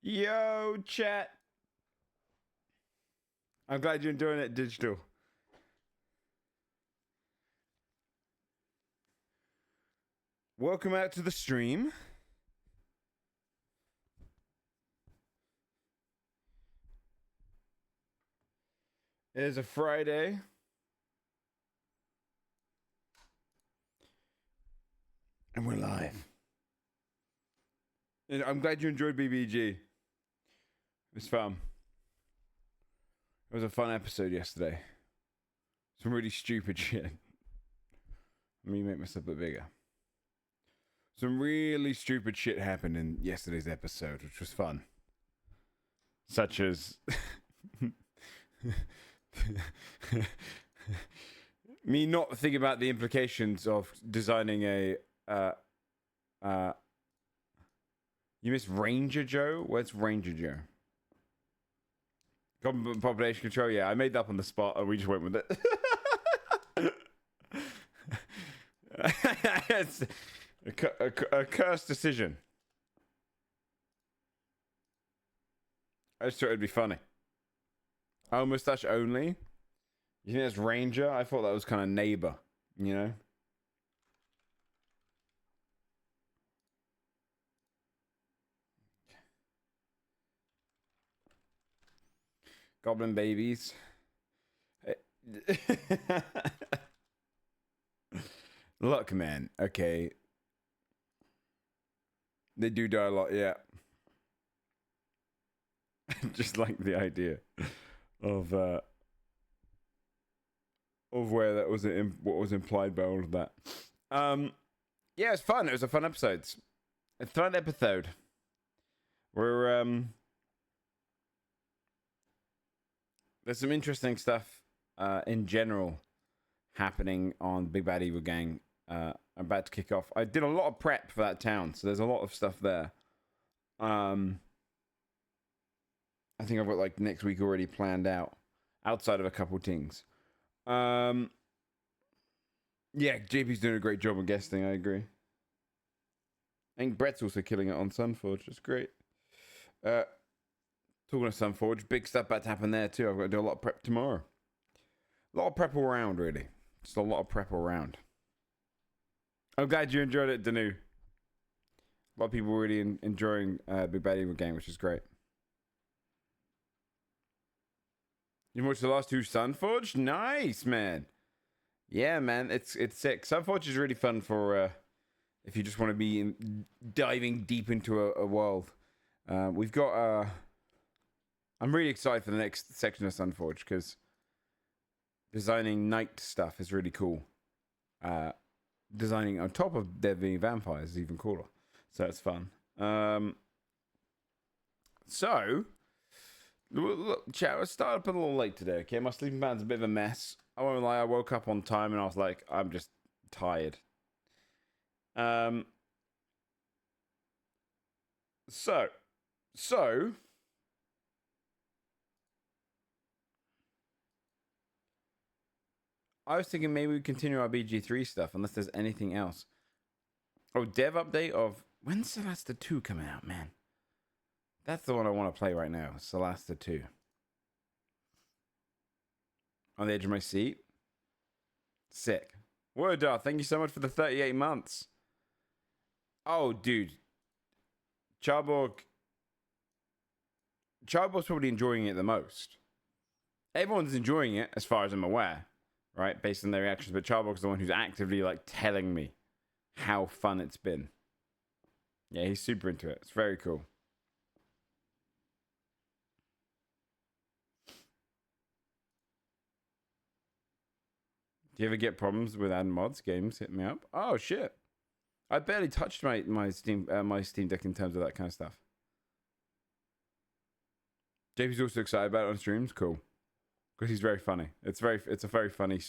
Yo, chat. I'm glad you're enjoying it, digital. Welcome out to the stream. It is a Friday. And we're live. And I'm glad you enjoyed BBG. It was fun. It was a fun episode yesterday. Some really stupid shit. Let me make myself a bit bigger. Some really stupid shit happened in yesterday's episode, which was fun. Such as me not thinking about the implications of designing a you missed Ranger Joe? Where's Ranger Joe? Government population control? Yeah, I made that up on the spot and we just went with it. It's a cursed decision. I just thought it'd be funny. Oh, mustache only? You think that's Ranger? I thought that was kind of neighbor, you know? Goblin babies. Look, man. Okay. They do die a lot, yeah. Just like the idea of where that was what was implied by all of that. Yeah, it's fun. It was a fun episode. A fun episode. We're there's some interesting stuff in general happening on Big Bad Evil Gang. About to kick off. I did a lot of prep for that town, so there's a lot of stuff there. I think I've got like next week already planned out, outside of a couple things. Yeah, JP's doing a great job of guesting. I agree. I think Brett's also killing it on Sunforge. It's great. Talking of Sunforge, big stuff about to happen there too. I've got to do a lot of prep tomorrow. A lot of prep all around, really. Just a lot of prep all around. I'm glad you enjoyed it, Danu. A lot of people really enjoying Big Bad Evil Game, which is great. You watched the last two Sunforge? Nice, man. Yeah, man, it's sick. Sunforge is really fun for if you just want to be diving deep into a world. We've got I'm really excited for the next section of Sunforge because designing night stuff is really cool. Designing on top of there being vampires is even cooler. So it's fun. So, look, chat, I started up a little late today, okay? My sleeping pattern's a bit of a mess. I won't lie, I woke up on time and I was like, I'm just tired. So, I was thinking maybe we continue our BG3 stuff unless there's anything else. Oh, dev update of when's Solasta 2 coming out, man? That's the one I want to play right now. Solasta 2. On the edge of my seat. Sick. Word up. Thank you so much for the 38 months. Oh, dude. Charborg's probably enjoying it the most. Everyone's enjoying it as far as I'm aware. Right, based on their reactions, but Charborg's the one who's actively like telling me how fun it's been. Yeah, he's super into it. It's very cool. Do you ever get problems with adding mods games? Hit me up. Oh shit! I barely touched my Steam Deck in terms of that kind of stuff. JP's also excited about it on streams. Cool. Because he's very funny. It's a very funny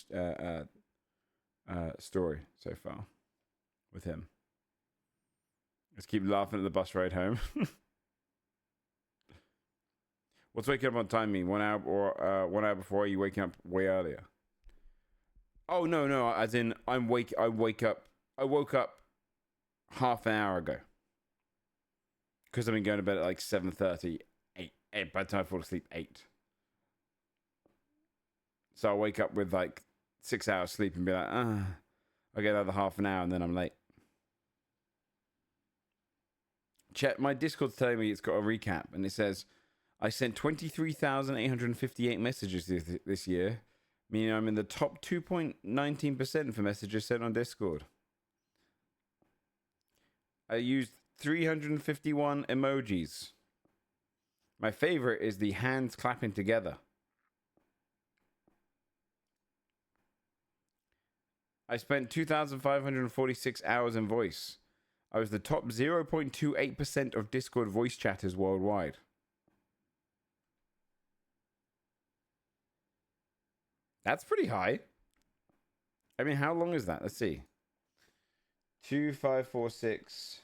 story so far with him. Let's keep laughing at the bus ride home. What's waking up on time mean? 1 hour or 1 hour before? Are you waking up way earlier? Oh no, as in I woke up half an hour ago. Because I've been going to bed at like 7:30, 8. By the time I fall asleep, 8. So I'll wake up with like 6 hours sleep and be like, I'll get another half an hour and then I'm late. Chat, my Discord's telling me it's got a recap and it says, I sent 23,858 messages this year, meaning I'm in the top 2.19% for messages sent on Discord. I used 351 emojis. My favorite is the hands clapping together. I spent 2,546 hours in voice. I was the top 0.28% of Discord voice chatters worldwide. That's pretty high. I mean, how long is that? Let's see. 2,546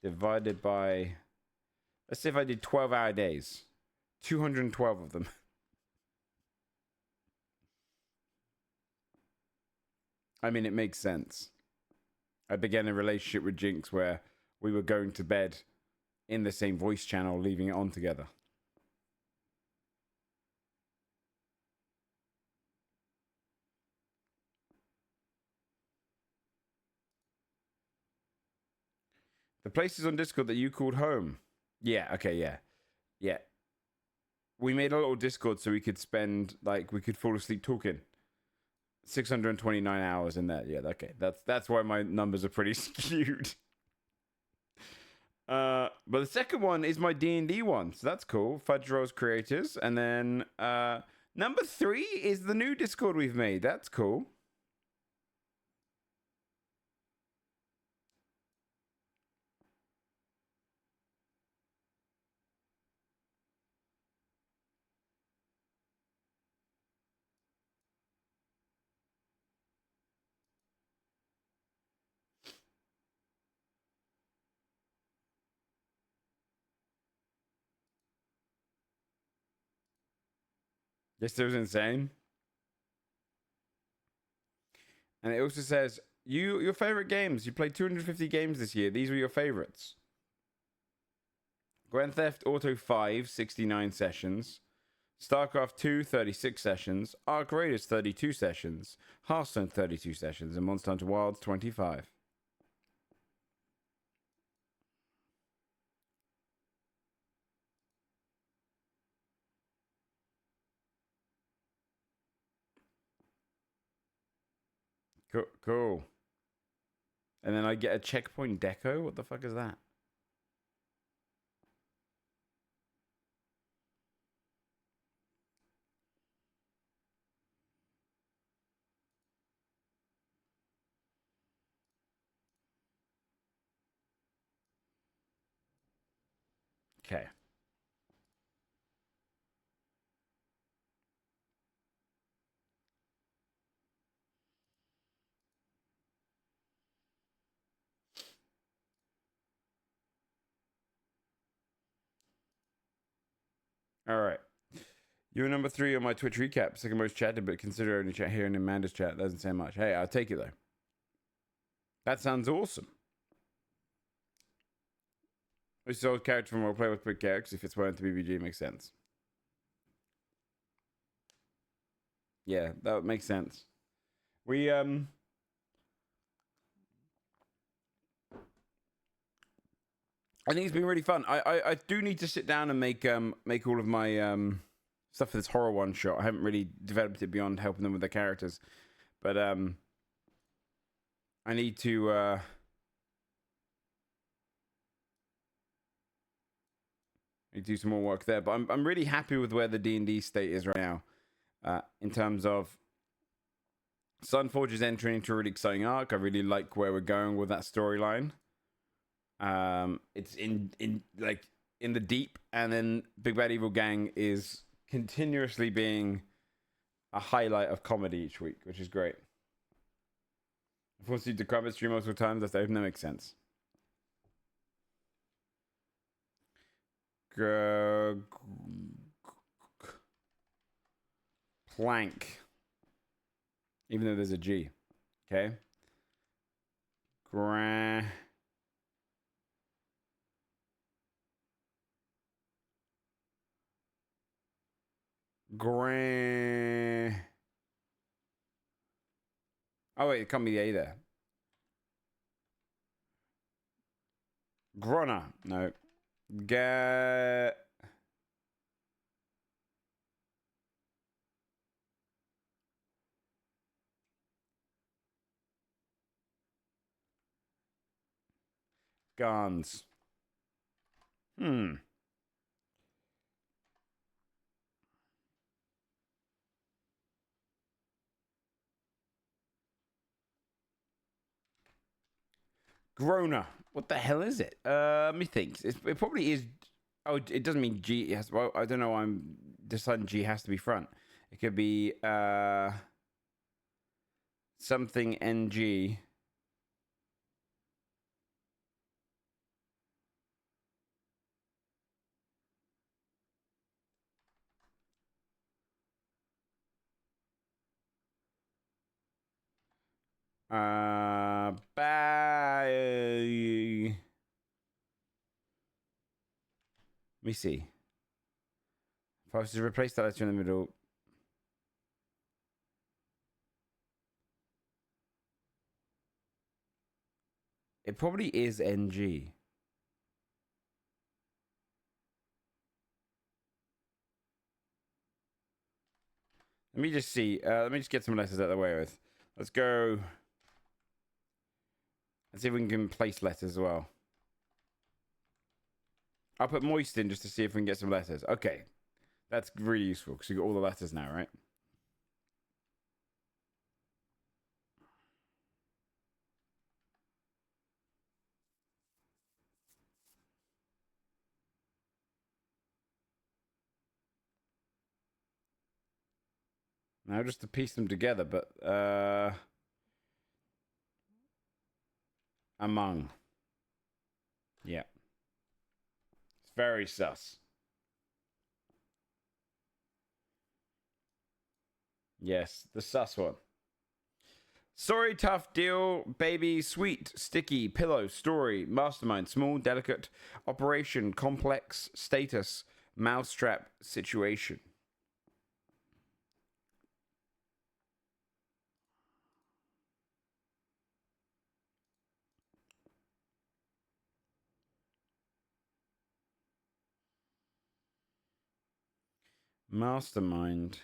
divided by... Let's see if I did 12-hour days. 212 of them. I mean, it makes sense. I began a relationship with Jinx where we were going to bed in the same voice channel, leaving it on together. The places on Discord that you called home. Yeah, okay, yeah. Yeah. We made a little Discord so we could spend, like, we could fall asleep talking. 629 hours in there. Yeah, okay. That's why my numbers are pretty skewed. But the second one is my D&D one, so that's cool. Fudge Rolls creators. And then number 3 is the new Discord we've made. That's cool. This was insane. And it also says, your favorite games. You played 250 games this year. These were your favorites. Grand Theft Auto 5, 69 sessions. StarCraft 2, 36 sessions. Ark Raiders, 32 sessions. Hearthstone, 32 sessions. And Monster Hunter Wilds, 25. Cool. And then I get a checkpoint deco? What the fuck is that? Okay. All right. You're number 3 on my Twitch recap. Second most chatted, but consider only chat here in Amanda's chat. Doesn't say much. Hey, I'll take it though. That sounds awesome. This is old character from I'll play with big characters. If it's well into BBG, makes sense. Yeah, that makes sense. We I think it's been really fun. I do need to sit down and make all of my stuff for this horror one shot. I haven't really developed it beyond helping them with their characters, but I need to do some more work there. But I'm really happy with where the D&D state is right now, in terms of Sunforge is entering into a really exciting arc. I really like where we're going with that storyline. It's in the deep, and then Big Bad Evil Gang is continuously being a highlight of comedy each week, which is great. I've forced you to cover stream multiple times. That doesn't make sense. Plank. Even though there's a G. Okay. Gran. Oh wait, it can't be the A there. Grona. No. Ga. Gans. Grona. What the hell is it? Methinks. It probably is. Oh, it doesn't mean G. It has, well, I don't know why I'm deciding G has to be front. It could be something NG. Let me see. If I was to replace that letter in the middle. It probably is NG. Let me just see. Let me just get some letters out of the way with. Let's go. Let's see if we can place letters as well. I'll put moist in just to see if we can get some letters. Okay. That's really useful because you got all the letters now, right? Now just to piece them together, but among. Yeah. It's very sus. Yes, the sus one. Sorry, tough deal, baby, sweet, sticky, pillow, story, mastermind, small, delicate, operation, complex, status, mousetrap, situation. Mastermind.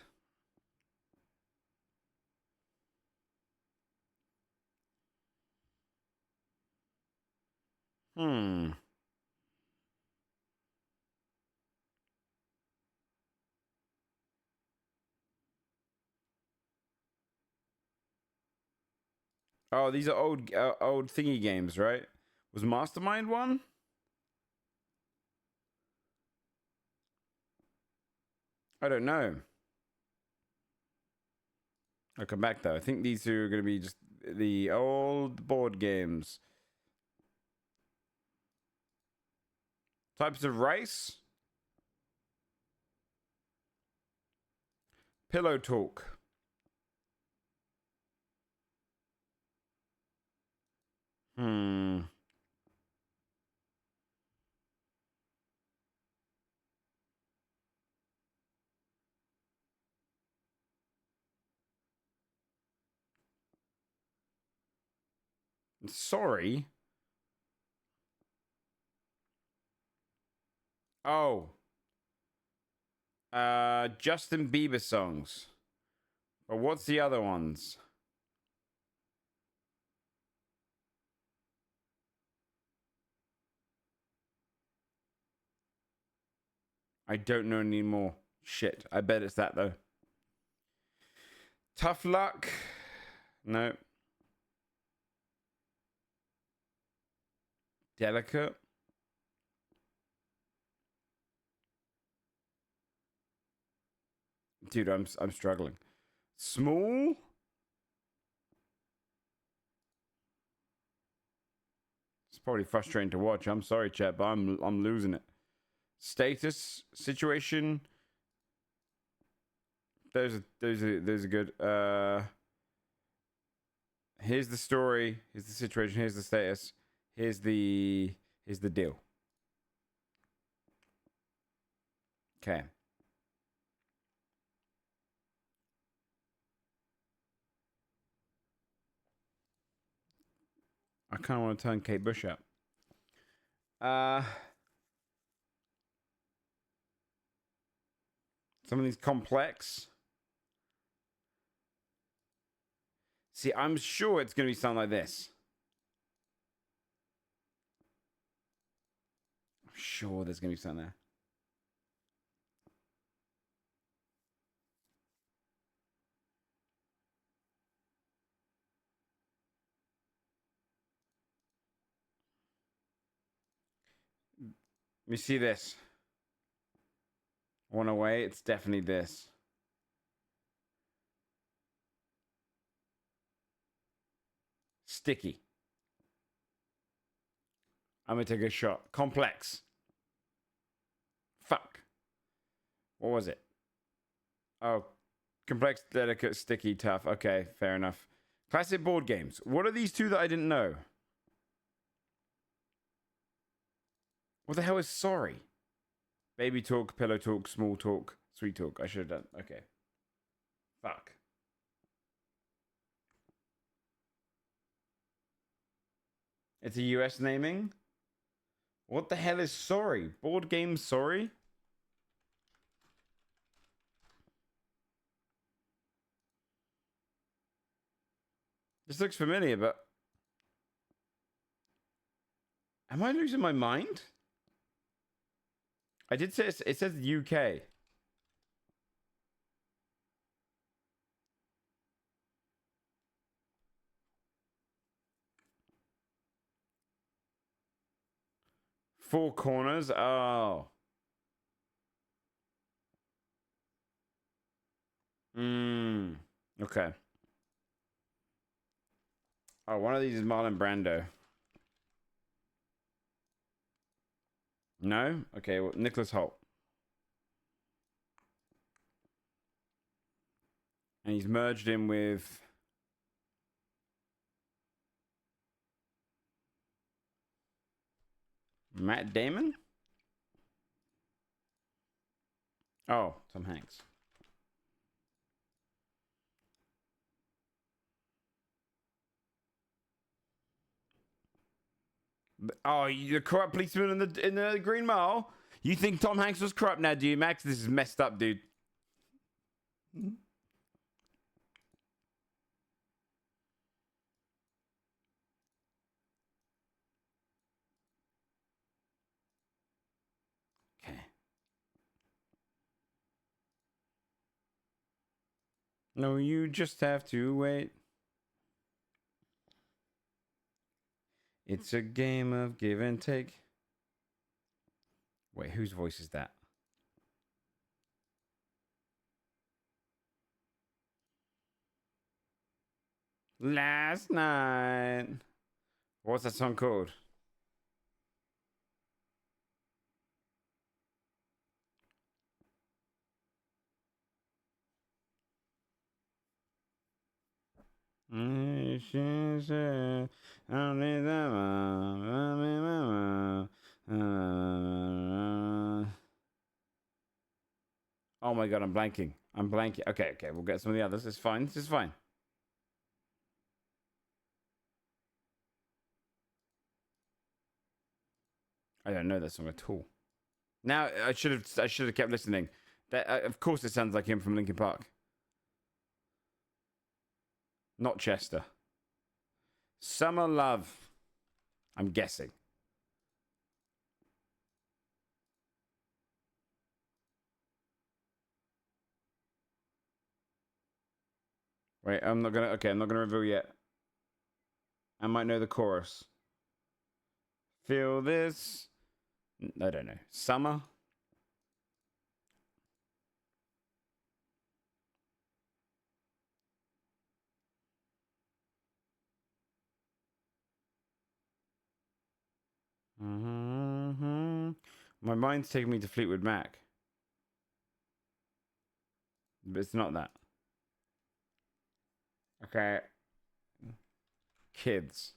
Oh, these are old thingy games, right? Was Mastermind one? I don't know. I'll come back though. I think these two are going to be just the old board games. Types of rice. Pillow talk. Sorry. Oh. Justin Bieber songs. But what's the other ones? I don't know anymore. Shit. I bet it's that though. Tough luck. No. Delicate. Dude, I'm struggling. Small. It's probably frustrating to watch. I'm sorry, chat, but I'm losing it. Status, situation. Those are good. Here's the story. Here's the situation. Here's the status. Here's the deal. Okay. I kind of want to turn Kate Bush up. Some of these complex. See, I'm sure it's going to be something like this. I'm sure there's going to be something there. Let me see this. One away, it's definitely this. Sticky. I'm going to take a shot. Complex. Fuck. What was it? Oh, complex, delicate, sticky, tough. Okay, fair enough. Classic board games. What are these two that I didn't know? What the hell is sorry? Baby talk, pillow talk, small talk, sweet talk. I should have done. Okay. Fuck. It's a US naming? What the hell is sorry? Board game sorry? This looks familiar, but... Am I losing my mind? I did say it says UK. Four corners. Oh. Okay. Oh, one of these is Marlon Brando. No? Okay, well, Nicholas Holt. And he's merged in with... Matt Damon? Oh, Tom Hanks. Oh, the corrupt policeman in the Green Mile? You think Tom Hanks was corrupt now, do you, Max? This is messed up, dude. Okay. No, you just have to wait. It's a game of give and take. Wait, whose voice is that? Last night. What's that song called? Oh my god, I'm blanking. I'm blanking. Okay, we'll get some of the others. It's fine. This is fine. I don't know that song at all. Now I should have kept listening. That of course it sounds like him from Linkin Park. Not Chester. Summer Love. I'm guessing. Wait, I'm not gonna reveal yet. I might know the chorus. Feel this. I don't know. Summer. Mm-hmm. My mind's taking me to Fleetwood Mac. But it's not that. Okay. Kids.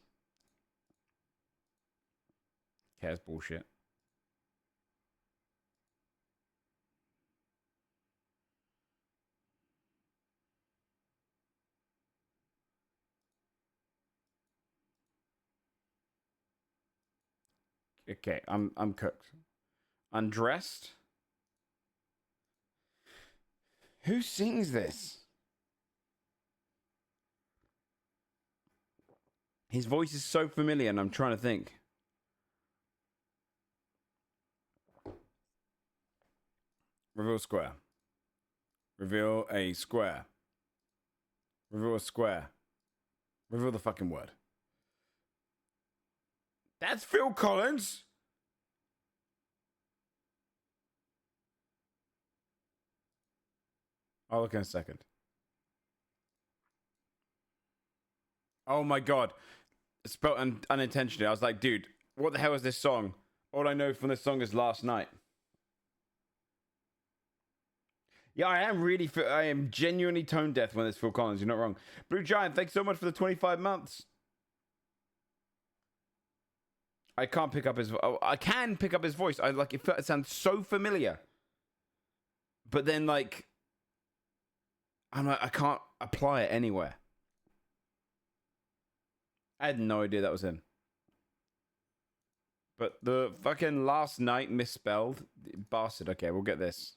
Okay, that's bullshit. Okay, I'm cooked. Undressed. Who sings this? His voice is so familiar, and I'm trying to think. Reveal square. Reveal a square. Reveal a square. Reveal the fucking word. That's Phil Collins. I'll look in a second. Oh my god. Spelled unintentionally. I was like, dude, what the hell is this song? All I know from this song is Last Night. Yeah, I am genuinely tone deaf when it's Phil Collins. You're not wrong. Blue Giant, thanks so much for the 25 months. I can't pick up his. I can pick up his voice. I like it. It sounds so familiar. But then, like, I'm like, I can't apply it anywhere. I had no idea that was him. But the fucking Last Night misspelled bastard. Okay, we'll get this.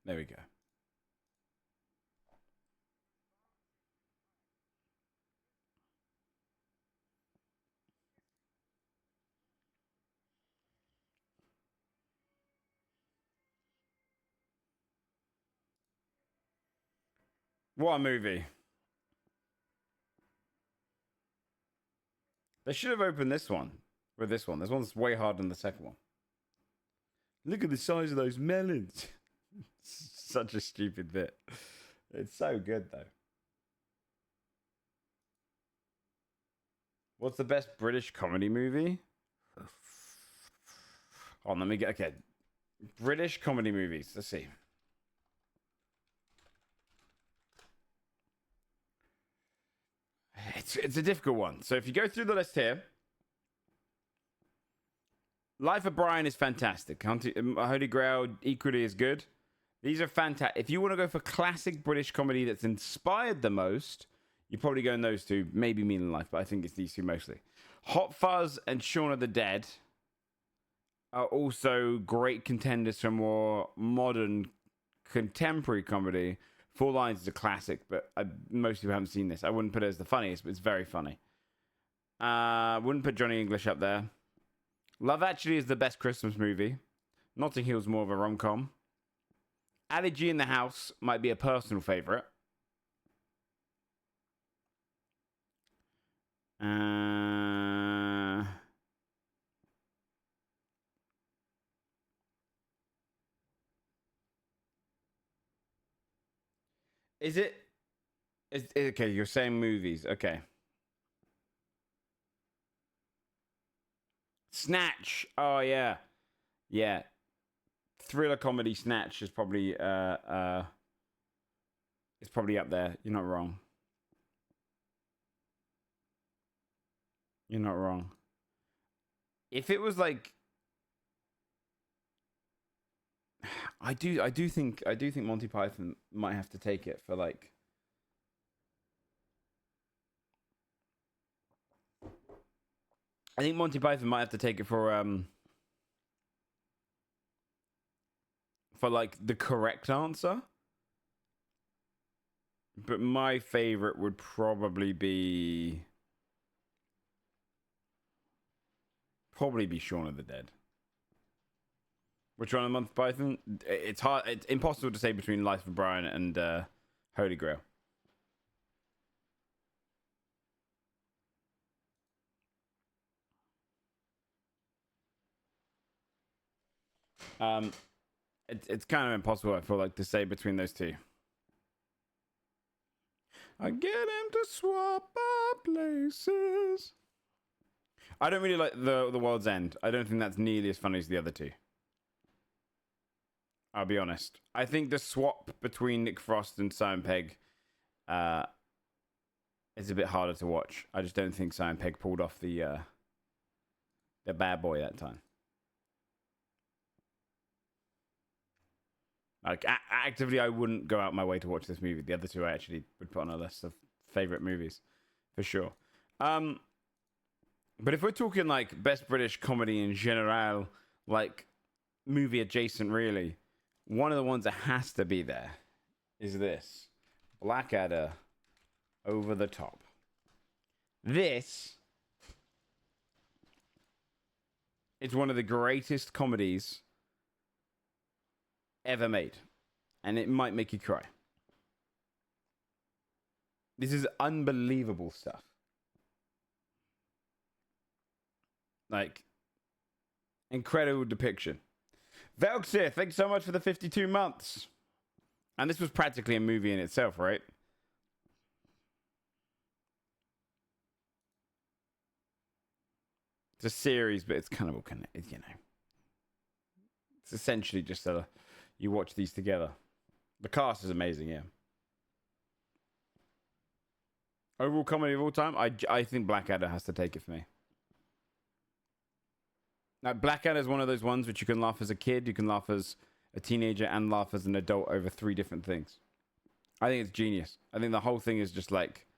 There we go. What a movie. They should have opened this one with this one. This one's way harder than the second one. Look at the size of those melons. Such a stupid bit. It's so good, though. What's the best British comedy movie? Oh, let me get... Okay. British comedy movies. Let's see. It's a difficult one. So if you go through the list here... Life of Brian is fantastic. Holy Grail equally is good. These are fantastic. If you want to go for classic British comedy that's inspired the most, you're probably going those two. Maybe Meaning Life, but I think it's these two mostly. Hot Fuzz and Shaun of the Dead are also great contenders for more modern, contemporary comedy. Four Lines is a classic, but most people haven't seen this. I wouldn't put it as the funniest, but it's very funny. Wouldn't put Johnny English up there. Love Actually is the best Christmas movie. Notting Hill's more of a rom-com. Ali G in the House might be a personal favourite. Is it? Okay, you're saying movies. Okay. Snatch. Oh, yeah. Yeah. Thriller comedy Snatch is probably up there. You're not wrong. You're not wrong. If it was like I do think Monty Python might have to take it for like I think Monty Python might have to take it for like the correct answer. But my favorite would probably be Shaun of the Dead. Which one of Monty Python? It's hard. It's impossible to say between Life of Brian and Holy Grail. It's kind of impossible, I feel like, to say between those two. I get him to swap our places. I don't really like the World's End. I don't think that's nearly as funny as the other two. I'll be honest. I think the swap between Nick Frost and Simon Pegg is a bit harder to watch. I just don't think Simon Pegg pulled off the bad boy that time. Like actively, I wouldn't go out my way to watch this movie. The other two I actually would put on a list of favorite movies for sure. But if we're talking like best British comedy in general, like movie adjacent, really, one of the ones that has to be there is this Blackadder, Over the Top. This is one of the greatest comedies ever made, and it might make you cry. This is unbelievable stuff. Like, incredible depiction. Velxir, thanks so much for the 52 months. And this was practically a movie in itself, right? It's a series, but it's kind of all connected, you know. It's essentially just you watch these together. The cast is amazing, yeah. Overall comedy of all time, I think Blackadder has to take it for me. Now, Blackadder is one of those ones which you can laugh as a kid, you can laugh as a teenager, and laugh as an adult over 3 different things. I think it's genius. I think the whole thing is just like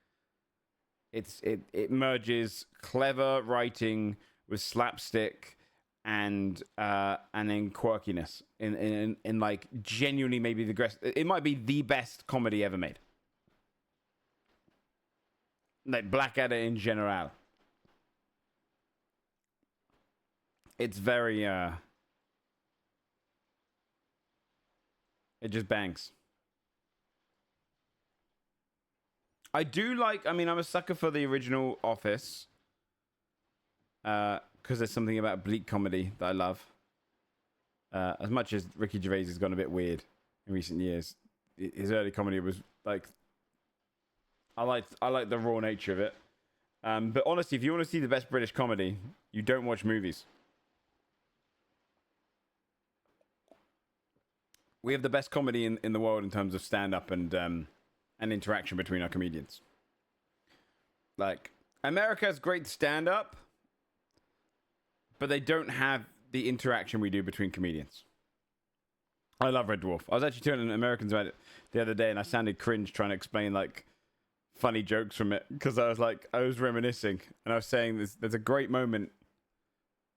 it merges clever writing with slapstick and then quirkiness in like genuinely maybe it might be the best comedy ever made. Like Blackadder in general. It's very it just bangs. I do like, I mean, I'm a sucker for the original Office. Because there's something about bleak comedy that I love. As much as Ricky Gervais has gone a bit weird in recent years, his early comedy was like, I like the raw nature of it. But honestly, if you want to see the best British comedy, you don't watch movies. We have the best comedy in the world in terms of stand-up and interaction between our comedians. Like, America has great stand-up, but they don't have the interaction we do between comedians. I love Red Dwarf. I was actually telling Americans about it the other day, and I sounded cringe trying to explain, like, funny jokes from it, because I was reminiscing, and I was saying there's a great moment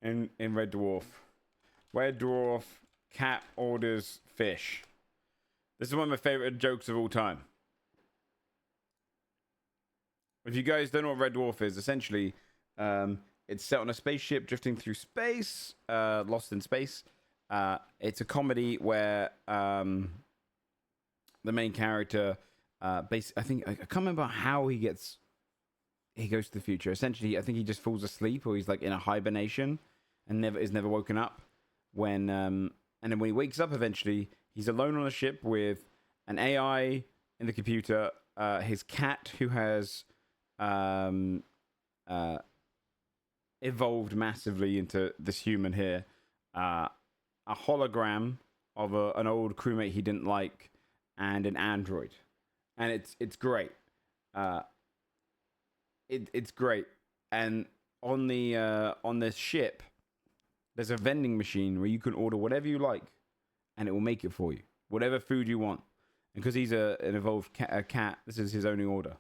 in Red Dwarf. Red Dwarf, cat orders fish. This is one of my favorite jokes of all time. If you guys don't know what Red Dwarf is, essentially, it's set on a spaceship drifting through space, lost in space. It's a comedy where the main character, I can't remember how he goes to the future. Essentially, I think he just falls asleep, or he's like in a hibernation and is never woken up. And then when he wakes up, eventually, he's alone on a ship with an AI in the computer, his cat who has evolved massively into this human here, a hologram of an old crewmate he didn't like, and an android, and it's great. It's great, and on this ship, there's a vending machine where you can order whatever you like, and it will make it for you, whatever food you want. And because he's an evolved cat, this is his only order.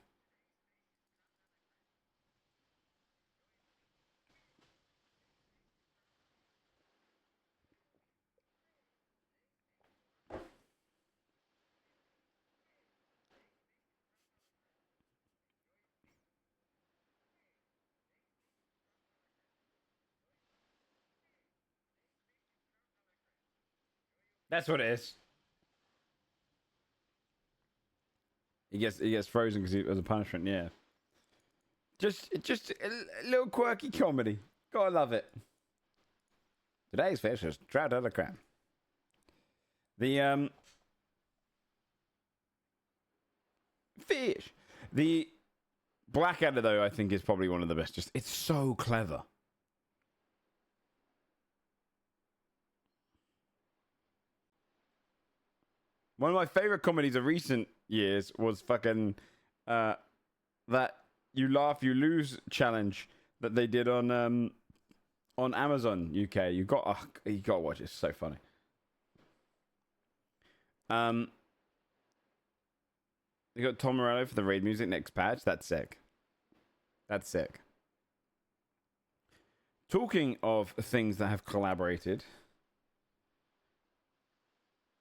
That's what it is. He gets frozen because as a punishment. Yeah. Just a little quirky comedy. Gotta love it. Today's fish is trout out of crab. The fish. The Blackadder, though, I think is probably one of the best. Just it's so clever. One of my favorite comedies of recent years was fucking that You Laugh You Lose challenge that they did on Amazon UK. You got to watch it. It's so funny. You got Tom Morello for the raid music next patch. That's sick. That's sick. Talking of things that have collaborated,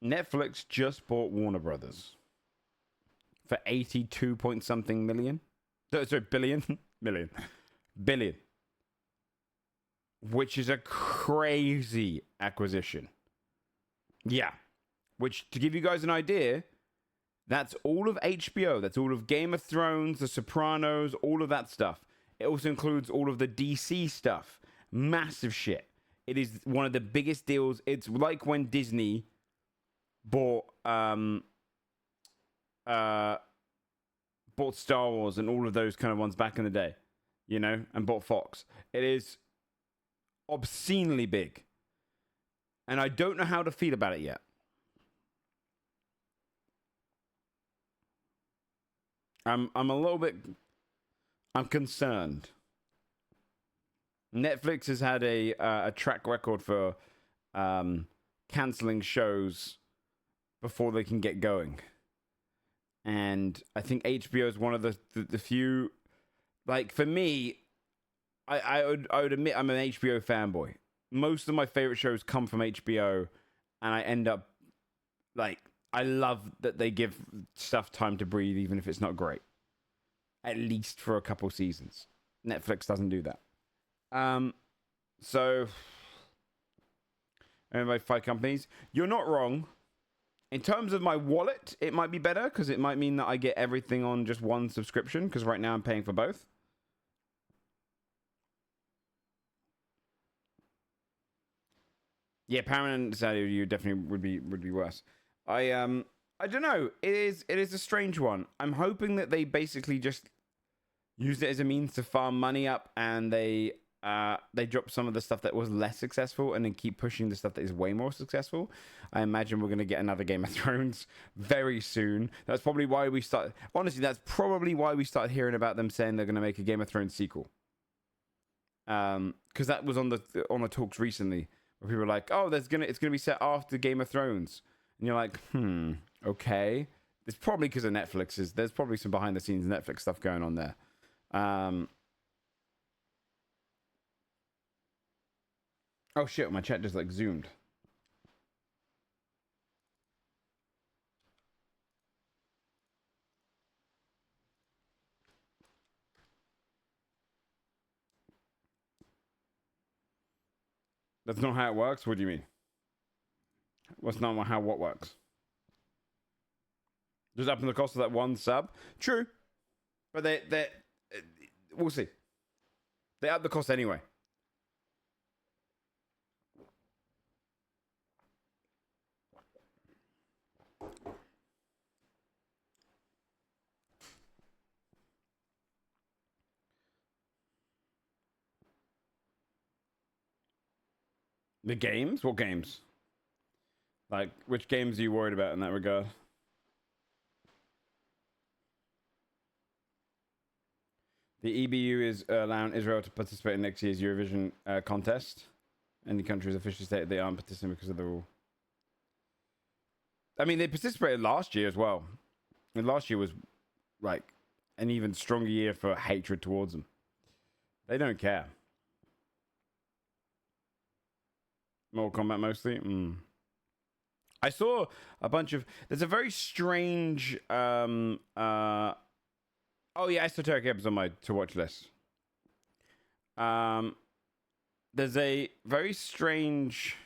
Netflix just bought Warner Brothers for 82 point something million. Sorry, billion. Billion. Which is a crazy acquisition. Yeah. Which, to give you guys an idea, that's all of HBO. That's all of Game of Thrones, The Sopranos, all of that stuff. It also includes all of the DC stuff. Massive shit. It is one of the biggest deals. It's like when Disney bought Star Wars and all of those kind of ones back in the day, you know, and bought Fox. It is obscenely big. And I don't know how to feel about it yet. I'm a little bit... I'm concerned. Netflix has had a track record for canceling shows before they can get going. And I think HBO is one of the few... Like, for me, I would admit I'm an HBO fanboy. Most of my favorite shows come from HBO, and I end up... Like, I love that they give stuff time to breathe, even if it's not great. At least for a couple seasons. Netflix doesn't do that. So, and by 5 companies, you're not wrong. In terms of my wallet, it might be better because it might mean that I get everything on just one subscription. Because right now I'm paying for both. Yeah, Paramount decided you definitely would be worse. I don't know. It is a strange one. I'm hoping that they basically just used it as a means to farm money up, and they drop some of the stuff that was less successful and then keep pushing the stuff that is way more successful. I imagine we're going to get another Game of Thrones very soon. That's probably why we started... Honestly, that's probably why we started hearing about them saying they're going to make a Game of Thrones sequel. Because that was on the talks recently, where people were like, oh, it's going to be set after Game of Thrones. And you're like, okay. It's probably because of Netflix. There's probably some behind-the-scenes Netflix stuff going on there. Oh shit, my chat just like zoomed. That's not how it works? What do you mean? What's not how what works? Just up in the cost of that one sub? True. But they we'll see. They up the cost anyway. The games? What games? Like, which games are you worried about in that regard? The EBU is allowing Israel to participate in next year's Eurovision contest. Any countries officially stated they aren't participating because of the rule. I mean, they participated last year as well. And last year was, like, an even stronger year for hatred towards them. They don't care. Mortal Kombat mostly? I saw a bunch of... There's a very strange... oh yeah, Esoteric Eb's on my to-watch list. There's a very strange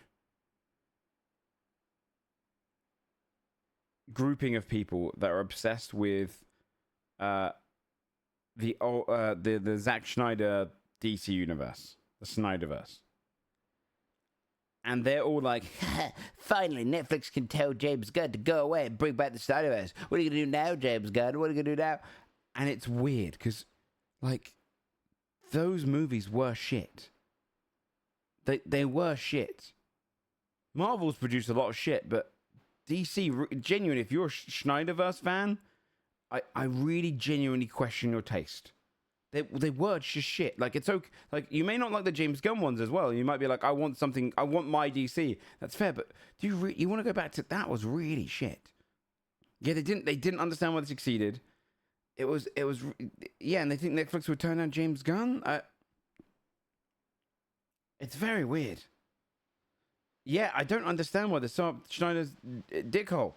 grouping of people that are obsessed with the Zack Snyder DC universe, the Snyderverse. And they're all like, finally, Netflix can tell James Gunn to go away and bring back the Snyderverse. What are you going to do now, James Gunn? What are you going to do now? And it's weird, because, like, those movies were shit. They were shit. Marvel's produced a lot of shit, but DC, genuinely, if you're a Snyderverse fan, I really genuinely question your taste. They were just shit. Like, it's okay. Like, you may not like the James Gunn ones as well. You might be like, I want my DC. That's fair, but do you want to go back to that? Was really shit. Yeah, they didn't understand why they succeeded. It was yeah, and they think Netflix would turn down James Gunn. It's very weird. Yeah, I don't understand why they saw Schneider's dickhole.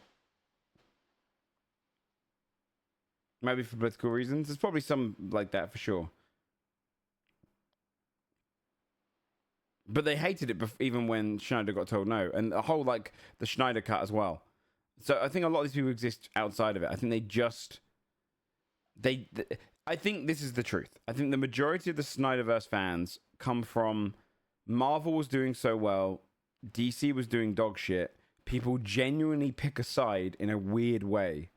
Maybe for political reasons. There's probably some like that for sure. But they hated it even when Schneider got told no. And the whole, like, the Schneider cut as well. So I think a lot of these people exist outside of it. I think they just... I think this is the truth. I think the majority of the Snyderverse fans come from Marvel was doing so well, DC was doing dog shit. People genuinely pick a side in a weird way,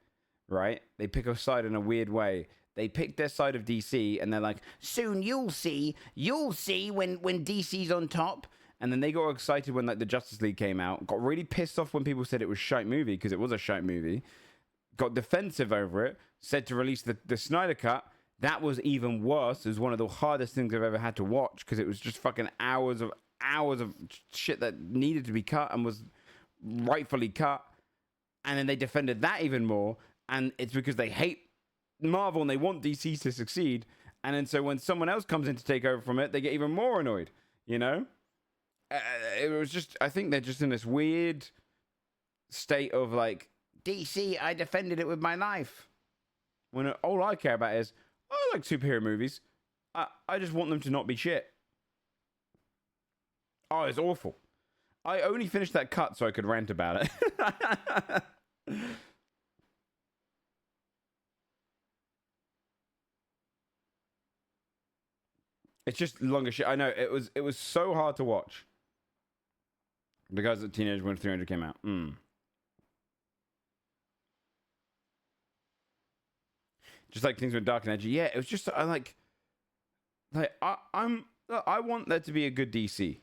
right? They pick a side in a weird way. They pick their side of DC, and they're like, soon you'll see when DC's on top. And then they got excited when, like, the Justice League came out. Got really pissed off when people said it was a shite movie, because it was a shite movie. Got defensive over it. Said to release the Snyder Cut. That was even worse. It was one of the hardest things I've ever had to watch, because it was just fucking hours of shit that needed to be cut and was rightfully cut. And then they defended that even more. And it's because they hate Marvel and they want DC to succeed. And then so when someone else comes in to take over from it, they get even more annoyed, you know? It was just, I think they're just in this weird state of, like, DC, I defended it with my life. When all I care about is, I like superhero movies. I just want them to not be shit. Oh, it's awful. I only finished that cut so I could rant about it. It's just longer shit. I know, it was so hard to watch. Because the Teenage Mutant 300 came out. Just like things were dark and edgy. Yeah, it was just I want there to be a good DC.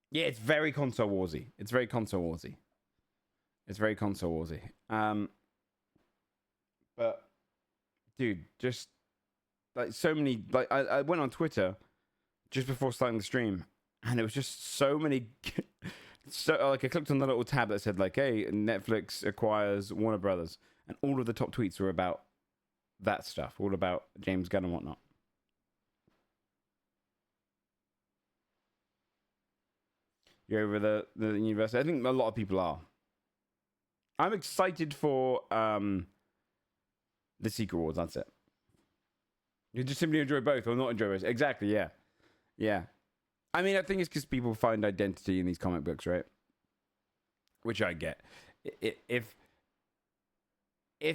Yeah, it's very console warsy. It's very console warsy. But dude, just like so many, like I went on Twitter just before starting the stream, and it was just so many. So like I clicked on the little tab that said like, "Hey, Netflix acquires Warner Brothers," and all of the top tweets were about that stuff, all about James Gunn and whatnot. You're over the university. I think a lot of people are. I'm excited for the Secret Wars. That's it. You just simply enjoy both or not enjoy both. Exactly. Yeah. Yeah. I mean, I think it's because people find identity in these comic books, right? Which I get. If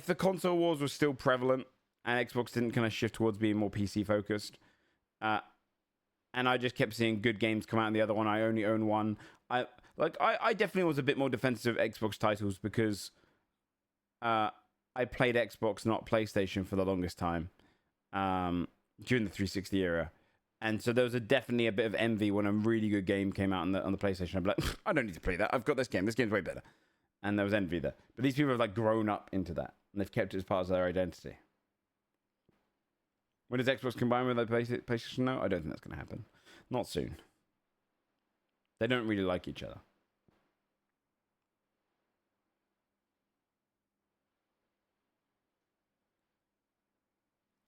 the console wars were still prevalent and Xbox didn't kind of shift towards being more PC focused, and I just kept seeing good games come out and the other one I only own one, I definitely was a bit more defensive of Xbox titles because I played Xbox, not PlayStation, for the longest time during the 360 era. And so there was definitely a bit of envy when a really good game came out on the PlayStation. I'd be like, I don't need to play that. I've got this game. This game's way better. And there was envy there. But these people have like grown up into that. And they've kept it as part of their identity. When does Xbox combine with the PlayStation now? I don't think that's going to happen. Not soon. They don't really like each other.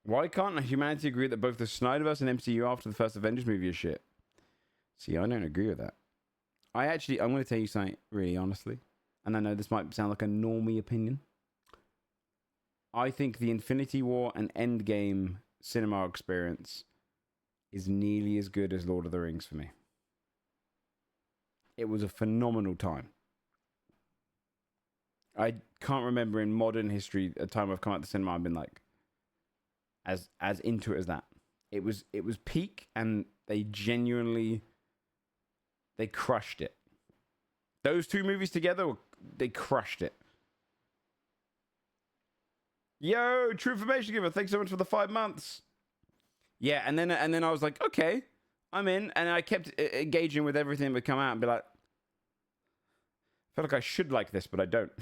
Why can't humanity agree that both the Snyderverse and MCU after the first Avengers movie is shit? See, I don't agree with that. I'm going to tell you something really honestly. And I know this might sound like a normie opinion. I think the Infinity War and Endgame cinema experience is nearly as good as Lord of the Rings for me. It was a phenomenal time. I can't remember in modern history a time I've come out to the cinema I've been like as into it as that. It was peak, and they crushed it. Those two movies together, they crushed it. Yo, True Information Giver, thanks so much for the 5 months. Yeah, and then I was like, okay, I'm in, and I kept engaging with everything that would come out and be like, I feel like I should like this, but I don't.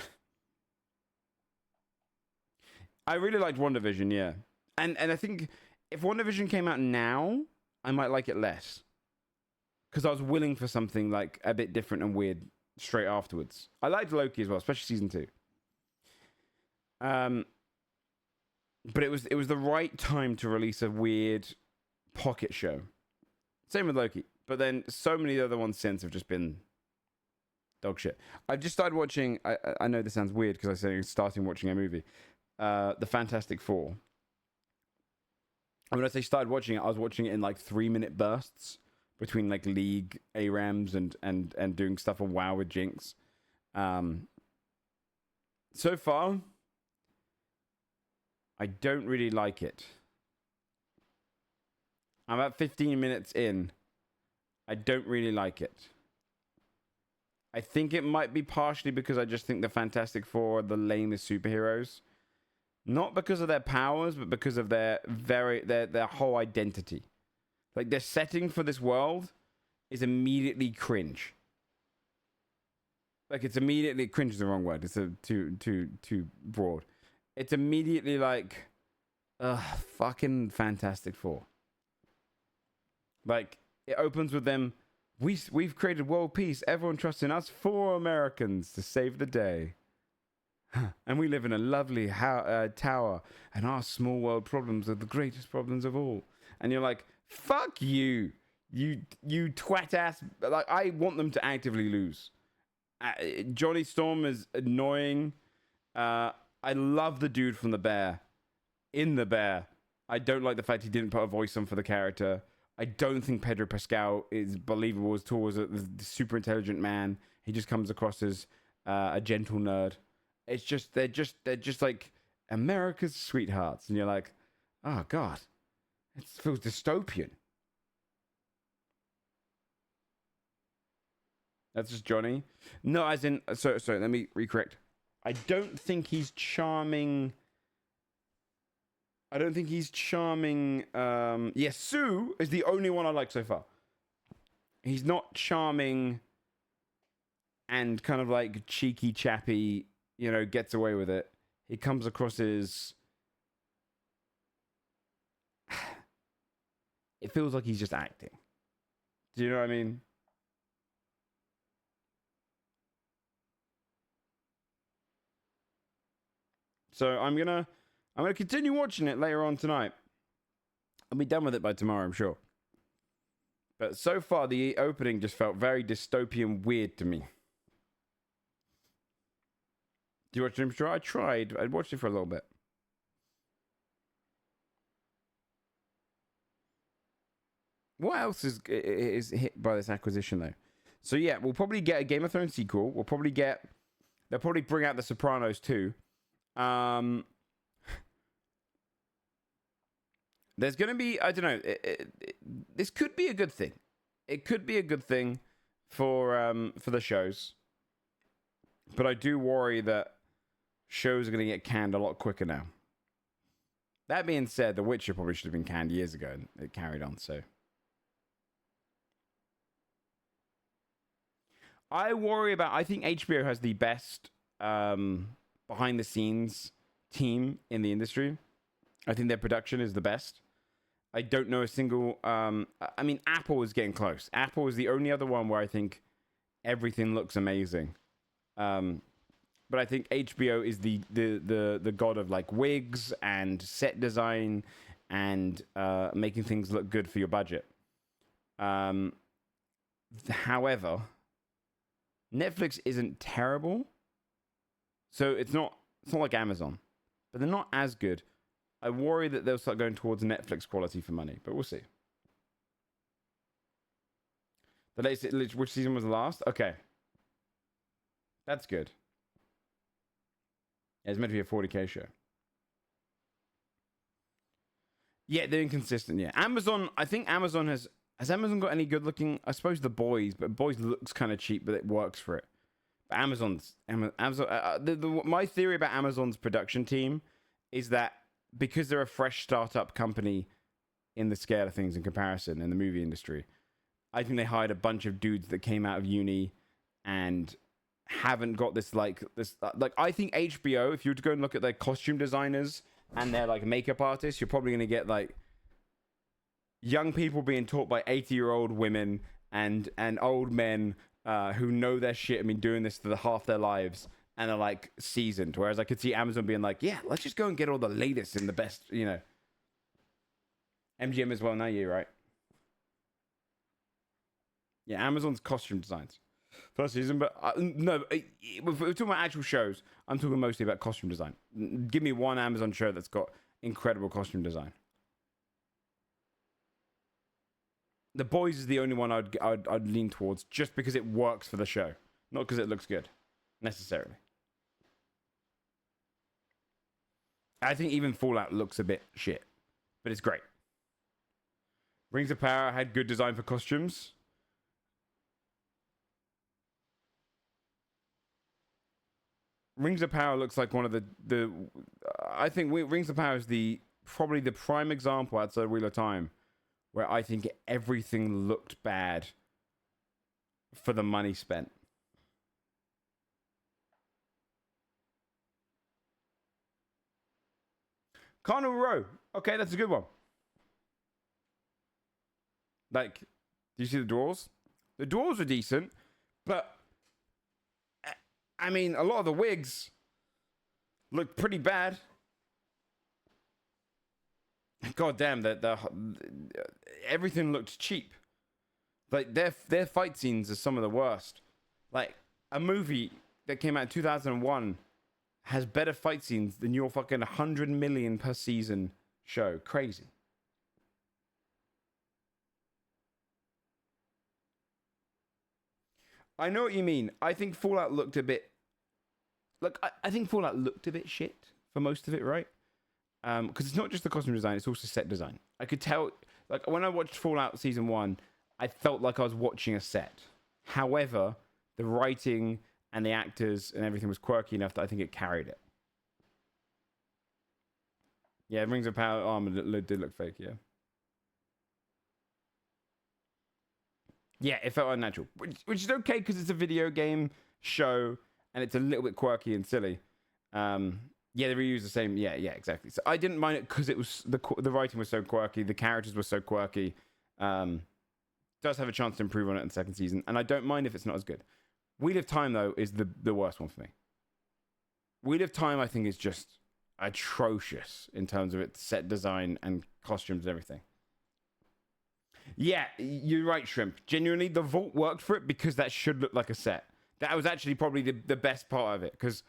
I really liked WandaVision, yeah. And I think if WandaVision came out now, I might like it less. Because I was willing for something like a bit different and weird straight afterwards. I liked Loki as well, especially season 2. But it was the right time to release a weird pocket show. Same with Loki. But then so many other ones since have just been dog shit. I've just started watching, I know this sounds weird because I said starting watching a movie. The Fantastic Four. When I say started watching it, I was watching it in like 3-minute bursts between like League ARAMs and doing stuff on WoW with Jinx. So far, I don't really like it. I'm about 15 minutes in. I don't really like it. I think it might be partially because I just think the Fantastic Four are the lamest superheroes. Not because of their powers, but because of their whole identity. Like, their setting for this world is immediately cringe. Like, it's immediately... Cringe is the wrong word. It's too broad. It's immediately like... fucking Fantastic Four. Like, it opens with them... We've created world peace. Everyone trusts in us 4 Americans to save the day. And we live in a lovely tower. And our small world problems are the greatest problems of all. And you're like, fuck you. You twat ass. Like, I want them to actively lose. Johnny Storm is annoying. I love the dude from The Bear. In The Bear. I don't like the fact he didn't put a voice on for the character. I don't think Pedro Pascal is believable at all as a super intelligent man. He just comes across as a gentle nerd. It's just they're just like America's sweethearts, and you're like, oh god, it feels dystopian. That's just Johnny. No, as in sorry. Let me recorrect. I don't think he's charming. Yes, Sue is the only one I like so far. He's not charming and kind of like cheeky chappy, gets away with it. He comes across as... It feels like he's just acting. Do you know what I mean? So I'm gonna continue watching it later on tonight. I'll be done with it by tomorrow, I'm sure. But so far, the opening just felt very dystopian weird to me. Do you watch Doom Patrol? I tried. I watched it for a little bit. What else is hit by this acquisition, though? So yeah, we'll probably get a Game of Thrones sequel. They'll probably bring out The Sopranos too. There's going to be, I don't know, this could be a good thing. It could be a good thing for the shows. But I do worry that shows are going to get canned a lot quicker now. That being said, The Witcher probably should have been canned years ago, and it carried on, so. I think HBO has the best behind-the-scenes team in the industry. I think their production is the best. I don't know a single... I mean, Apple is getting close. Apple is the only other one where I think everything looks amazing. But I think HBO is the god of like wigs and set design and making things look good for your budget. However, Netflix isn't terrible. So it's not like Amazon. But they're not as good. I worry that they'll start going towards Netflix quality for money, but we'll see. The latest, which season was the last? Okay. That's good. Yeah, it's meant to be a 40k show. Yeah, they're inconsistent, yeah. Amazon, I think Amazon has Amazon got any good looking? I suppose The Boys, but Boys looks kind of cheap, but it works for it. But Amazon, my theory about Amazon's production team is that because they're a fresh startup company in the scale of things in comparison in the movie industry, I think they hired a bunch of dudes that came out of uni and haven't got this I think HBO, if you were to go and look at their costume designers, and they're like makeup artists, you're probably going to get like young people being taught by 80-year-old women and old men who know their shit and been doing this for half their lives and are like seasoned. Whereas I could see Amazon being like, yeah, let's just go and get all the latest and the best, you know. MGM as well, now you right. Yeah, Amazon's costume designs. First season, but no, if we're talking about actual shows, I'm talking mostly about costume design. Give me one Amazon show that's got incredible costume design. The Boys is the only one I'd lean towards just because it works for the show, not because it looks good, necessarily. I think even Fallout looks a bit shit, but it's great. Rings of Power had good design for costumes. Rings of Power looks like one of the I think Rings of Power is probably the prime example outside Wheel of Time where I think everything looked bad for the money spent. Carnival Row. Okay, that's a good one. Like, do you see the dwarves? The dwarves are decent, but I mean, a lot of the wigs look pretty bad. God damn, everything looked cheap. Like their fight scenes are some of the worst. Like a movie that came out in 2001 has better fight scenes than your fucking 100 million per season show. Crazy. I know what you mean. I think Fallout looked a bit. Look, I think Fallout looked a bit shit for most of it, right? Because it's not just the costume design; it's also set design. I could tell, like when I watched Fallout Season 1, I felt like I was watching a set. Lowever, the writing and the actors and everything was quirky enough that I think it carried it. Yeah, Rings of Power armor did look fake. Yeah. Yeah, it felt unnatural, which is okay because it's a video game show and it's a little bit quirky and silly. Yeah, they reused the same. Yeah, exactly. So I didn't mind it because it was the writing was so quirky, the characters were so quirky. Does have a chance to improve on it in the second season, and I don't mind if it's not as good. Wheel of Time though is the worst one for me. Wheel of Time I think is just atrocious in terms of its set design and costumes and everything. Yeah, you're right, Shrimp. Genuinely, the vault worked for it because that should look like a set. That was actually probably the best part of it because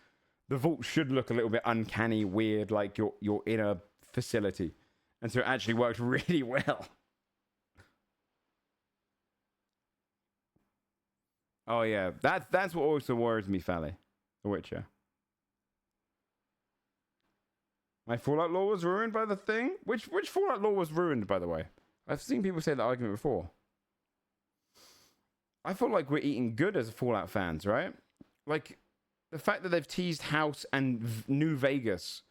the vault should look a little bit uncanny, weird, like you're in a facility, and so it actually worked really well. Oh yeah, that's what also worries me, Fally. The Witcher. My Fallout lore was ruined by the thing. Which Fallout lore was ruined, by the way? I've seen people say that argument before. I feel like we're eating good as Fallout fans, right? Like, the fact that they've teased House and New Vegas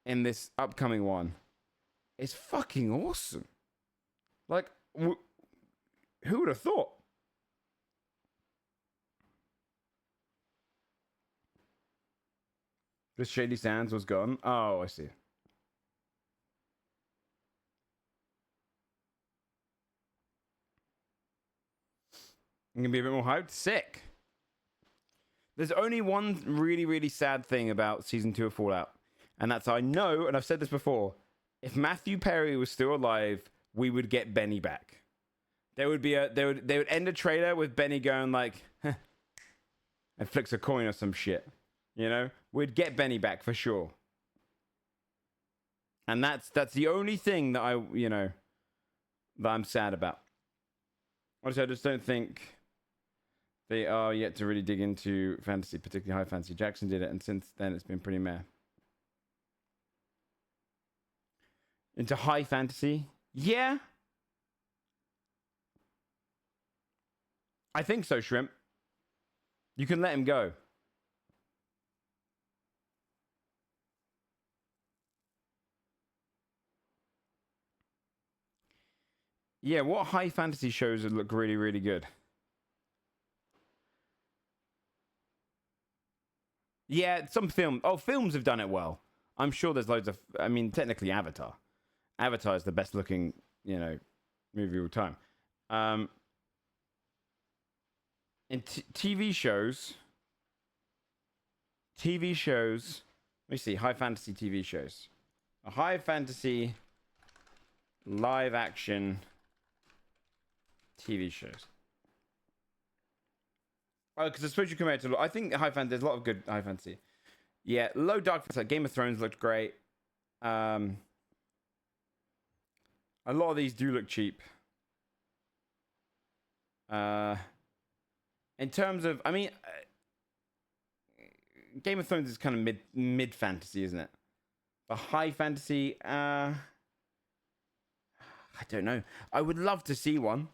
in this upcoming one is fucking awesome. Like, who would have thought? The Shady Sands was gone? Oh, I see. I'm going to be a bit more hyped. Sick. There's only one really, really sad thing about Season 2 of Fallout. And that's, I know, and I've said this before, if Matthew Perry was still alive, we would get Benny back. There would be they would end a trailer with Benny going like, huh, and flicks a coin or some shit. You know? We'd get Benny back for sure. And that's the only thing that that I'm sad about. Honestly, I just don't think they are yet to really dig into fantasy, particularly high fantasy. Jackson did it, and since then it's been pretty meh. Into high fantasy? Yeah. I think so, Shrimp. You can let him go. Yeah, what high fantasy shows would look really, really good? Yeah, some film. Oh, films have done it well. I'm sure there's loads of. I mean, technically, Avatar. Avatar is the best looking, movie of all time. In TV shows. Let me see. High fantasy TV shows. A high fantasy live action TV shows. Oh, because I suppose you compare it to. I think high fantasy. There's a lot of good high fantasy. Yeah, low dark fantasy. Like Game of Thrones looked great. A lot of these do look cheap. In terms of, I mean, Game of Thrones is kind of mid fantasy, isn't it? But high fantasy, I don't know. I would love to see one.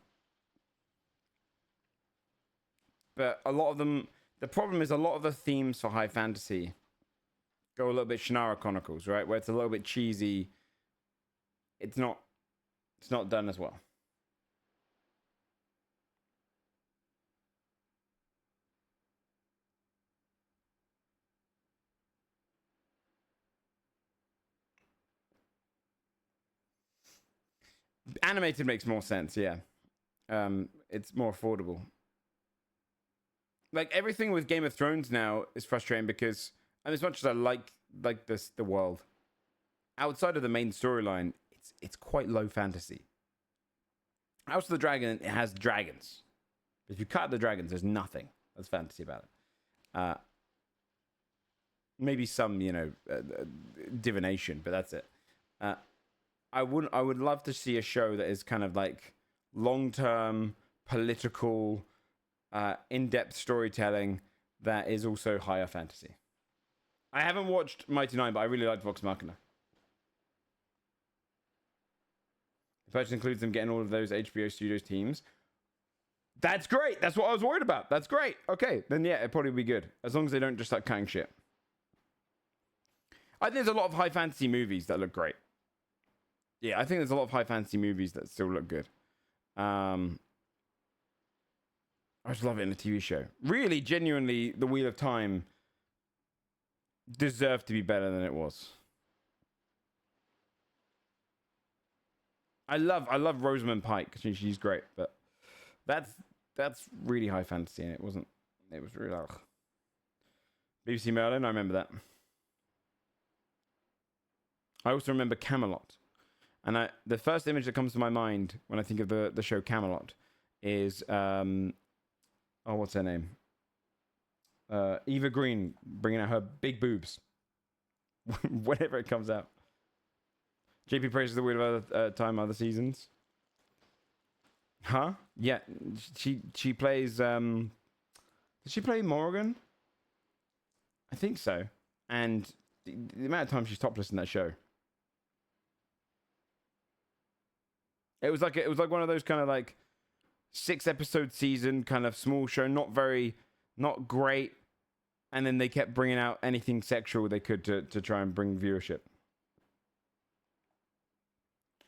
But a lot of them, the problem is a lot of the themes for high fantasy go a little bit Shannara Chronicles, right? Where it's a little bit cheesy. It's not done as well. Animated makes more sense, yeah. It's more affordable. Like everything with Game of Thrones now is frustrating because, and as much as I like the world, outside of the main storyline, it's quite low fantasy. House of the Dragon, it has dragons. If you cut the dragons, there's nothing that's fantasy about it. Maybe some, divination, but that's it. I would love to see a show that is kind of like long-term political, in-depth storytelling that is also higher fantasy. I haven't watched Mighty Nine, but I really liked Vox Machina. The purchase includes them getting all of those HBO Studios teams. That's great. That's what I was worried about. That's great. Okay, then yeah, it'd probably be good. As long as they don't just start cutting shit. I think there's a lot of high fantasy movies that look great. Yeah, I think there's a lot of high fantasy movies that still look good. I just love it in a TV show. Really, genuinely, The Wheel of Time deserved to be better than it was. I love Rosamund Pike. She's great, but that's really high fantasy, and it wasn't. It was really BBC Merlin. I remember that. I also remember Camelot. And the first image that comes to my mind when I think of the show Camelot is, what's her name? Eva Green bringing out her big boobs whenever it comes out. JP praises the Wheel of Time other seasons. Huh? Yeah, she plays. Does she play Morgan? I think so. And the amount of time she's topless in that show. It was like one of those kind of like 6-episode season kind of small show, not great, and then they kept bringing out anything sexual they could to try and bring viewership.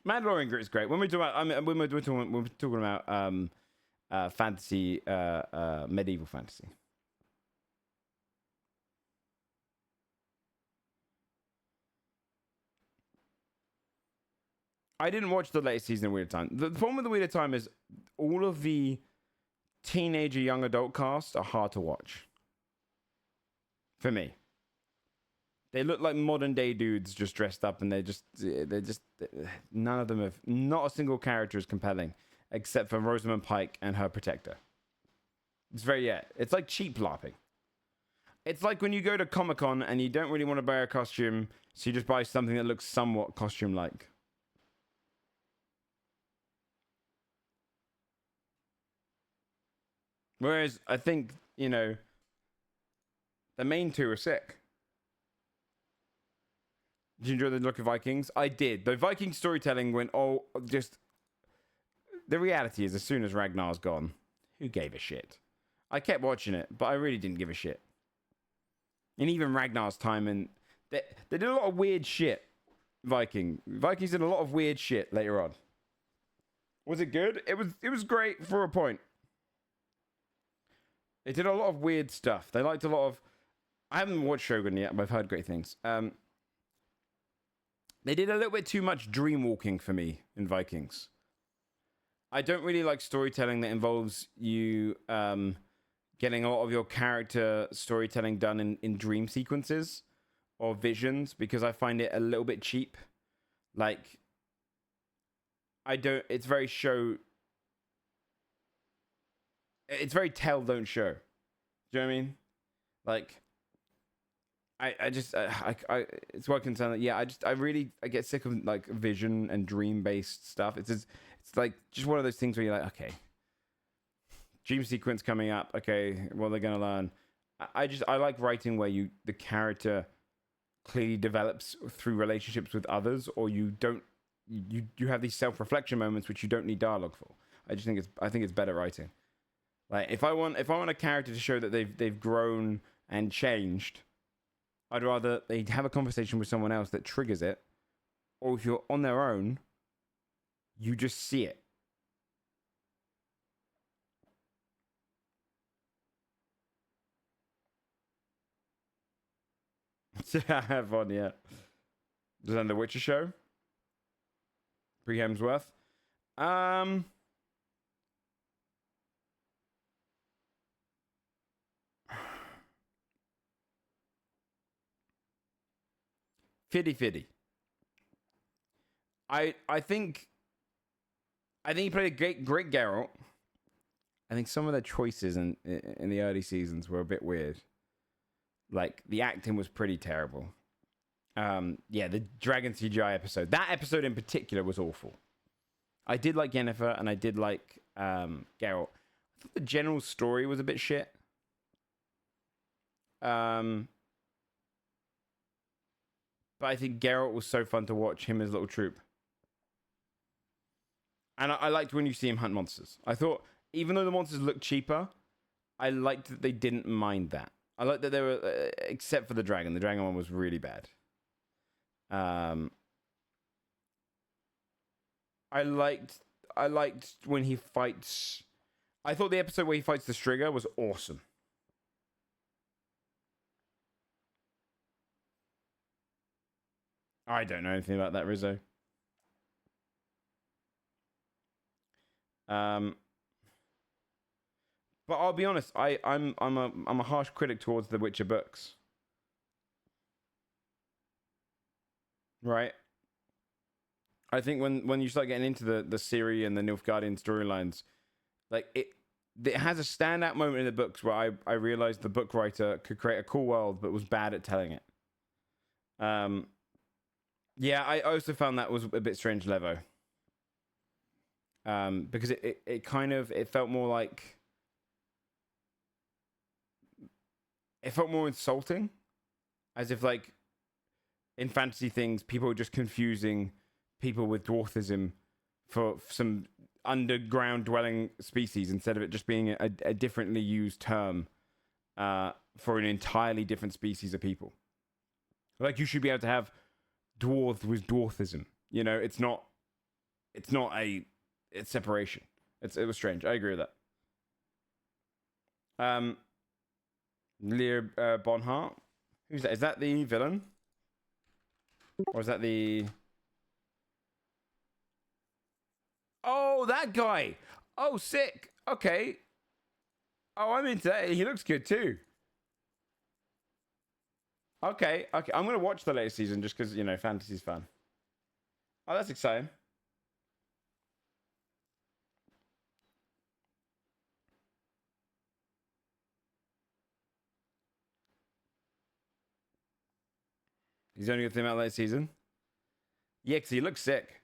Mandalorian is great. When we talk about, we're talking about fantasy, medieval fantasy. I didn't watch the latest season of Wheel of Time. The problem with the Wheel of Time is all of the teenager young adult casts are hard to watch. For me. They look like modern day dudes just dressed up, and they're just none of them have, not a single character is compelling except for Rosamund Pike and her protector. It's like cheap LARPing. It's like when you go to Comic-Con and you don't really want to buy a costume, so you just buy something that looks somewhat costume-like. Whereas I think, the main two are sick. Did you enjoy the look of Vikings? I did. The Viking storytelling went, the reality is as soon as Ragnar's gone, who gave a shit? I kept watching it, but I really didn't give a shit. And even Ragnar's time, and they did a lot of weird shit. Vikings did a lot of weird shit later on. Was it good? It was great for a point. They did a lot of weird stuff. They liked a lot of... I haven't watched Shogun yet, but I've heard great things. They did a little bit too much dream walking for me in Vikings. I don't really like storytelling that involves you getting a lot of your character storytelling done in dream sequences or visions, because I find it a little bit cheap. Like, it's very it's very tell, don't show. Do you know what I mean? Like, I just it's what I can sound like. Yeah, I get sick of like vision and dream based stuff. It's like just one of those things where you're like, okay, dream sequence coming up. Okay, what are they gonna learn? I like writing where the character clearly develops through relationships with others, or you have these self reflection moments which you don't need dialogue for. I think it's better writing. Like, if I want a character to show that they've grown and changed, I'd rather they have a conversation with someone else that triggers it, or if you're on their own, you just see it. I have one, yeah. Is that the Witcher show? Pre Hemsworth. 50-50. I think he played a great Geralt. I think some of the choices in the early seasons were a bit weird. Like, the acting was pretty terrible. Yeah, the Dragon CGI episode. That episode in particular was awful. I did like Yennefer, and I did like Geralt. I thought the general story was a bit shit. But I think Geralt was so fun to watch, him as little troop. And I liked when you see him hunt monsters. I thought, even though the monsters looked cheaper, I liked that they didn't mind that. I liked that they were, except for the dragon. The dragon one was really bad. I liked when he fights. I thought the episode where he fights the Striga was awesome. I don't know anything about that, Rizzo. But I'll be honest, I'm a harsh critic towards the Witcher books. Right? I think when you start getting into the Ciri and the Nilfgaardian storylines, like it has a standout moment in the books where I realized the book writer could create a cool world but was bad at telling it. Yeah, I also found that was a bit strange, Levo. Because it kind of, it felt more like, it felt more insulting, as if like in fantasy things people are just confusing people with dwarfism for some underground dwelling species, instead of it just being a differently used term for an entirely different species of people. Like, you should be able to have dwarf with dwarfism. You know, it's separation. It was strange. I agree with that. Lear Bonhart. Who's that? Is that the villain? Or is that the... Oh, that guy! Oh, sick! Okay. Oh, I'm into that. He looks good too. Okay. I'm gonna watch the latest season just because, you know, fantasy's fun. Oh, that's exciting. He's only good thing about latest season. Yeah, because he looks sick.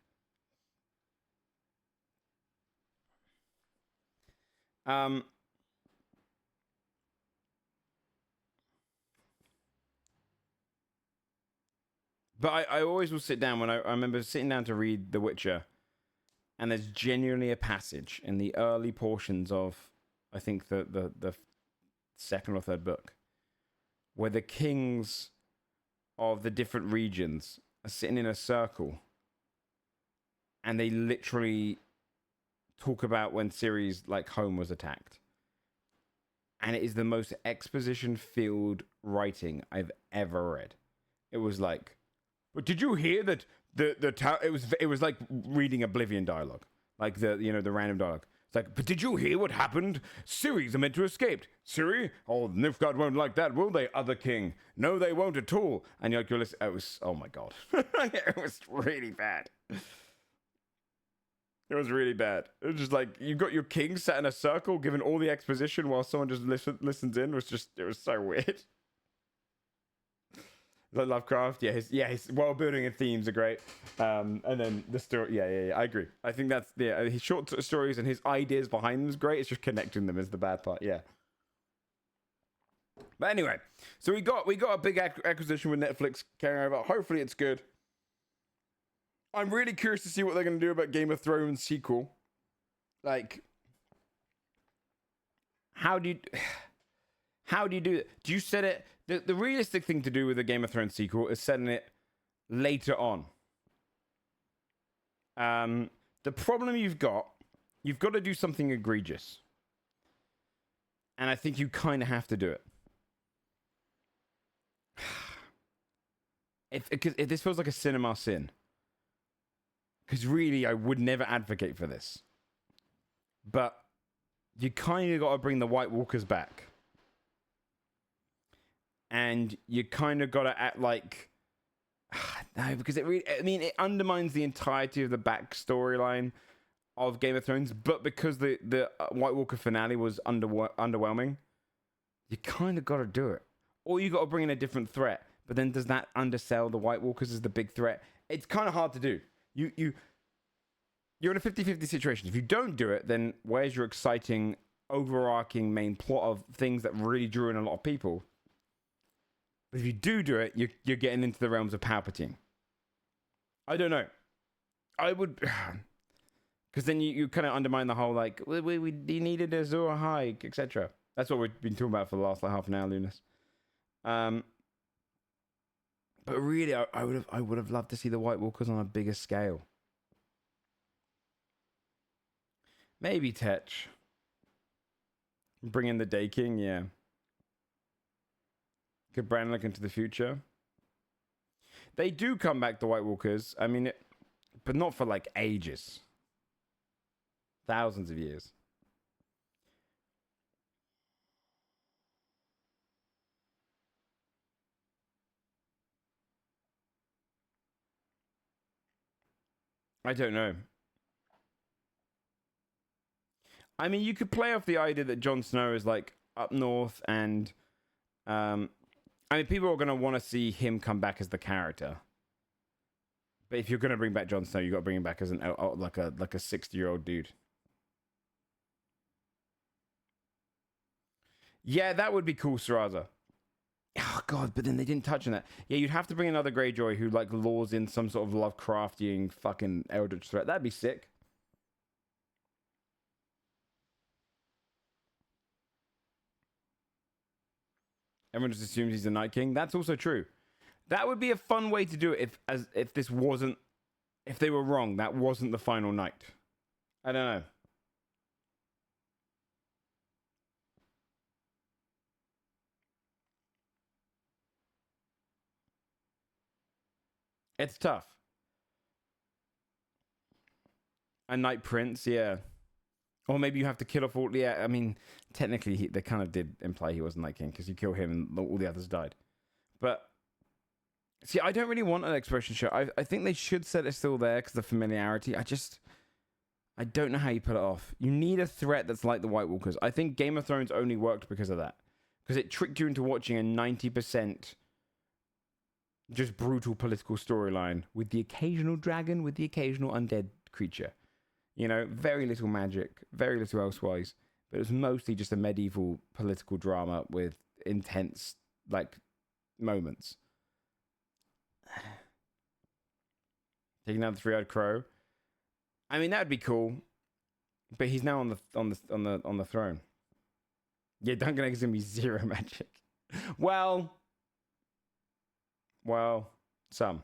But I always will sit down when I remember sitting down to read The Witcher, and there's genuinely a passage in the early portions of, I think, the second or third book, where the kings of the different regions are sitting in a circle, and they literally talk about when Ciri's like home was attacked. And it is the most exposition-filled writing I've ever read. It was like, but did you hear that it was like reading Oblivion dialogue, like the random dialogue. It's like, but did you hear what happened? Ciri's are meant to escape. Ciri? Oh, Nilfgaard won't like that, will they, other king? No, they won't at all. And you're listening. It was, oh my god, it was really bad. It was really bad. It was just like you've got your king sat in a circle, giving all the exposition while someone just listens in. It was so weird. Like Lovecraft, his world building and themes are great. And then the story, yeah, I agree. I think that's his short stories and his ideas behind them is great. It's just connecting them is the bad part, yeah. But anyway, so we got a big acquisition with Netflix carrying over. Hopefully, it's good. I'm really curious to see what they're going to do about Game of Thrones sequel. Like, how do you do it? Do you set it? The realistic thing to do with a Game of Thrones sequel is setting it later on. The problem you've got to do something egregious. And I think you kind of have to do it. If this feels like a cinema sin. Because really, I would never advocate for this. But you kind of got to bring the White Walkers back. And you kind of got to act like... No, because it undermines the entirety of the back storyline of Game of Thrones. But because the White Walker finale was underwhelming, you kind of got to do it. Or you got to bring in a different threat. But then does that undersell the White Walkers as the big threat? It's kind of hard to do. You're in a 50-50 situation. If you don't do it, then where's your exciting, overarching main plot of things that really drew in a lot of people? But if you do it, you're getting into the realms of Palpatine. I don't know. I would... Because then you kind of undermine the whole, like, we needed a Azor hike, etc. That's what we've been talking about for the last half an hour, Lunas. But really, I would have loved to see the White Walkers on a bigger scale. Maybe Tetch. Bring in the Day King, yeah. Could Bran look into the future? They do come back, the White Walkers. I mean, but not for like ages. Thousands of years. I don't know. I mean, you could play off the idea that Jon Snow is like up north, and I mean, people are going to want to see him come back as the character. But if you're going to bring back Jon Snow, you got to bring him back as like a 60-year-old dude. Yeah, that would be cool, Saraza. Oh god, but then they didn't touch on that. Yeah, you'd have to bring another Greyjoy who like lures in some sort of Lovecraftian fucking eldritch threat. That'd be sick. Everyone just assumes he's the Night King. That's also true. That would be a fun way to do it if this wasn't, if they were wrong, that wasn't the final night. I don't know. It's tough. A Night Prince, yeah. Or maybe you have to kill off all... Yeah, I mean, technically, they kind of did imply he wasn't Night King, because you kill him and all the others died. But, see, I don't really want an exploration shot. I think they should set it still there, because of the familiarity. I don't know how you put it off. You need a threat that's like the White Walkers. I think Game of Thrones only worked because of that. Because it tricked you into watching a 90% just brutal political storyline with the occasional dragon, with the occasional undead creature. You know, very little magic, very little elsewise. But it was mostly just a medieval political drama with intense, like, moments. Taking out the three-eyed crow. I mean, that'd be cool. But he's now on the throne. Yeah, Duncan Egg is gonna be zero magic. Well, some.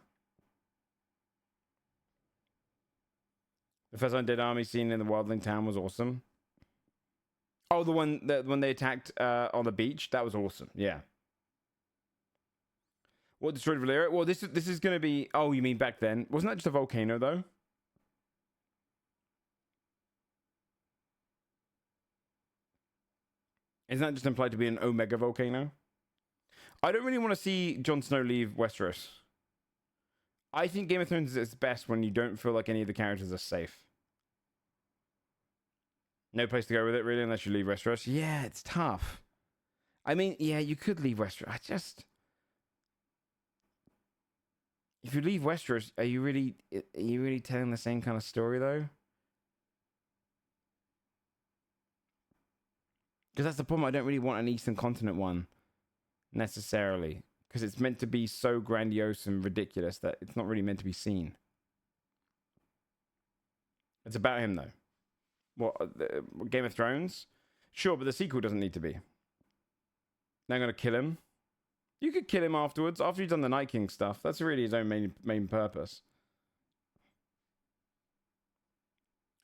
The first undead army scene in the Wildling town was awesome. Oh, the one that when they attacked on the beach, that was awesome. Yeah. What destroyed Valyria? Well, this is going to be... Oh, you mean back then? Wasn't that just a volcano, though? Isn't that just implied to be an Omega volcano? I don't really want to see Jon Snow leave Westeros. I think Game of Thrones is best when you don't feel like any of the characters are safe. No place to go with it, really, unless you leave Westeros. Yeah, it's tough. I mean, yeah, you could leave Westeros. If you leave Westeros, are you really telling the same kind of story, though? Because that's the problem. I don't really want an Eastern Continent one, necessarily. Because it's meant to be so grandiose and ridiculous that it's not really meant to be seen. It's about him, though. What, Game of Thrones? Sure, but the sequel doesn't need to be. They're going to kill him. You could kill him afterwards, after you've done the Night King stuff. That's really his own main purpose.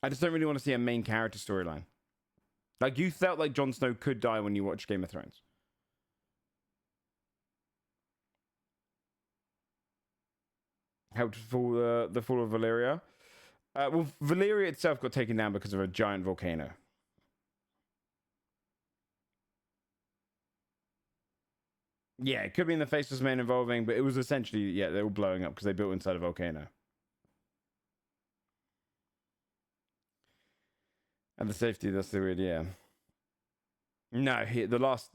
I just don't really want to see a main character storyline. Like, you felt like Jon Snow could die when you watched Game of Thrones. Helped for the fall of Valyria. Well, Valyria itself got taken down because of a giant volcano. Yeah, it could be in the Faceless Men involving, but it was essentially, yeah, they were blowing up because they built inside a volcano. And the safety, that's the weird, yeah. No,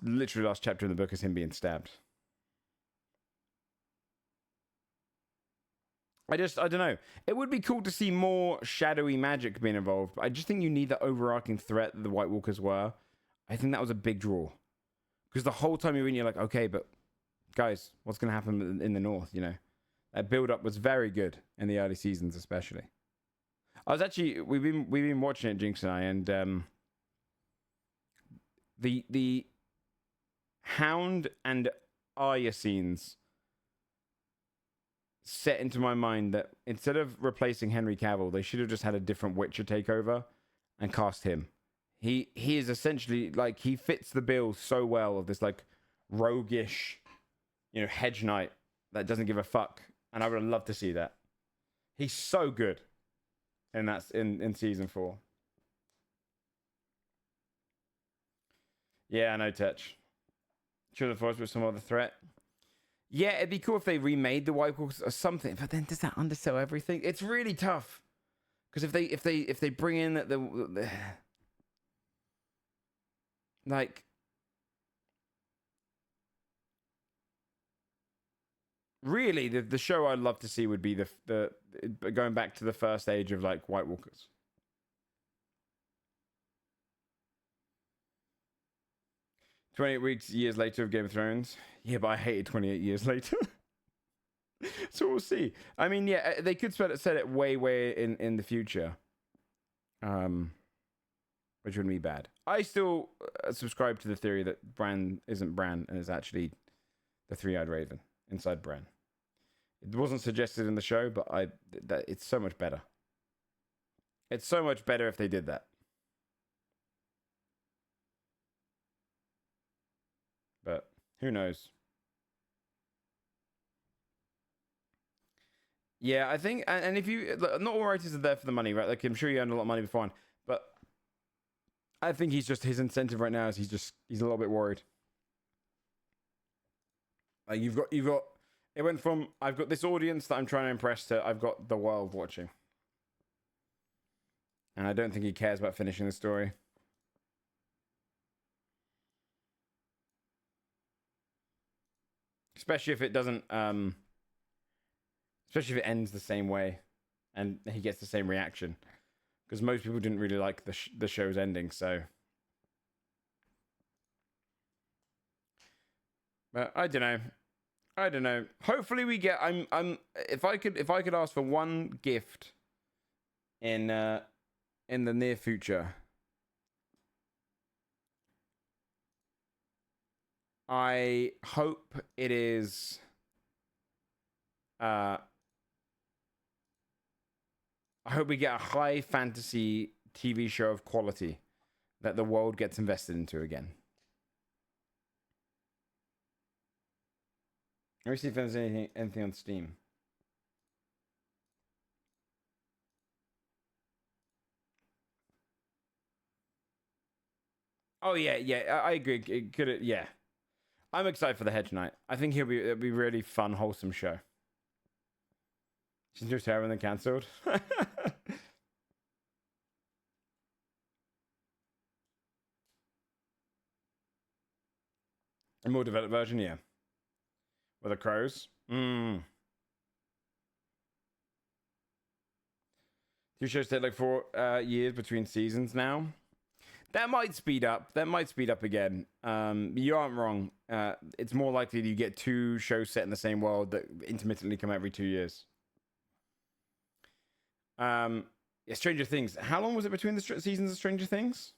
literally last chapter in the book is him being stabbed. I don't know. It would be cool to see more shadowy magic being involved, but I just think you need that overarching threat that the White Walkers were. I think that was a big draw. Because the whole time you're like, okay, but guys, what's going to happen in the north, you know? That build-up was very good in the early seasons, especially. We've been watching it, Jinx and I, and the Hound and Arya scenes set into my mind that instead of replacing Henry Cavill, they should have just had a different Witcher take over and cast him. He is essentially, like, he fits the bill so well of this, like, roguish, you know, hedge knight that doesn't give a fuck. And I would love to see that. He's so good. And that's in season 4. Yeah, I know, Tetch. Should have forced with some other threat. Yeah, it'd be cool if they remade the White Walkers or something. But then does that undersell everything? It's really tough. Because if they bring in the like, really, the show I'd love to see would be the going back to the first age of, like, White Walkers. Years later of Game of Thrones. Yeah, but I hated 28 years later. So we'll see. I mean, yeah, they could set it way in the future. Which wouldn't be bad. I still subscribe to the theory that Bran isn't Bran and is actually the three-eyed raven inside Bran. It wasn't suggested in the show, but it's so much better. It's so much better if they did that. But who knows? Yeah, I think, and if you, not all writers are there for the money, right? Like, I'm sure you earned a lot of money beforehand, but I think his incentive right now is he's a little bit worried. Like, you've got, it went from, I've got this audience that I'm trying to impress to, I've got the world watching. And I don't think he cares about finishing the story. Especially if it doesn't, especially if it ends the same way and he gets the same reaction. Because most people didn't really like the show's ending, so. But I don't know. Hopefully we get, if I could ask for one gift in the near future, I hope it is I hope we get a high fantasy TV show of quality that the world gets invested into again. Let me see if there's anything on Steam. Oh yeah, I agree. It could, yeah. I'm excited for the Hedge Knight. I think it'll be a really fun, wholesome show. She's just having them cancelled. A more developed version, yeah. With the crows. Two shows take like 4 years between seasons now. That might speed up. That might speed up again. You aren't wrong. It's more likely that you get 2 shows set in the same world that intermittently come out every 2 years. Yeah, Stranger Things. How long was it between the seasons of Stranger Things?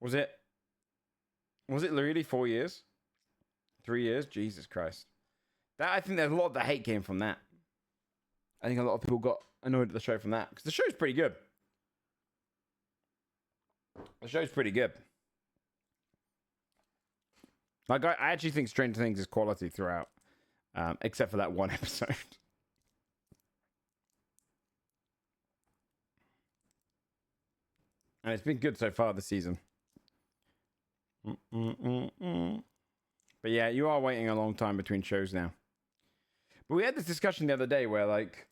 Was it really 4 years? 3 years? Jesus Christ. I think there's a lot of the hate came from that. I think a lot of people got annoyed at the show from that. Because the show's pretty good. The show's pretty good. Like, I actually think Stranger Things is quality throughout. Except for that one episode. And it's been good so far this season. But yeah, you are waiting a long time between shows now. But we had this discussion the other day where, like,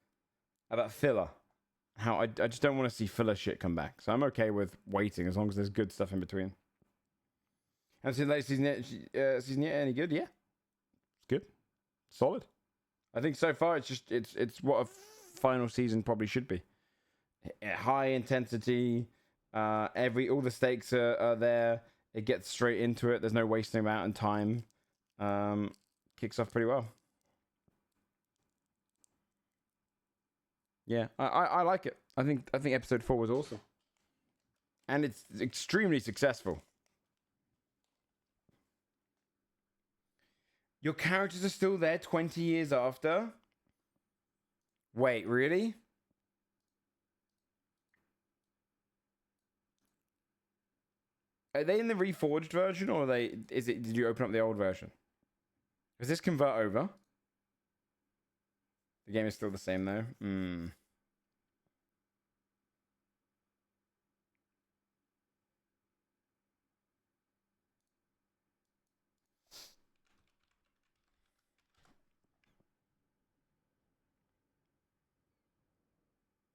about filler. How I just don't want to see filler shit come back. So I'm okay with waiting as long as there's good stuff in between. Have you seen the latest season yet? Any good? Yeah. It's good. Solid. I think so far it's what a final season probably should be. High intensity. All the stakes are there. It gets straight into it. There's no wasting about in time. Kicks off pretty well. Yeah, I like it. I think episode 4 was awesome, and it's extremely successful. Your characters are still there 20 years after. Wait, really? Are they in the reforged version, or did you open up the old version? Does this convert over? The game is still the same though.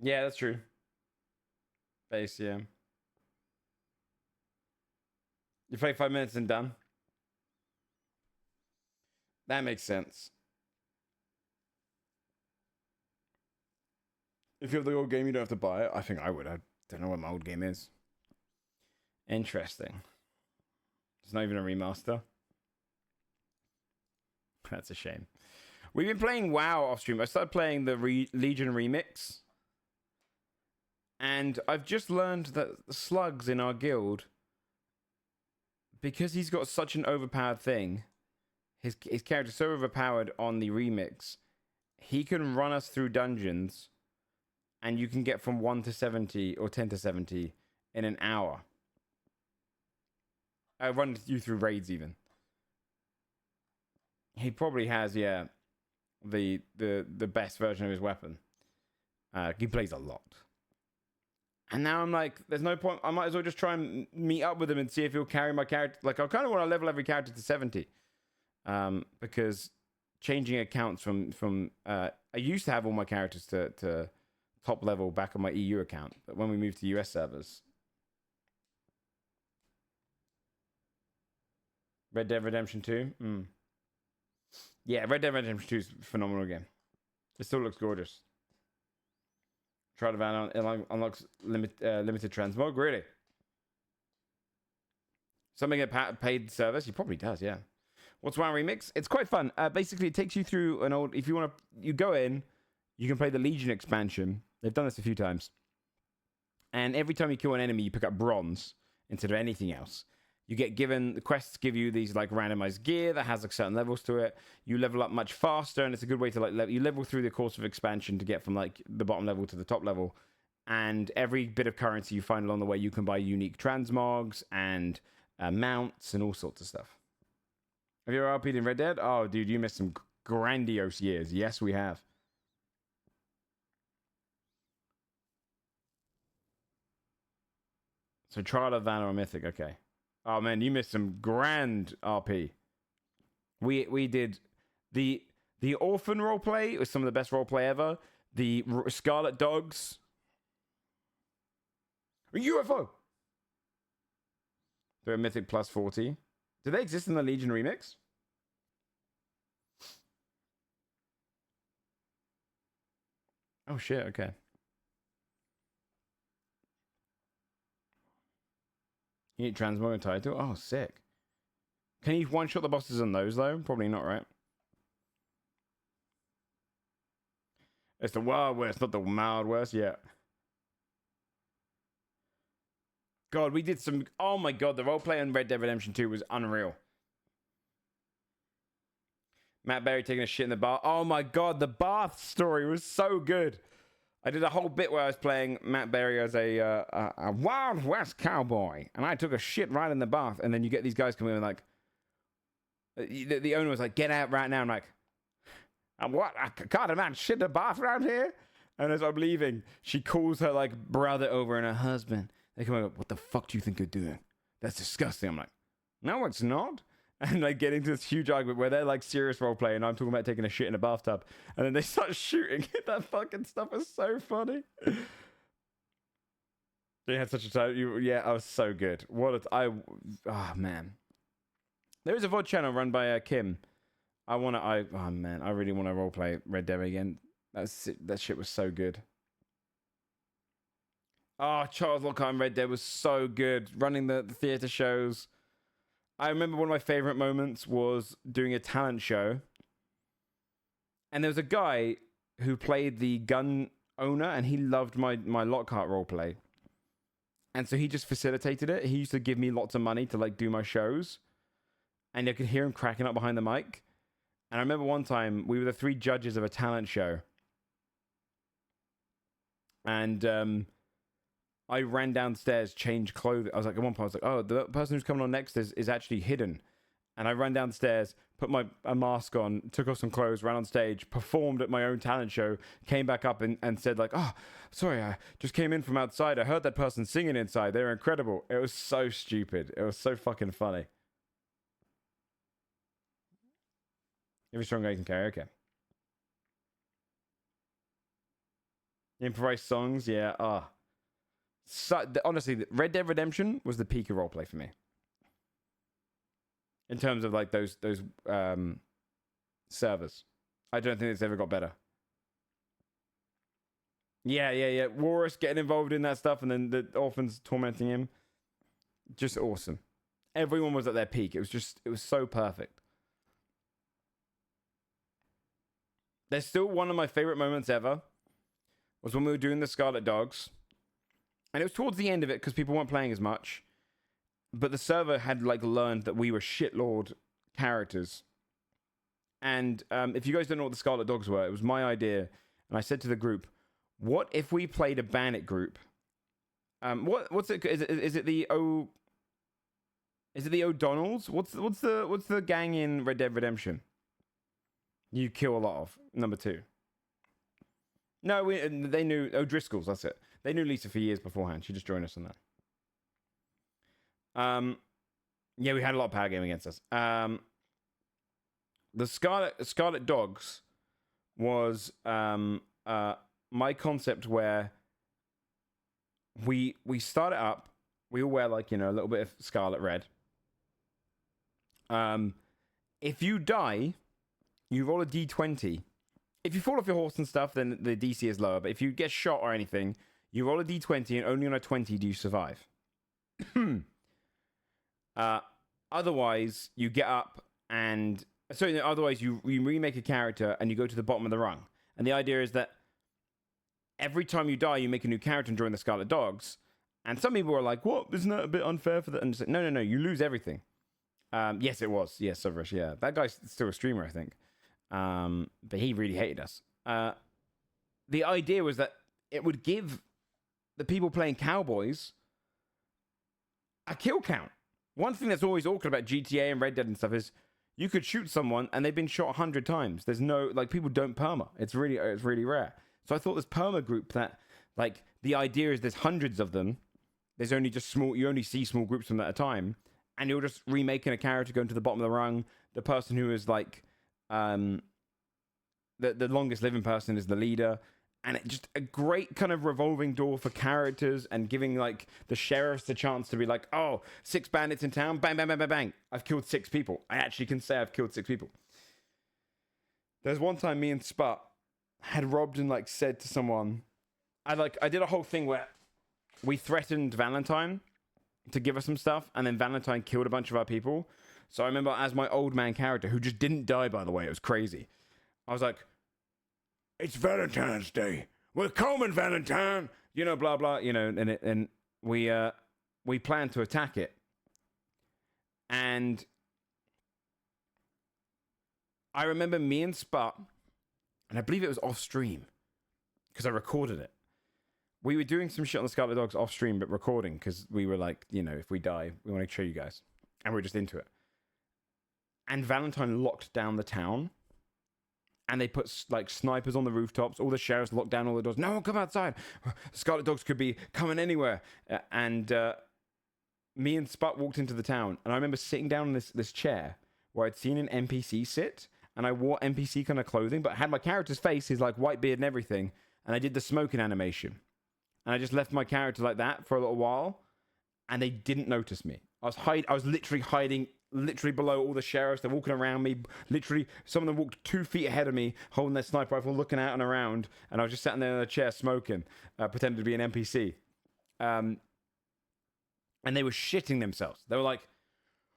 Yeah, that's true. Base, yeah. You play 5 minutes and done. That makes sense. If you have the old game, you don't have to buy it. I think I would. I don't know what my old game is. Interesting. It's not even a remaster. That's a shame. We've been playing WoW off stream. I started playing the Legion remix. And I've just learned that the slugs in our guild, because he's got such an overpowered thing, his character's so overpowered on the remix, he can run us through dungeons, and you can get from 1 to 70 or 10 to 70 in an hour. I run you through raids even. He probably has, yeah, the best version of his weapon. He plays a lot. And now I'm like, there's no point. I might as well just try and meet up with him and see if he'll carry my character. Like, I kind of want to level every character to 70. Because changing accounts from I used to have all my characters to top level back on my EU account. But when we moved to US servers. Red Dead Redemption 2? Yeah, Red Dead Redemption 2 is a phenomenal game. It still looks gorgeous. Trial of Valor unlocks limited transmog. Really? Something a paid service? He probably does, yeah. What's WoW Remix? It's quite fun. Basically, it takes you through an old... If you want to... You go in, you can play the Legion expansion. They've done this a few times. And every time you kill an enemy, you pick up bronze instead of anything else. You get given... The quests give you these, like, randomized gear that has, like, certain levels to it. You level up much faster, and it's a good way to, like... You level through the course of expansion to get from, like, the bottom level to the top level. And every bit of currency you find along the way, you can buy unique transmogs and mounts and all sorts of stuff. Have you ever RP'd in Red Dead? Oh, dude, you missed some grandiose years. Yes, we have. So Trial of Valor or Mythic, okay. Oh man, you missed some grand RP. We did the Orphan roleplay. It was some of the best roleplay ever. The Scarlet Dogs. UFO. They're a Mythic plus 40. Do they exist in the Legion remix? Oh shit, okay. You need transmog and title? Oh, sick. Can you one-shot the bosses on those, though? Probably not, right? It's the Wild West, not the Mild West. Yeah. God, we did some... Oh my god, the roleplay on Red Dead Redemption 2 was unreal. Matt Berry taking a shit in the bath. Oh my god, the bath story was so good. I did a whole bit where I was playing Matt Berry as a Wild West cowboy. And I took a shit right in the bath. And then you get these guys coming in like... The owner was like, get out right now. I'm like, what? I can't a man shit in the bath around here? And as I'm leaving, she calls her like brother over and her husband. They come over, what the fuck do you think you're doing? That's disgusting. I'm like, no, it's not. And like get into this huge argument where they're like serious role play and I'm talking about taking a shit in a bathtub. And then they start shooting. That fucking stuff is so funny. They had such a time. Yeah, I was so good. Oh man. There is a VOD channel run by Kim. Oh man, I really want to roleplay Red Dead again. That shit was so good. Oh, Charles Lockhart in Red Dead was so good. Running the theater shows. I remember one of my favorite moments was doing a talent show. And there was a guy who played the gun owner and he loved my Lockhart roleplay. And so he just facilitated it. He used to give me lots of money to like do my shows. And I could hear him cracking up behind the mic. And I remember one time we were the 3 judges of a talent show. And I ran downstairs, changed clothes. I was like, at one point, I was like, oh, the person who's coming on next is actually hidden. And I ran downstairs, put a mask on, took off some clothes, ran on stage, performed at my own talent show, came back up and said like, oh, sorry, I just came in from outside. I heard that person singing inside. They were incredible. It was so stupid. It was so fucking funny. Every strong guy can karaoke. Improvised songs, yeah. Honestly, Red Dead Redemption was the peak of roleplay for me. In terms of like those servers. I don't think it's ever got better. Yeah. Warus getting involved in that stuff and then the orphans tormenting him. Just awesome. Everyone was at their peak. It was so perfect. There's still one of my favorite moments ever was when we were doing the Scarlet Dogs. And it was towards the end of it because people weren't playing as much. But the server had like learned that we were shitlord characters. And if you guys don't know what the Scarlet Dogs were, it was my idea. And I said to the group, what if we played a bandit group? What's it? Is it the O'Donnells? What's the gang in Red Dead Redemption? You kill a lot of number 2. No, they knew O'Driscolls. That's it. They knew Lisa for years beforehand. She just joined us on that. Yeah, we had a lot of power game against us. The Scarlet Dogs was my concept where we start it up. We all wear like a little bit of scarlet red. If you die, you roll a d20. If you fall off your horse and stuff, then the DC is lower. But if you get shot or anything, you roll a d20, and only on a 20 do you survive. Otherwise, you get up and... otherwise, you remake a character and you go to the bottom of the rung. And the idea is that every time you die, you make a new character and join the Scarlet Dogs. And some people are like, what? Isn't that a bit unfair for that? And just like, no, you lose everything. Yes, it was. Yes, Soverish, yeah. That guy's still a streamer, I think. But he really hated us. The idea was that it would give the people playing cowboys a kill count. One thing that's always awkward about GTA and Red Dead and stuff is You could shoot someone and they've been shot 100 times. There's no, like, people don't perma. It's really rare. So I thought this perma group that, like, the idea is there's hundreds of them. There's only just small, you only see small groups of them at a time. And you're just remaking a character going to the bottom of the rung. The person who is, like, the longest living person is the leader. And it just a great kind of revolving door for characters and giving, like, the sheriffs the chance to be like, oh, 6 bandits in town, bang, bang, bang, bang, bang. I've killed 6 people. I actually can say I've killed 6 people. There's one time me and Sput had robbed and, like, said to someone, I did a whole thing where we threatened Valentine to give us some stuff, and then Valentine killed a bunch of our people. So I remember as my old man character, who just didn't die, by the way, it was crazy. I was like, it's Valentine's Day. We're coming, Valentine. You know, blah, blah, you know, and we planned to attack it. And I remember me and Sput, and I believe it was off stream, because I recorded it. We were doing some shit on the Scarlet Dogs off stream, but recording, because we were like, you know, if we die, we want to show you guys. And we're just into it. And Valentine locked down the town. And they put, like, snipers on the rooftops. All the sheriffs locked down all the doors. No one come outside. The Scarlet Dogs could be coming anywhere. And me and Sput walked into the town. And I remember sitting down in this chair where I'd seen an NPC sit. And I wore NPC kind of clothing. But I had my character's face, his, like, white beard and everything. And I did the smoking animation. And I just left my character like that for a little while. And they didn't notice me. I was literally hiding below all the sheriffs. They're walking around me. Literally, some of them walked 2 feet ahead of me, holding their sniper rifle, looking out and around. And I was just sitting there in a chair smoking, pretending to be an NPC. And they were shitting themselves. They were like,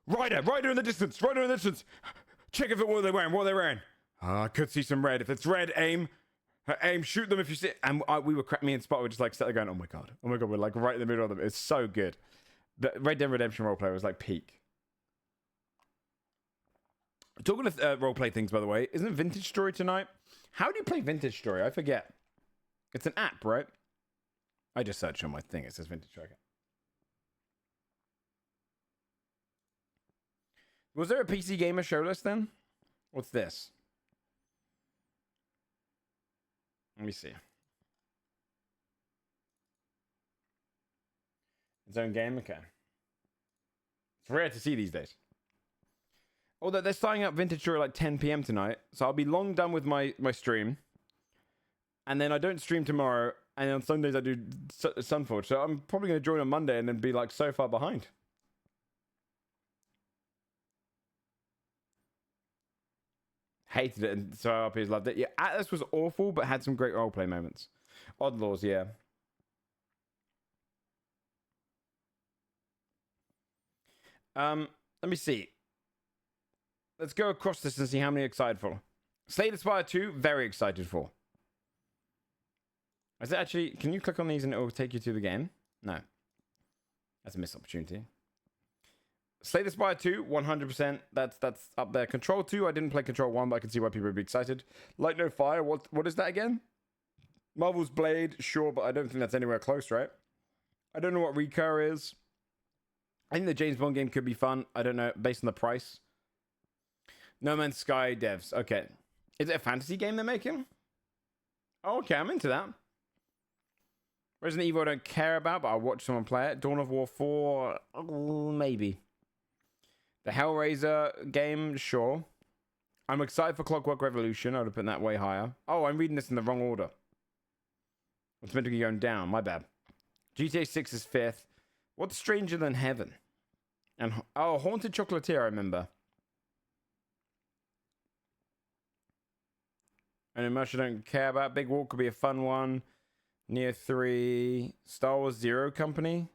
Ryder in the distance, Check if it what they're wearing. I could see some red. If it's red, aim, shoot them if you see it. And me and Spot were just like sitting there going, oh my god, we're like right in the middle of them. It's so good. The Red Dead Redemption roleplay was like peak. Talking of roleplay things, by the way, isn't Vintage Story tonight? How do you play Vintage Story? I forget. It's an app, right? I just searched on my thing. It says Vintage Story. Was there a PC Gamer show list then? What's this? Let me see. Its own game? Okay. It's rare to see these days. Although they're starting up Vintage Story at like 10 p.m. tonight, so I'll be long done with my stream. And then I don't stream tomorrow, and on Sundays I do Sunforge, so I'm probably going to join on Monday and then be like so far behind. Hated it, and so RPs loved it. Yeah, Atlas was awful, but had some great roleplay moments. Odd Laws, yeah. Let me see. Let's go across this and see how many excited for. Slay the Spire 2, very excited for. Is it actually, can you click on these and it will take you to the game? No. That's a missed opportunity. Slay the Spire 2, 100%. That's up there. Control 2, I didn't play Control 1, but I can see why people would be excited. Light No Fire, what is that again? Marvel's Blade, sure, but I don't think that's anywhere close, right? I don't know what Recur is. I think the James Bond game could be fun. I don't know, based on the price. No Man's Sky devs. Okay. Is it a fantasy game they're making? Oh, okay, I'm into that. Resident Evil I don't care about, but I'll watch someone play it. Dawn of War 4, maybe. The Hellraiser game, sure. I'm excited for Clockwork Revolution. I would have put that way higher. Oh, I'm reading this in the wrong order. It's meant to be going down. My bad. GTA 6 is 5th. What's Stranger Than Heaven? And oh, Haunted Chocolatier, I remember. And much I don't care about. Big Walk could be a fun one. Near 3. Star Wars Zero Company.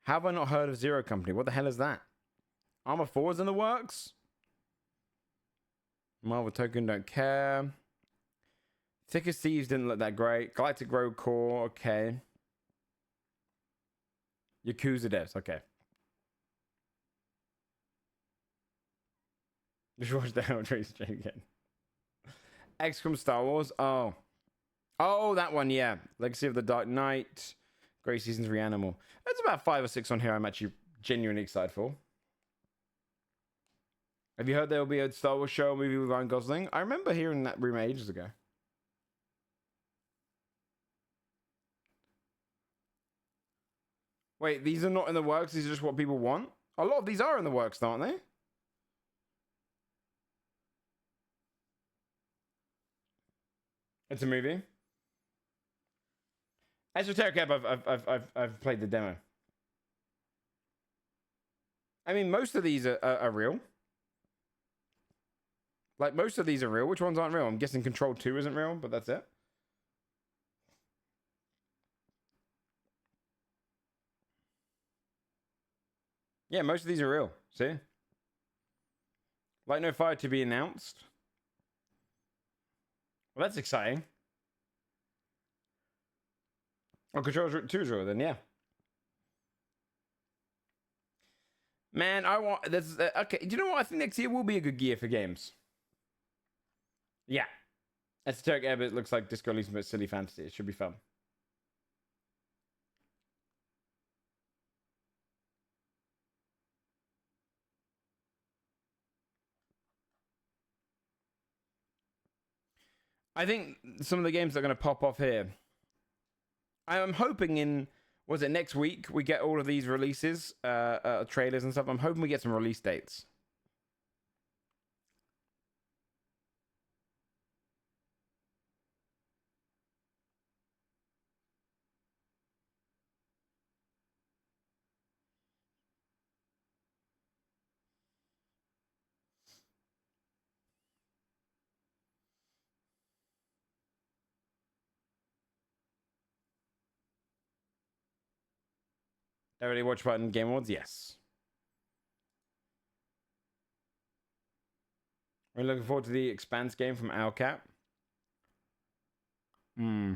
How have I not heard of Zero Company? What the hell is that? Armor 4 is in the works. Marvel Token, don't care. Thick as Thieves didn't look that great. Galactic Road Core, okay. Yakuza devs, okay. Just watch the Hellraiser stream again. XCOM Star Wars, oh. Oh, that one, yeah. Legacy of the Dark Knight. Grey Seasons Reanimal. There's about 5 or 6 on here I'm actually genuinely excited for. Have you heard there will be a Star Wars show or movie with Ryan Gosling? I remember hearing that rumor ages ago. Wait, these are not in the works. These are just what people want. A lot of these are in the works, aren't they? It's a movie. Esoteric Ebb, I've played the demo. I mean, most of these are real. Like, most of these are real. Which ones aren't real? I'm guessing Control 2 isn't real, but that's it. Yeah, most of these are real. See? Light No Fire to be announced. Well, that's exciting. Oh, Control 2 is real then, yeah. Man, I want... okay, do you know what? I think next year will be a good year for games. Yeah. Esoteric Ebb, it looks like Disco Elysium, but silly fantasy. It should be fun. I think some of the games that are going to pop off here. I'm hoping in... Was it next week we get all of these releases, trailers and stuff? I'm hoping we get some release dates. Everybody watch button Game Awards? Yes. We're looking forward to the Expanse game from Owlcat. Yeah,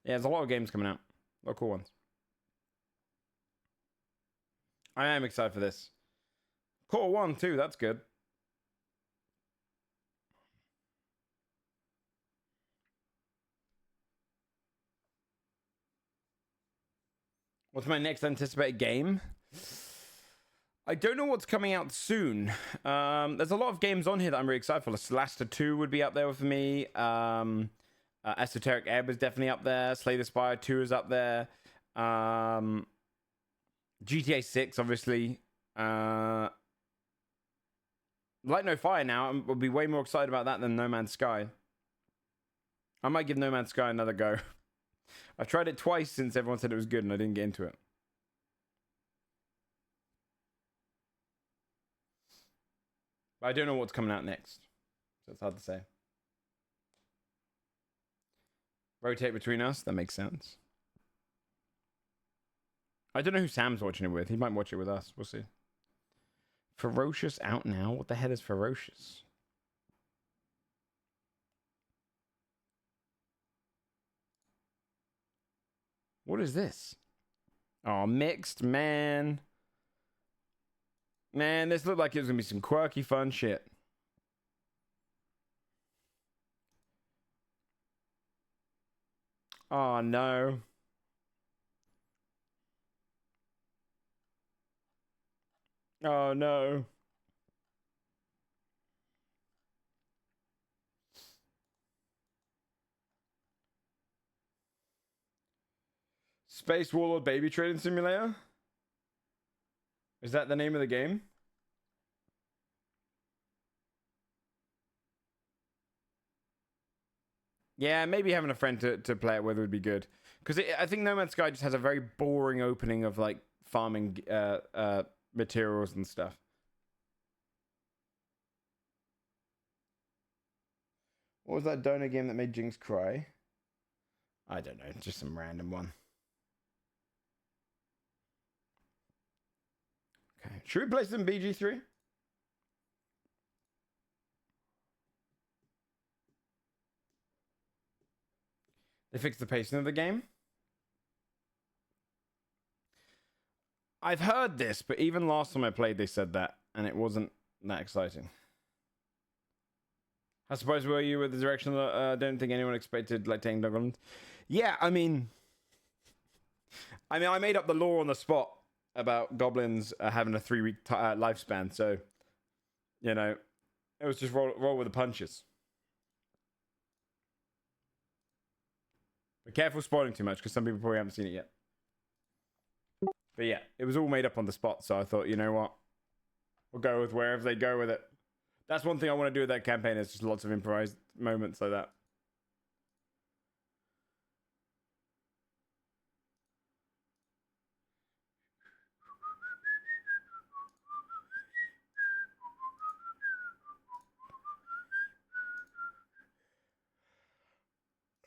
there's a lot of games coming out. A lot of cool ones. I am excited for this. Core 1 too, that's good. What's my next anticipated game? I don't know what's coming out soon. There's a lot of games on here that I'm really excited for. Celasta 2 would be up there with me. Esoteric Ebb is definitely up there. Slay the Spire 2 is up there. GTA 6, obviously. Light No Fire now. I would be way more excited about that than No Man's Sky. I might give No Man's Sky another go. I've tried it twice since everyone said it was good and I didn't get into it. But I don't know what's coming out next. So it's hard to say. Rotate between us. That makes sense. I don't know who Sam's watching it with. He might watch it with us. We'll see. Ferocious out now? What the hell is Ferocious? What is this? Oh, mixed, man. Man, this looked like it was going to be some quirky, fun shit. Oh, no. Oh, no. Space Warlord Baby Trading Simulator? Is that the name of the game? Yeah, maybe having a friend to play it with would be good. Because I think No Man's Sky just has a very boring opening of, like, farming materials and stuff. What was that donor game that made Jinx cry? I don't know, just some random one. Okay, should we play some BG3? They fixed the pacing of the game? I've heard this, but even last time I played, they said that, and it wasn't that exciting. I suppose were you with the direction that I don't think anyone expected, like, taking Dogland? Yeah, I mean, I made up the lore on the spot. about goblins having a 3-week lifespan. So, you know, it was just roll with the punches. Be careful spoiling too much because some people probably haven't seen it yet. But yeah, it was all made up on the spot. So I thought, you know what? We'll go with wherever they go with it. That's one thing I want to do with that campaign. Is just lots of improvised moments like that.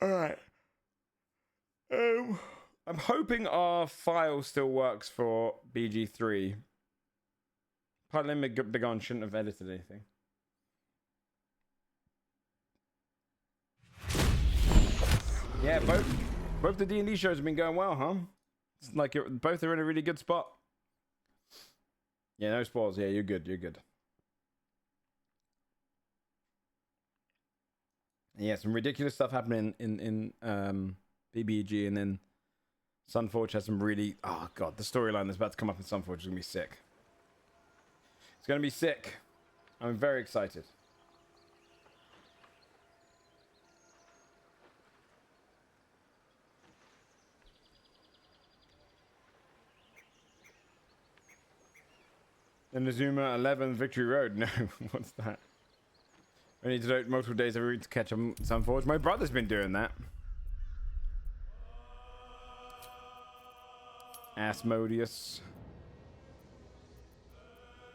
All right. I'm hoping our file still works for BG3. Partly Begon shouldn't have edited anything. Yeah, both the D&D shows have been going well, huh? It's like both are in a really good spot. Yeah, no spoils. Yeah, you're good. You're good. Yeah, some ridiculous stuff happening in BBG, and then Sunforge has some really... Oh, God, the storyline that's about to come up in Sunforge is going to be sick. It's going to be sick. I'm very excited. In Nazuma 11 Victory Road. No, what's that? I need to do it multiple days every week to catch up on Sunforge. My brother's been doing that. Asmodeus.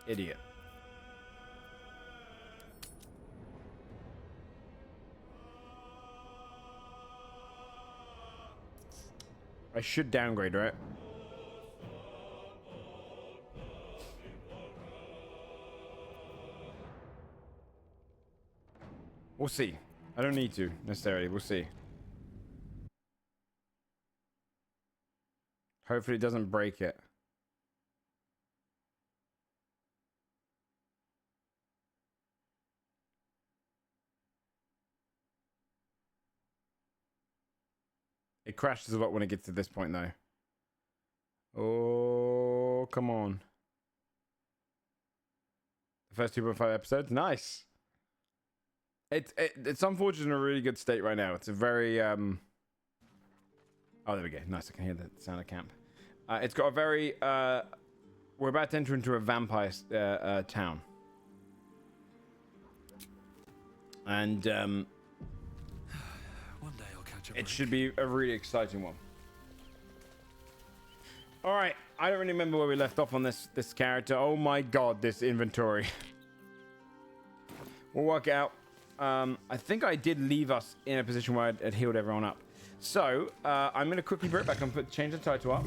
Idiot. I should downgrade, right? We'll see. I don't need to, necessarily. We'll see. Hopefully it doesn't break it. It crashes a lot when it gets to this point, though. Oh, come on. The first 2.5 episodes? Nice. It's unfortunately in a really good state right now. It's a very... Oh, there we go. Nice. I can hear the sound of camp. It's got a very... We're about to enter into a vampire town. And... One day I'll catch up. It should be a really exciting one. All right, I don't really remember where we left off on this character. Oh my god, this inventory. We'll work it out. I think I did leave us in a position where I'd healed everyone up. So, I'm going to quickly bring it back and change the title up.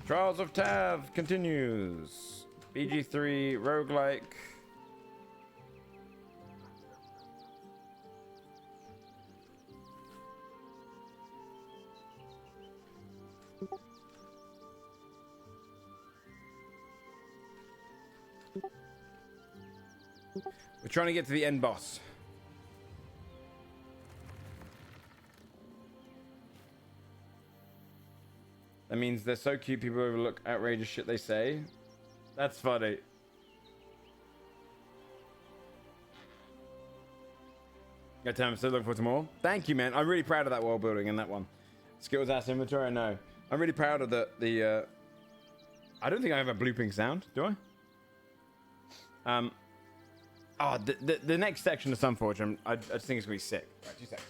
Trials of Tav continues. BG3, roguelike. We're trying to get to the end boss. That means they're so cute people overlook outrageous shit they say. That's funny. Got time, still looking for some more. Thank you, man. I'm really proud of that world building in that one. Skills ass inventory, I know. I'm really proud of the I don't think I have a blooping sound, do I? Oh, the next section of Sunforge, I just think it's gonna be sick. Right, 2 seconds.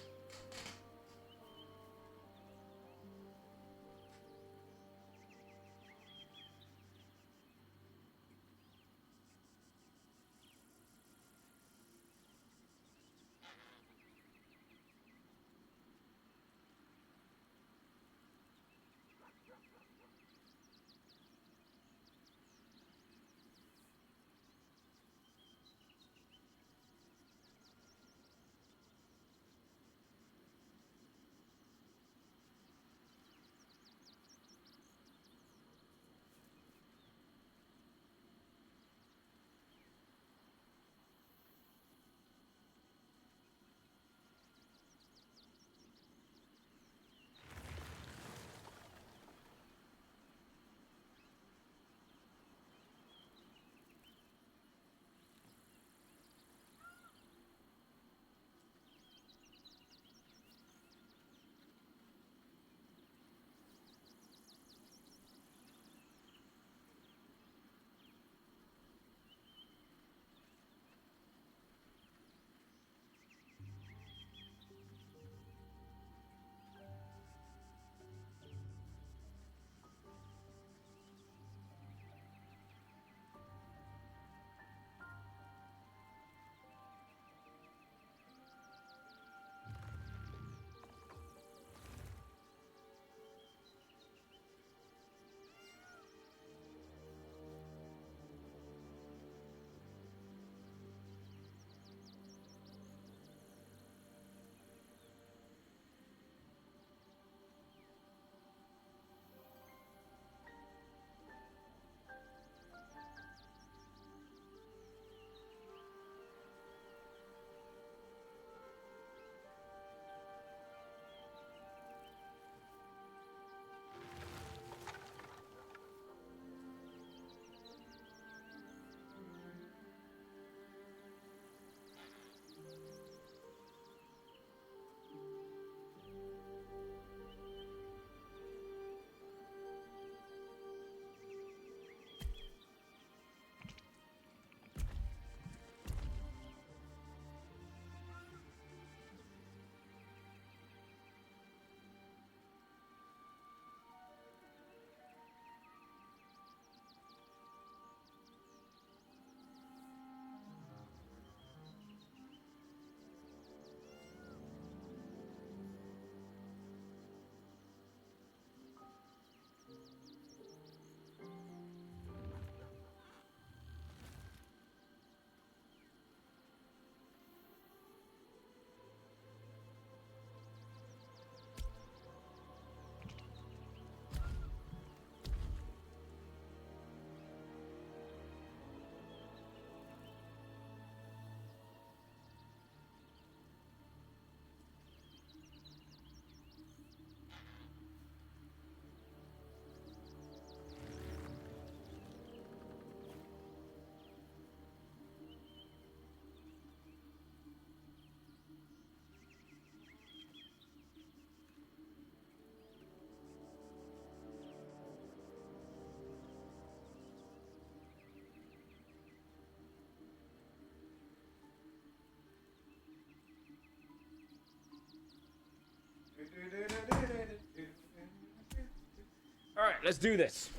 All right, let's do this.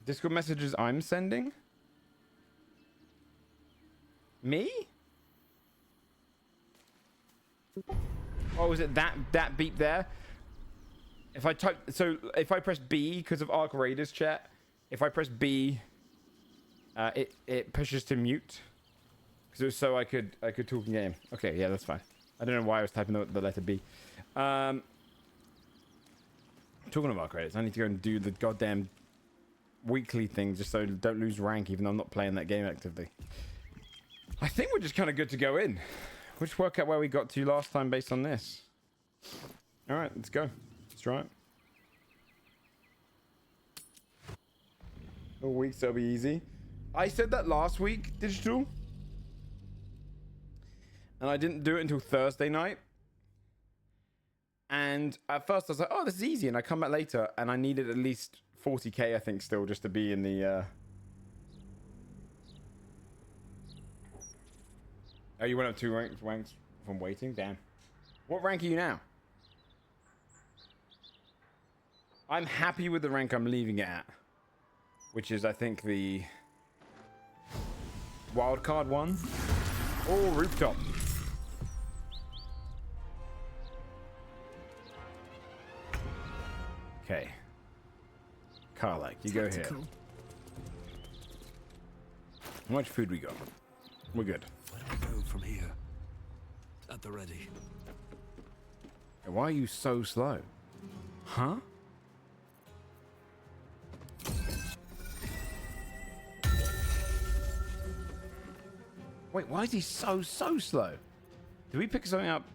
Discord messages I'm sending? Me? Oh, is it that beep there? If I type, so if I press B because of Arc Raiders chat, if I press B, it pushes to mute because it was so I could talk in game. Okay, yeah, that's fine. I don't know why I was typing the letter B. Talking of Arc Raiders, I need to go and do the goddamn weekly thing just so I don't lose rank, even though I'm not playing that game actively. I think we're just kind of good to go in. We'll just work out where we got to last time based on this. All right, let's go. Let's try it. All weeks, that'll be easy. I said that last week, Digital. And I didn't do it until Thursday night. And at first I was like, oh, this is easy. And I come back later and I needed at least 40k, I think, still, just to be in the... Oh, you went up 2 ranks from waiting? Damn. What rank are you now? I'm happy with the rank I'm leaving it at. Which is, I think, the... wildcard one. Oh, rooftop. Okay. Karlak, you go here. How much food we got? We're good. Where do we go from here? At the ready. Why are you so slow? Huh? Wait, why is he so slow? Did we pick something up?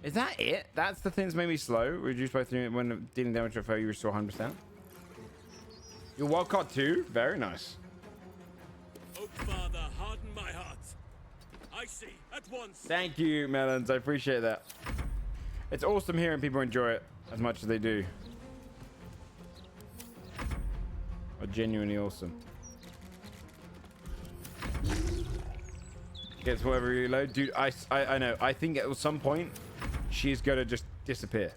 Is that it? That's the thing that's made me slow. Reduced by 3 when dealing damage to a foe, you restore 100%. Your wildcard too? Very nice. Oh, Father, harden my heart. I see at once. Thank you, Melons. I appreciate that. It's awesome hearing people enjoy it as much as they do. Are genuinely awesome. Gets whatever you load. Dude, I know. I think at some point she's gonna just disappear.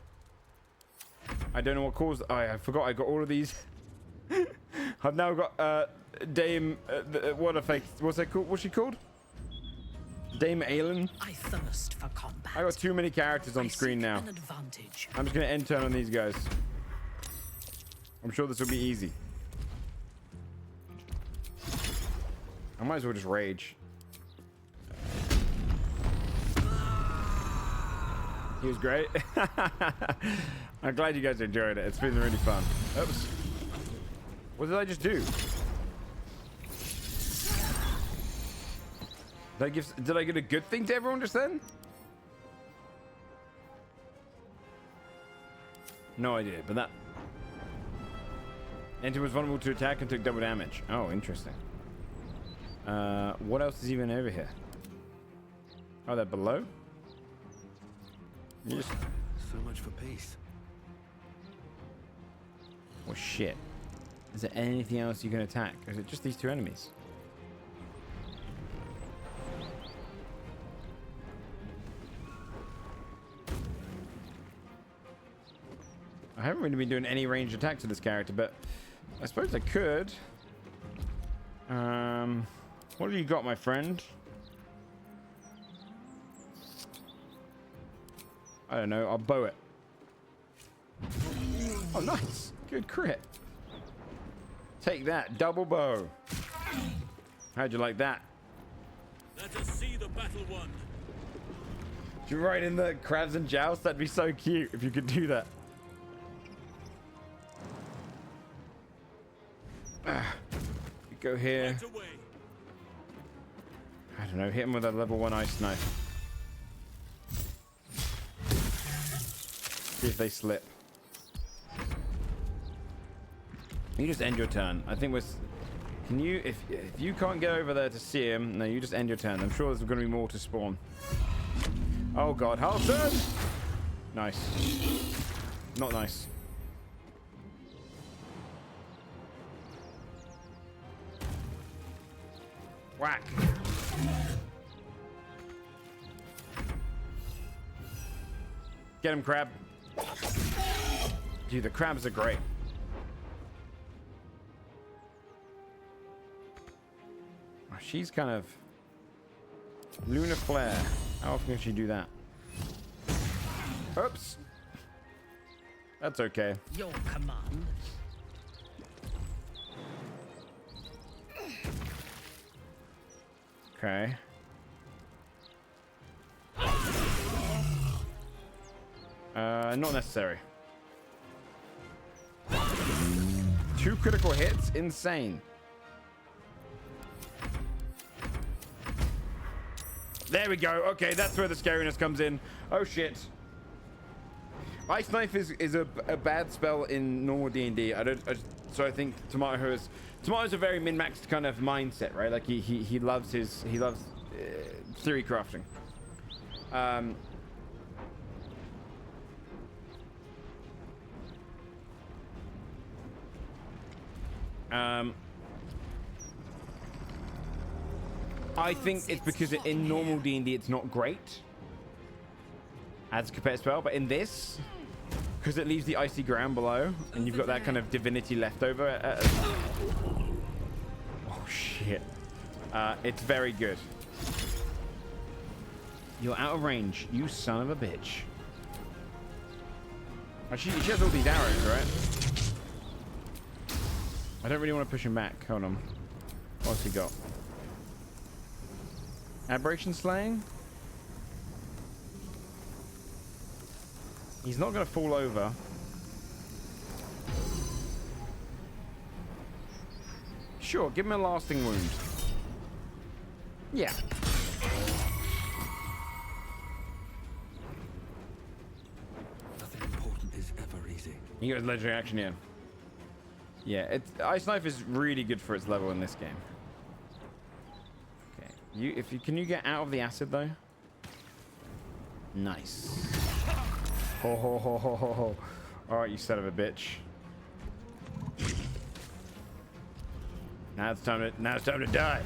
I don't know what caused. Oh, I forgot I got all of these. I've now got Dame what a fake. What's that called? What's she called? Dame Aelin. I thirst for combat. I got too many characters on screen now. An advantage. I'm just gonna end turn on these guys. I'm sure this will be easy. I might as well just rage. He was great. I'm glad you guys enjoyed it. It's been really fun. Oops. What did I just do? Did I get a good thing to everyone just then? No idea, but that... Enter was vulnerable to attack and took double damage. Oh, interesting. What else is even over here? Oh, they're below? You just... So much for peace. Oh, shit. Is there anything else you can attack? Or is it just these 2 enemies? I haven't really been doing any ranged attacks to this character, but I suppose I could. What have you got, my friend? I don't know. I'll bow it. Oh, nice. Good crit. Take that. Double bow. How'd you like that? Let us see the battle won. You write in the crabs and joust? That'd be so cute if you could do that. You go here. Right away. I don't know. Hit him with a level 1 ice knife. See if they slip. You just end your turn. I think we're... Can you... If you can't get over there to see him... No, you just end your turn. I'm sure there's going to be more to spawn. Oh, God. Half turn! Nice. Not nice. Whack. Get him, crab. Dude, the crabs are great. Oh, she's kind of... Lunar Flare. How often can she do that? Oops. That's okay. Your command. Okay. Not necessary. 2 critical hits? Insane. There we go. Okay, that's where the scariness comes in. Oh, shit. Ice Knife is a bad spell in normal D&D. So I think Tomato's a very min-maxed kind of mindset, right? Like he loves theory crafting. I think it's because in normal D&D it's not great as a competitive spell, but in this, because it leaves the icy ground below, and you've got that kind of divinity left over. Oh shit! It's very good. You're out of range, you son of a bitch. Oh, she has all these arrows, right? I don't really want to push him back. Hold on. What's he got? Aberration Slaying? He's not going to fall over. Sure, give him a lasting wound. Yeah. Nothing important is ever easy. He got his legendary action here. Yeah, Ice Knife is really good for its level in this game. Okay, can you get out of the acid though? Nice. Ho ho ho ho ho ho. All right, you son of a bitch. Now it's time to die.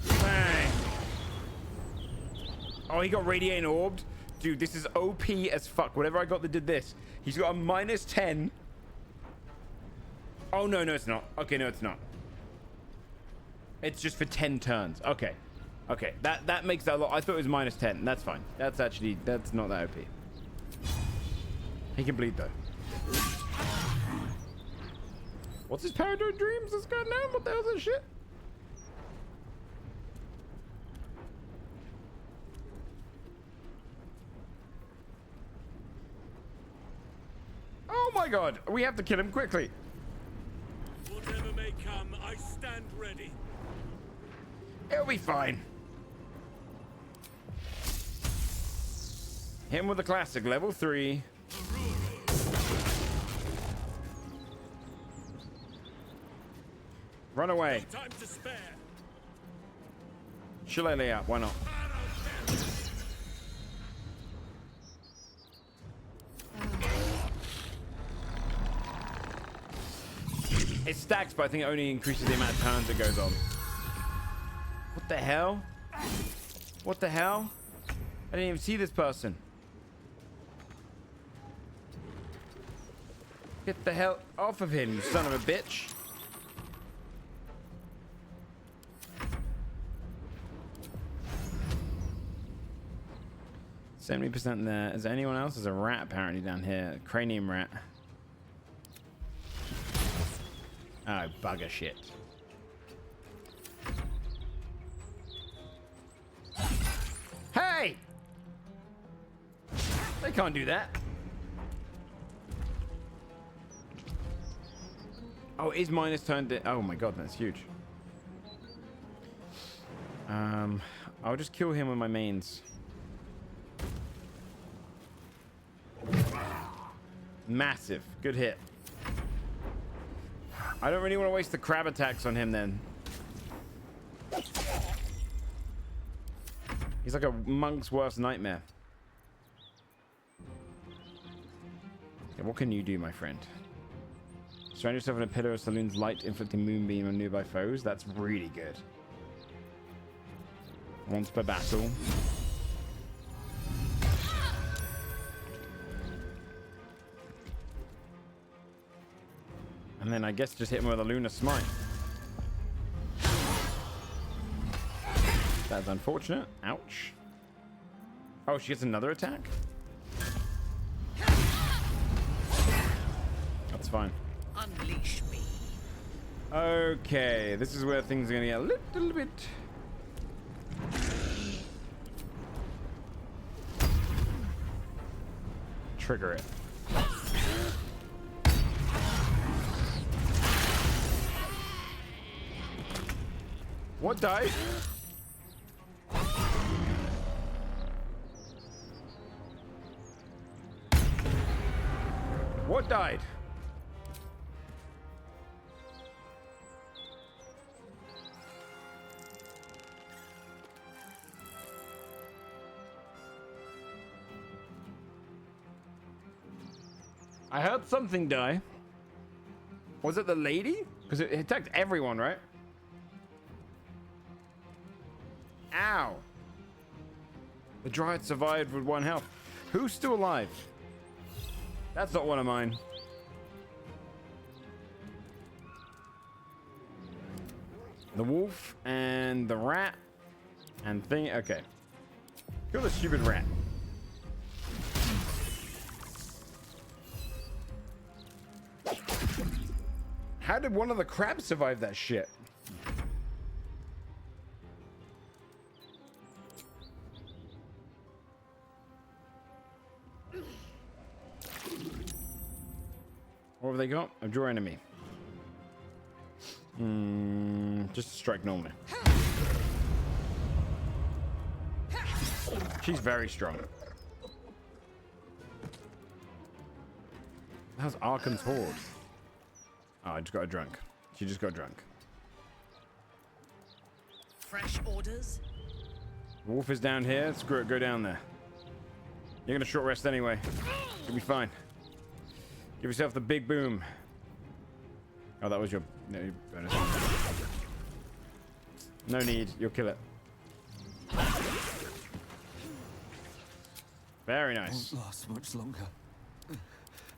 Bang. Oh, he got radiating orbed. Dude, this is OP as fuck. Whatever I got that did this. He's got a -10. Oh, no, it's not. Okay, no, it's not. It's just for 10 turns. Okay. Okay, that makes that a lot. I thought it was -10. That's fine. That's not that OP. He can bleed, though. What's his Paranoid Dreams? This guy now? What the hell's that shit? Oh my god! We have to kill him quickly. Whatever may come, I stand ready. It'll be fine. Hit him with a classic, level 3. Run away. No time to spare. Shillelagh out, why not? It stacks, but I think it only increases the amount of turns it goes on. What the hell? What the hell? I didn't even see this person. Get the hell off of him, you son of a bitch. %70 there. Is there anyone else? There's a rat apparently down here. Cranium rat. Oh, bugger shit. Hey! They can't do that. Oh, it is minus turned it. Oh my god, that's huge. I'll just kill him with my mains. Massive. Good hit. I don't really want to waste the crab attacks on him then. He's like a monk's worst nightmare. Okay, what can you do, my friend? Surround yourself in a pillar of saloon's light, inflicting moonbeam on nearby foes. That's really good. Once per battle. And then I guess just hit him with a Lunar Smite. That's unfortunate. Ouch. Oh, she gets another attack? That's fine. Unleash me. Okay, this is where things are gonna get a little bit... Trigger it. What died? What died? I heard something die. Was it the lady? Because it attacked everyone, right? Ow. The Dryad survived with 1 health. Who's still alive? That's not one of mine. The wolf and the rat and thing. Okay. Kill the stupid rat. How did one of the crabs survive that shit? What have they got? A draw enemy. Just strike normally. She's very strong. How's Arkan's horde? Oh, I just got drunk. She just got drunk. Fresh orders? Wolf is down here. Screw it, go down there. You're gonna short rest anyway. You'll be fine. Give yourself the big boom. Oh, that was your bonus. No need. You'll kill it. Very nice. Won't last much longer.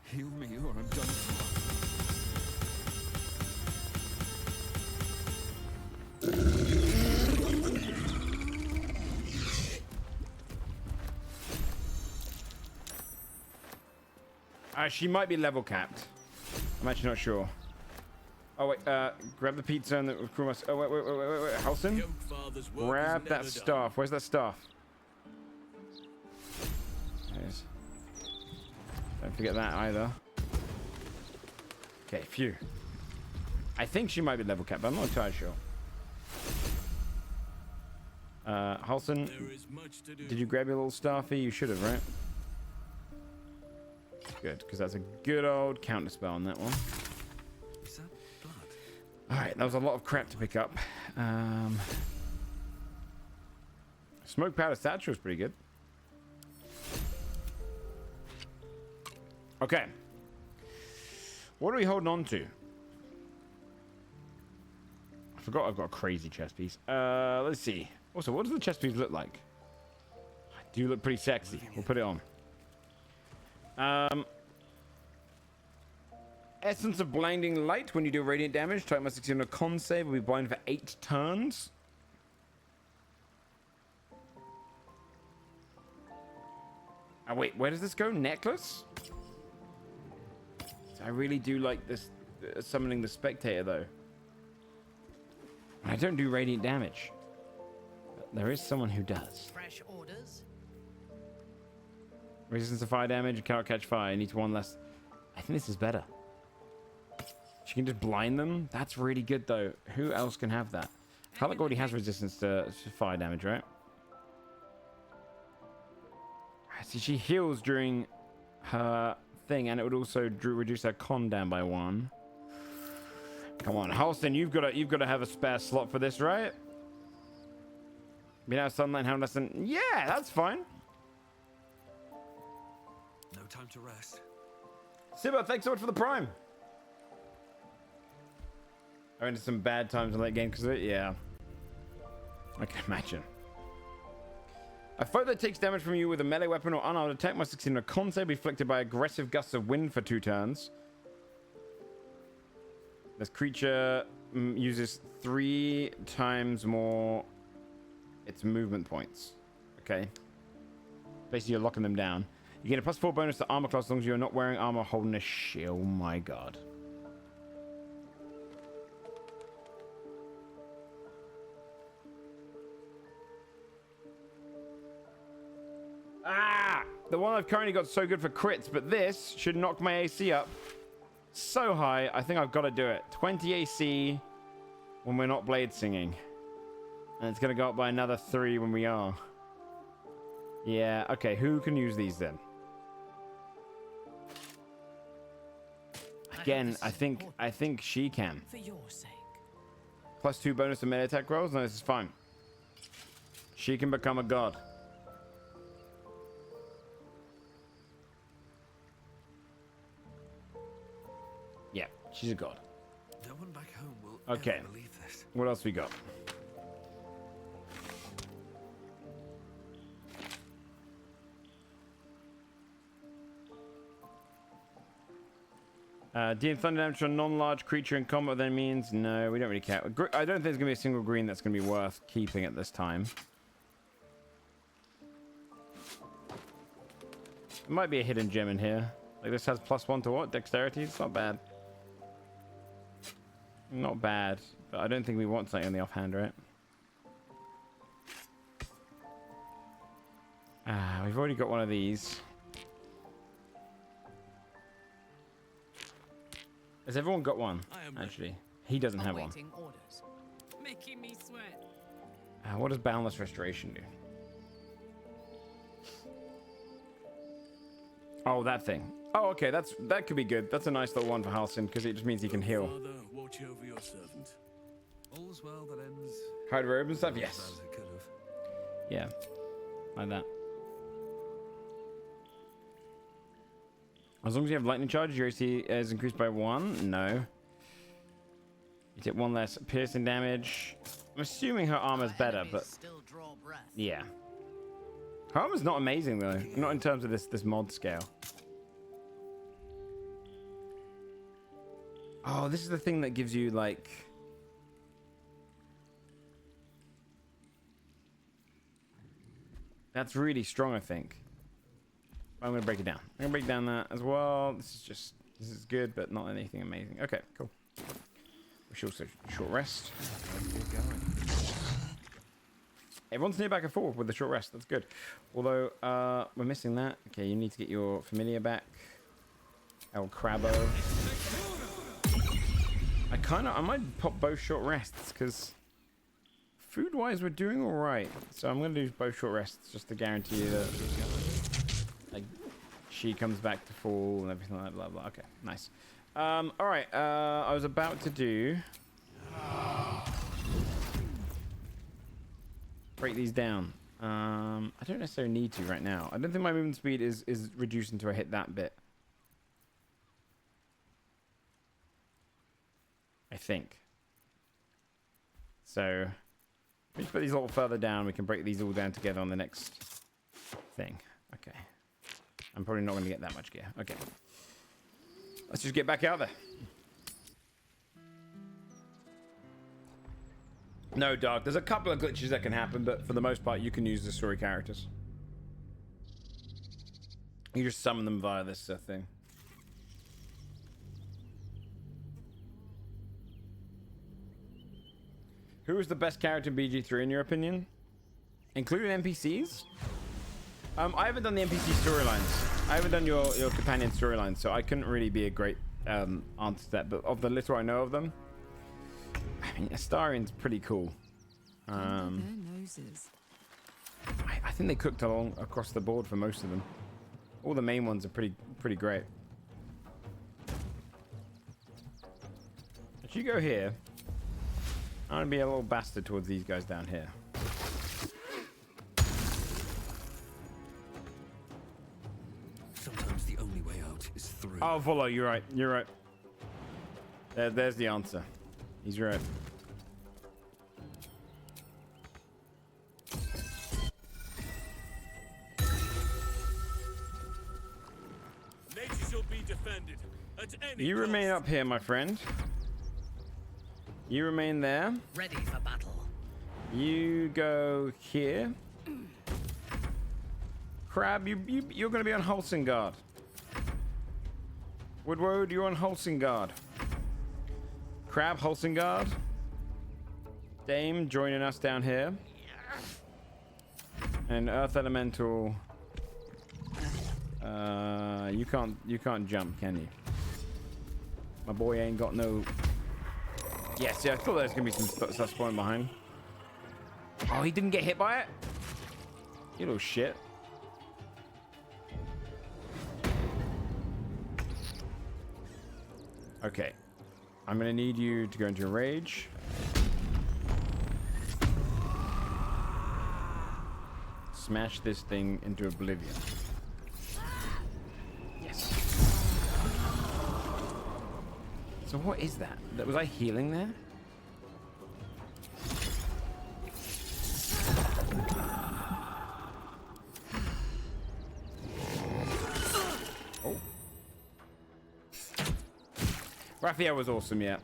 Heal me or I'm done for. She might be level capped. I'm actually not sure. Oh wait, grab the pizza and the crew must. Oh wait, Halson. Grab that staff. Where's that staff? There it is. Don't forget that either. Okay, phew. I think she might be level capped, but I'm not entirely sure. Halson, did you grab your little staffy? You should have, right? Good, because that's a good old counter spell on that one. Is that blood? Alright, that was a lot of crap to pick up. Smoke powder statue was pretty good. Okay. What are we holding on to? I forgot I've got a crazy chest piece. Let's see. Also, what does the chest piece look like? I do look pretty sexy. We'll put it on. Essence of blinding light. When you do radiant damage, type must succeed on a con save. Will be blind for 8 turns. Oh wait, where does this go? Necklace? I really do like this summoning the spectator though. I don't do radiant damage. But there is someone who does. Fresh orders? Resistance to fire damage, you cannot catch fire. Needs 1 less. I think this is better. She can just blind them. That's really good though. Who else can have that? Harlock already has resistance to fire damage, right? See, she heals during her thing, and it would also reduce her con down by 1. Come on, Halston, you've got to have a spare slot for this, right? Be out of sunlight, have less than. Yeah, that's fine. No time to rest. Sibba, thanks so much for the prime. I went into some bad times in that game because of it. Yeah, I can imagine. A foe that takes damage from you with a melee weapon or unarmed attack must succeed in a con save inflicted by aggressive gusts of wind for 2 turns. This creature uses 3 times more its movement points. Okay. Basically, you're locking them down. You get a +4 bonus to armor class as long as you're not wearing armor holding a shield. Oh my god. Ah! The one I've currently got so good for crits, but this should knock my AC up so high. I think I've got to do it. 20 AC when we're not blade singing. And it's going to go up by another 3 when we are. Yeah, okay. Who can use these then? Again, I think she can. For your sake. +2 bonus to melee attack rolls? No, this is fine. She can become a god. Yeah, she's a god. No one back home will Okay. ever believe this. What else we got? Dealing thunder damage to a non-large creature in combat then means no, we don't really care. I don't think there's gonna be a single green that's gonna be worth keeping at this time. There might be a hidden gem in here. Like this has +1 to what? Dexterity? It's not bad. Not bad, but I don't think we want something on the offhand, right? We've already got one of these. Has everyone got one? Actually, he doesn't have one. Awaiting orders. Making me sweat. What does Boundless Restoration do? Oh, that thing. Oh, okay, that could be good. That's a nice little one for Halcyon because it just means he can heal. Father, watch over your servant. All's well that ends. Hide robe and stuff. as Yes. well as it could have. Yeah. Like that. As long as you have lightning charge, your AC is increased by 1. No. You take 1 less piercing damage. I'm assuming her armor's better, but Still draw breath. yeah. Her armor's not amazing though. Not in terms of this mod scale. Oh, this is the thing that gives you like. That's really strong, I think. I'm gonna break it down. I'm gonna break down that as well. This is good, but not anything amazing. Okay, cool. We should also short rest. Everyone's near back and forth with the short rest. That's good. Although we're missing that. Okay, you need to get your familiar back. El Crabbo. I might pop both short rests because food-wise we're doing all right. So I'm gonna do both short rests just to guarantee that like she comes back to full and everything like that. Blah blah. Okay, nice. All right. I was about to do. Break these down. I don't necessarily need to right now. I don't think my movement speed is reduced until I hit that bit. I think. So, we just put these a little further down. We can break these all down together on the next thing. Okay. I'm probably not going to get that much gear. Okay. Let's just get back out there. No, Dark. There's a couple of glitches that can happen, but for the most part, you can use the story characters. You just summon them via this thing. Who is the best character in BG3 in your opinion? Including NPCs? I haven't done the NPC storylines. I haven't done your companion storylines, so I couldn't really be a great answer to that. But of the little I know of them, I mean, Astarian's pretty cool. Their noses. I think they cooked along across the board for most of them. All the main ones are pretty great. If you go here, I'm gonna be a little bastard towards these guys down here. Sometimes the only way out is through. Oh, Volo, you're right. You're right. There's the answer. He's right. shall be defended at any You remain cost. up here, my friend. You remain there. Ready for battle. You go here. Crab, you're going to be on Holsingard. Woodward, you're on Holsingard. Crab, Holsingard. Dame joining us down here. And Earth Elemental. You can't jump, can you? My boy ain't got no. Yes, yeah, I thought there was gonna be some stuff spawning behind. Oh, he didn't get hit by it? You little shit. Okay. I'm gonna need you to go into a rage. Smash this thing into oblivion. Yes. So what is that? Was I healing there? Oh. Raphael was awesome, yeah.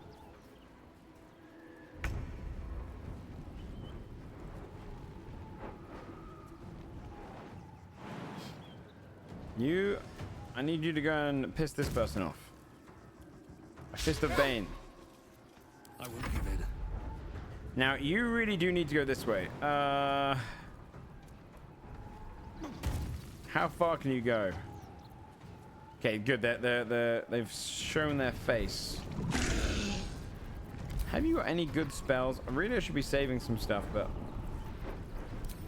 I need you to go and piss this person off. A fist of Bane. I won't give in. Now, you really do need to go this way. How far can you go? Okay, good. They've shown their face. Have you got any good spells? I really should be saving some stuff, but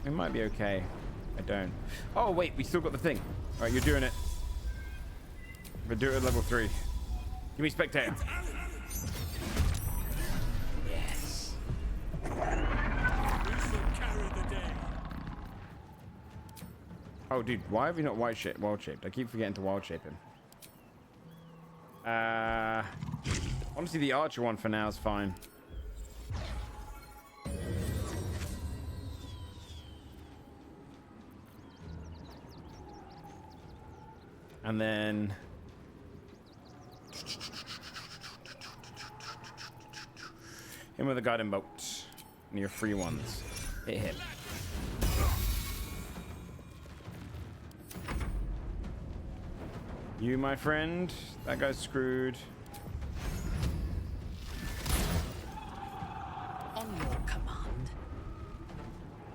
it might be okay. I don't. Oh, wait, we still got the thing. All right, you're doing it. We'll do it at level 3. Give me spectator. Yes. We shall carry the day. Oh, dude, why have you not wild shaped? I keep forgetting to wild shape him. Honestly, the archer one for now is fine. And then him with a guiding bolt. And your free ones. Hit him. You, my friend, that guy's screwed. On your command.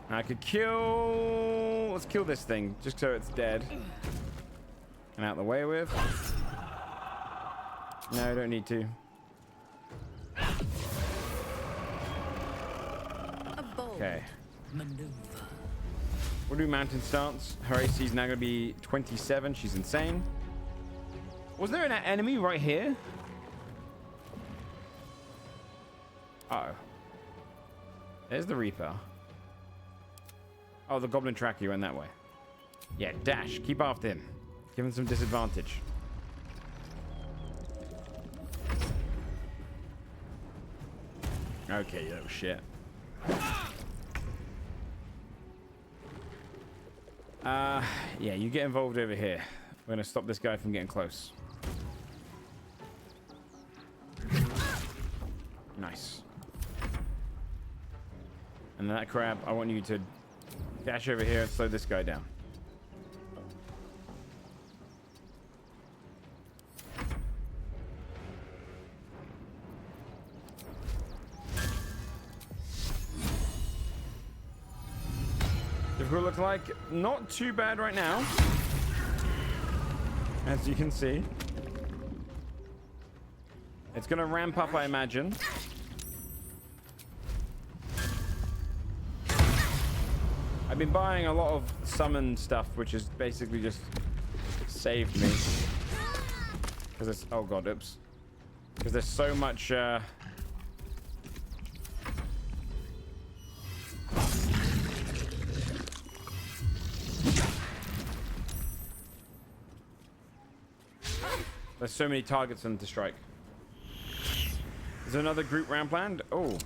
I could kill. Let's kill this thing just so it's dead. And out the way with. No, I don't need to. A bold Okay. maneuver. We'll do mountain stance. Her AC is now going to be 27. She's insane. Was there an enemy right here? Uh-oh. There's the Reaper. Oh, the Goblin Tracker went that way. Yeah, dash. Keep after him. Give him some disadvantage. Okay, you little shit. Yeah, you get involved over here. We're gonna stop this guy from getting close. Nice. And that crab, I want you to dash over here and slow this guy down. Difficult looks like not too bad right now, as you can see. It's gonna ramp up, I imagine. I've been buying a lot of summon stuff, which has basically just saved me. Because it's, oh god, oops. Because there's so much, there's so many targets for them to strike. Is there another group round planned? Oh.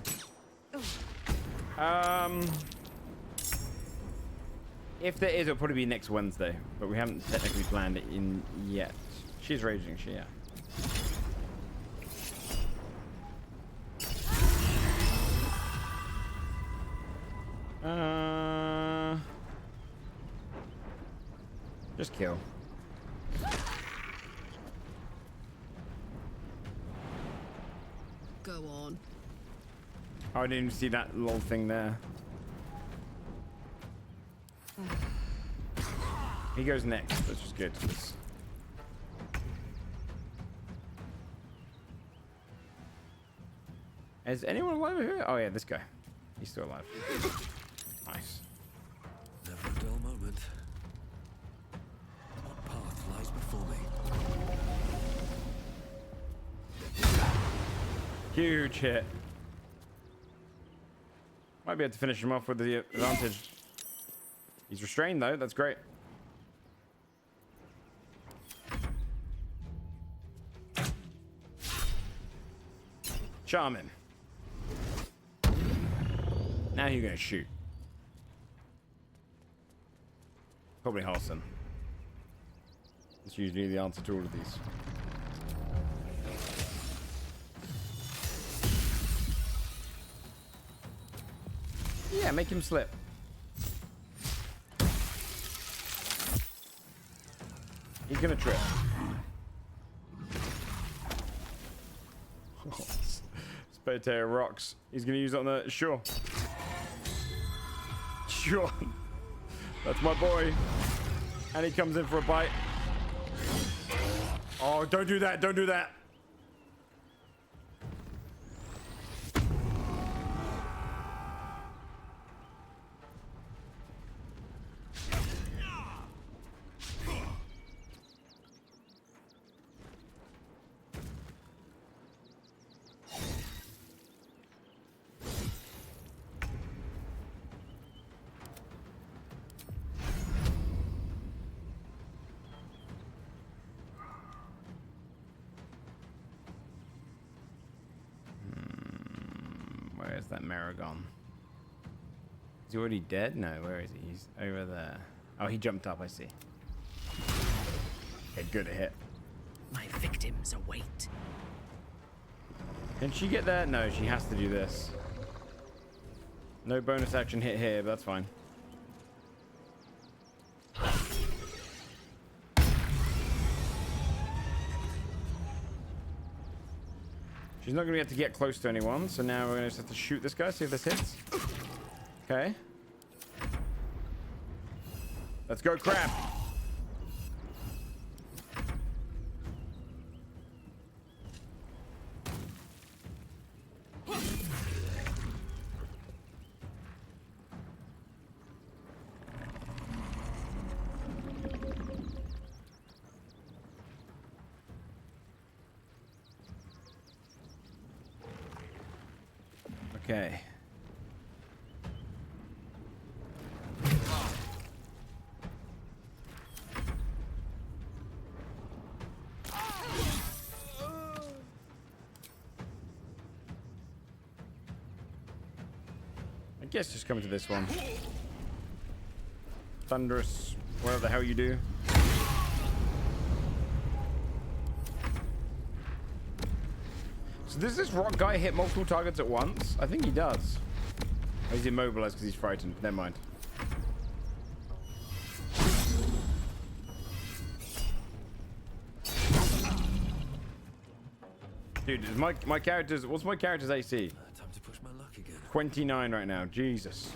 If there is, it'll probably be next Wednesday, but we haven't technically planned it in yet. She's raging. She, yeah. Just kill. Go on. Oh, I didn't even see that little thing there. He goes next, which is good. Is anyone alive here? Oh yeah, this guy. He's still alive. Nice. Never a dull moment. What path lies before me? Huge hit. Might be able to finish him off with the advantage. He's restrained though, that's great. Charm him. Now you're gonna shoot. Probably Halson. That's usually the answer to all of these. Yeah, make him slip. He's gonna trip. Potato rocks. He's gonna use it on the sure. Sure. That's my boy. And he comes in for a bite. Oh, don't do that. Don't do that. Where's that Maragon? Is he already dead? No, where is he? He's over there. Oh, he jumped up, I see. Okay, good hit. My victims await. Can she get there? No, she has to do this. No bonus action hit here, but that's fine. She's not going to be able to get close to anyone, so now we're going to just have to shoot this guy, see if this hits. Okay. Let's go, crab. Okay. I guess just come to this one. Thunderous, whatever the hell you do. So does this rock guy hit multiple targets at once? I think he does. Oh, he's immobilized because he's frightened. Never mind. Dude, is my character's... What's my character's AC? Time to push my luck again. 29 right now. Jesus.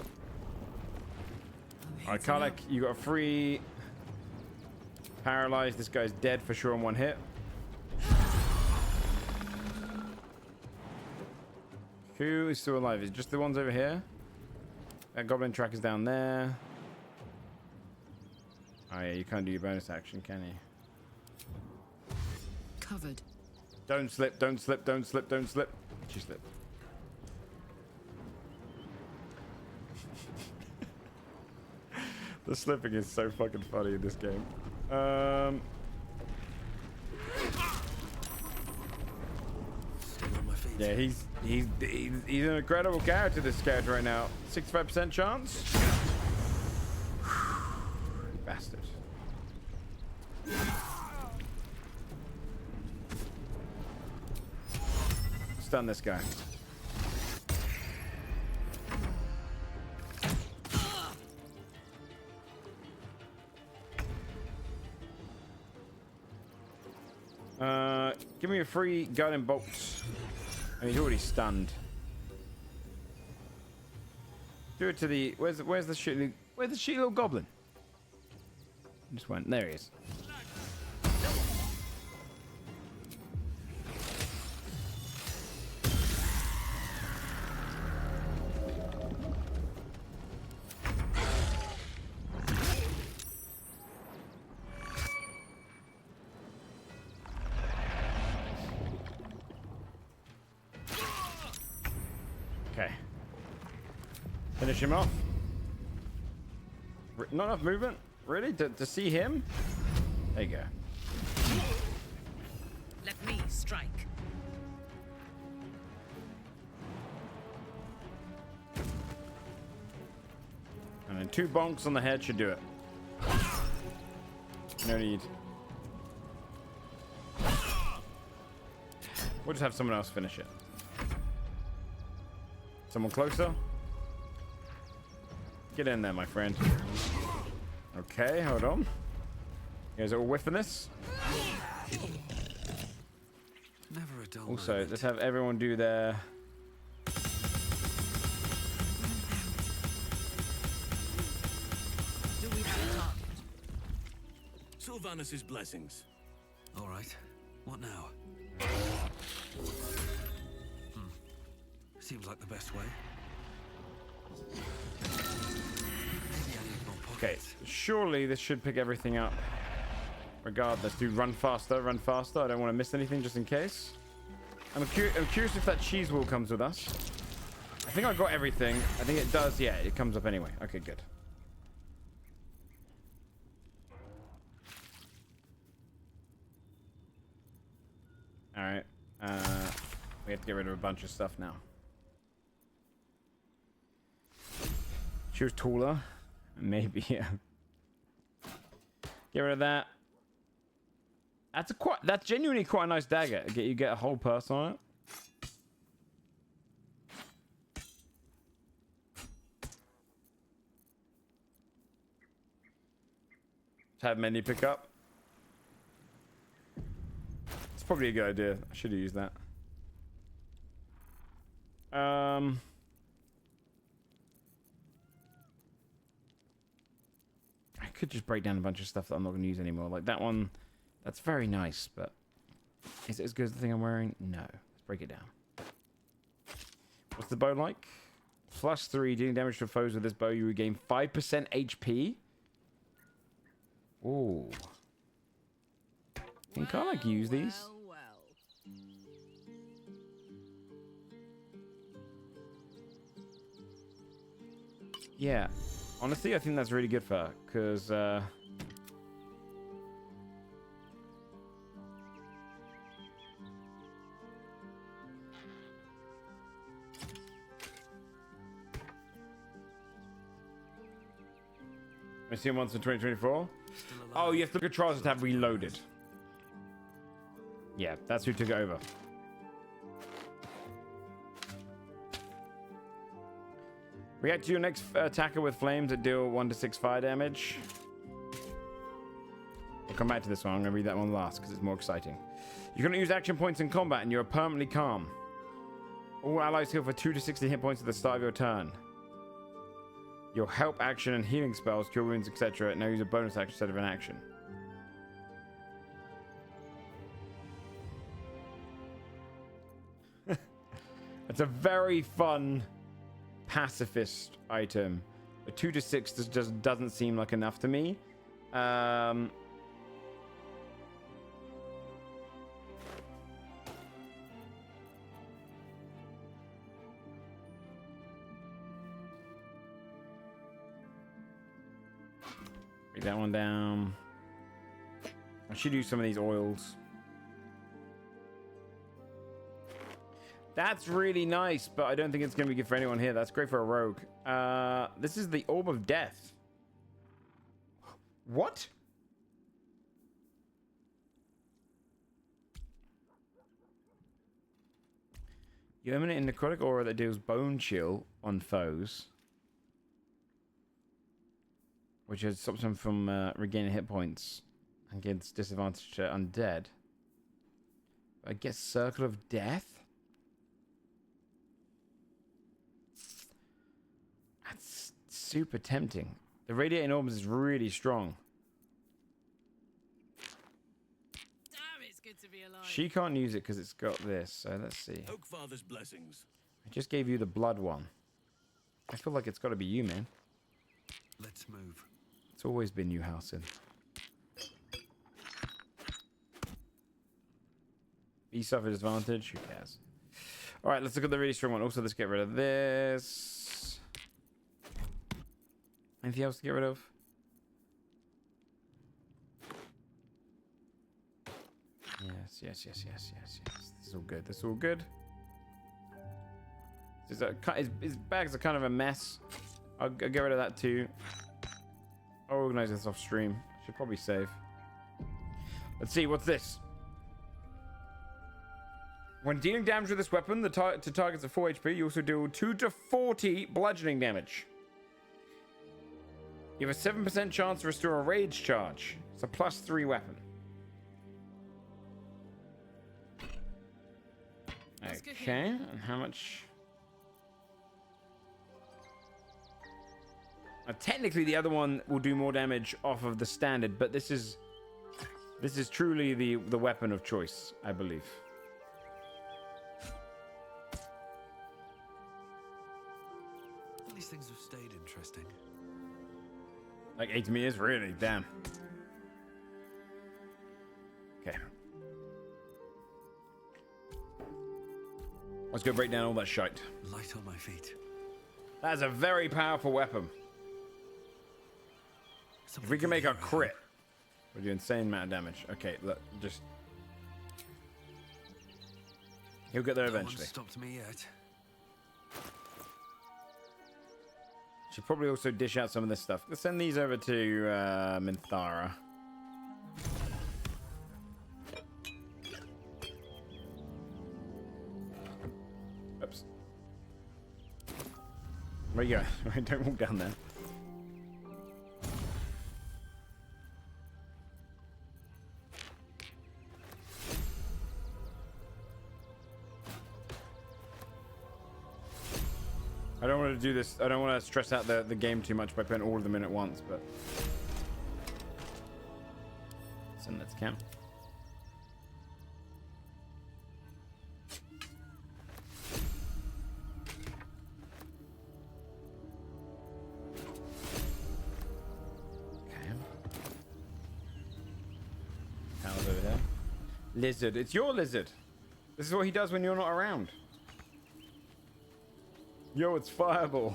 Alright, Karlak, you got a free... Paralyzed. This guy's dead for sure on one hit. Who is still alive? Is it just the ones over here? That goblin track is down there. Oh yeah, you can't do your bonus action, can you? Covered. Don't slip, don't slip, don't slip, don't slip. She slipped. The slipping is so fucking funny in this game. Yeah, he's an incredible character, this character right now. 65% chance. Bastard. stun this guy. Give me a free guiding bolt. And he's already stunned. Do it to the where's the shitty little goblin? Just went there. He is. Okay. Finish him off. Not enough movement? Really? To see him? There you go. Let me strike. And then 2 bonks on the head should do it. No need. We'll just have someone else finish it. Someone closer? Get in there, my friend. Okay, hold on. You guys are all whiffing this? Never a dull Also, moment. let's have everyone do their... Do we have a target? Sylvanus' blessings. All right. What now? Seems like the best way. Maybe I need more Okay, pockets. surely this should pick everything up. Regardless, dude, run faster, run faster. I don't want to miss anything just in case. I'm curious if that cheese wheel comes with us. I think I got everything. I think it does. Yeah, it comes up anyway. Okay, good. All right. We have to get rid of a bunch of stuff now. She was taller. Maybe, yeah. Get rid of that. That's genuinely quite a nice dagger. You get a whole person on it. Just have Mendy pick up. It's probably a good idea. I should have used that. I could just break down a bunch of stuff that I'm not going to use anymore. Like that one, that's very nice, but is it as good as the thing I'm wearing? No. Let's break it down. What's the bow like? +3, dealing damage to foes with this bow, you regain 5% HP. Ooh. Can I like use these? Well. Yeah. Honestly, I think that's really good for her, because, I see him once in 2024. Oh, you have to look at trials to have reloaded. Yeah, that's who took it over. React to your next attacker with flames that deal 1 to 6 fire damage. I'll come back to this one. I'm going to read that one last because it's more exciting. You're going to use action points in combat and you're permanently calm. All allies heal for 2 to 60 hit points at the start of your turn. Your help action and healing spells, cure wounds, etc. now use a bonus action instead of an action. It's a very fun pacifist item. A 2 to 6 just doesn't seem like enough to me. Break that one down. I should use some of these oils. That's really nice, but I don't think it's going to be good for anyone here. That's great for a rogue. This is the Orb of Death. What? You emanate a necrotic aura that deals bone chill on foes, which stops them from regaining hit points and gives disadvantage to undead. I guess Circle of Death? That's super tempting. The Radiating Orbs is really strong. Damn, it's good to be alive. She can't use it because it's got this, so let's see. Oakfather's blessings. I just gave you the blood one. I feel like it's got to be you, man. Let's move. It's always been you, Halcyon. B suffered advantage. Who cares? All right, let's look at the really strong one. Also, let's get rid of this. Anything else to get rid of? Yes. This is all good. This is all good. His bags are kind of a mess. I'll get rid of that too. I'll organize this off stream. Should probably save. Let's see, what's this? When dealing damage with this weapon to targets of 4 HP, you also deal 2 to 40 bludgeoning damage. You have a 7% chance to restore a rage charge. It's a +3 weapon. Okay, and how much? Technically, the other one will do more damage off of the standard, but this is truly the weapon of choice, I believe. These things have stayed interesting. Like 8 meters, really? Damn. Okay. Let's go break down all that shite. Light on my feet. That is a very powerful weapon. If we can make a crit, we'll do insane amount of damage. Okay, look, just... He'll get there eventually. No one stopped me yet. Should probably also dish out some of this stuff. Let's send these over to Minthara. Oops. Where you going? Don't walk down there. I don't want to do this. I don't want to stress out the game too much by putting all of them in at once, but... Send that to camp. Okay. How's over there? Lizard. It's your lizard. This is what he does when you're not around. Yo, it's Fireball.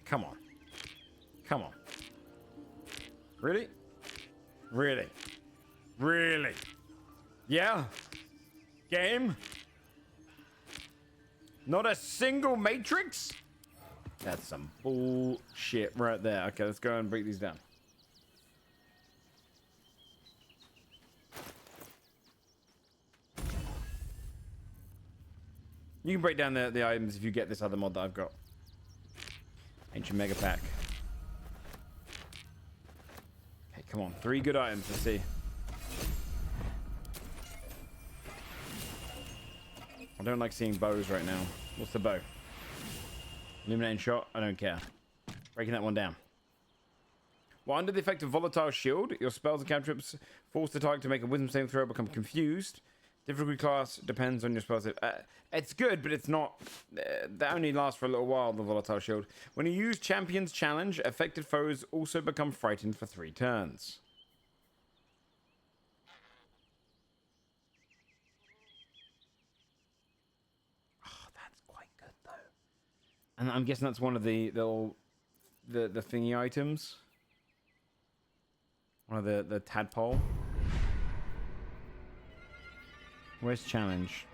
Come on. Come on. Really? Really? Really? Yeah? Game? Not a single matrix? That's some bullshit right there. Okay, let's go and break these down. You can break down the items if you get this other mod that I've got. Ancient Mega Pack. Okay, come on. 3 good items. Let's see. I don't like seeing bows right now. What's the bow? Illuminating shot? I don't care. Breaking that one down. While under the effect of Volatile Shield, your spells and cantrips force the target to make a wisdom saving throw or become confused. Difficulty class depends on your spells. It's good, but it's not... that only lasts for a little while, the Volatile Shield. When you use Champion's Challenge, affected foes also become frightened for 3 turns. And I'm guessing that's one of the thingy items. One of the tadpole. Where's challenge?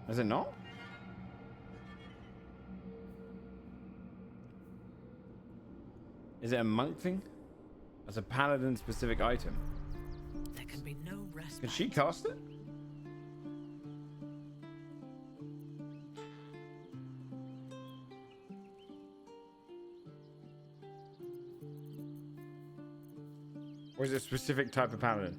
Is it not? Is it a monk thing? As a paladin specific item. There can be no rest. Can she cast it? Or is it a specific type of paladin?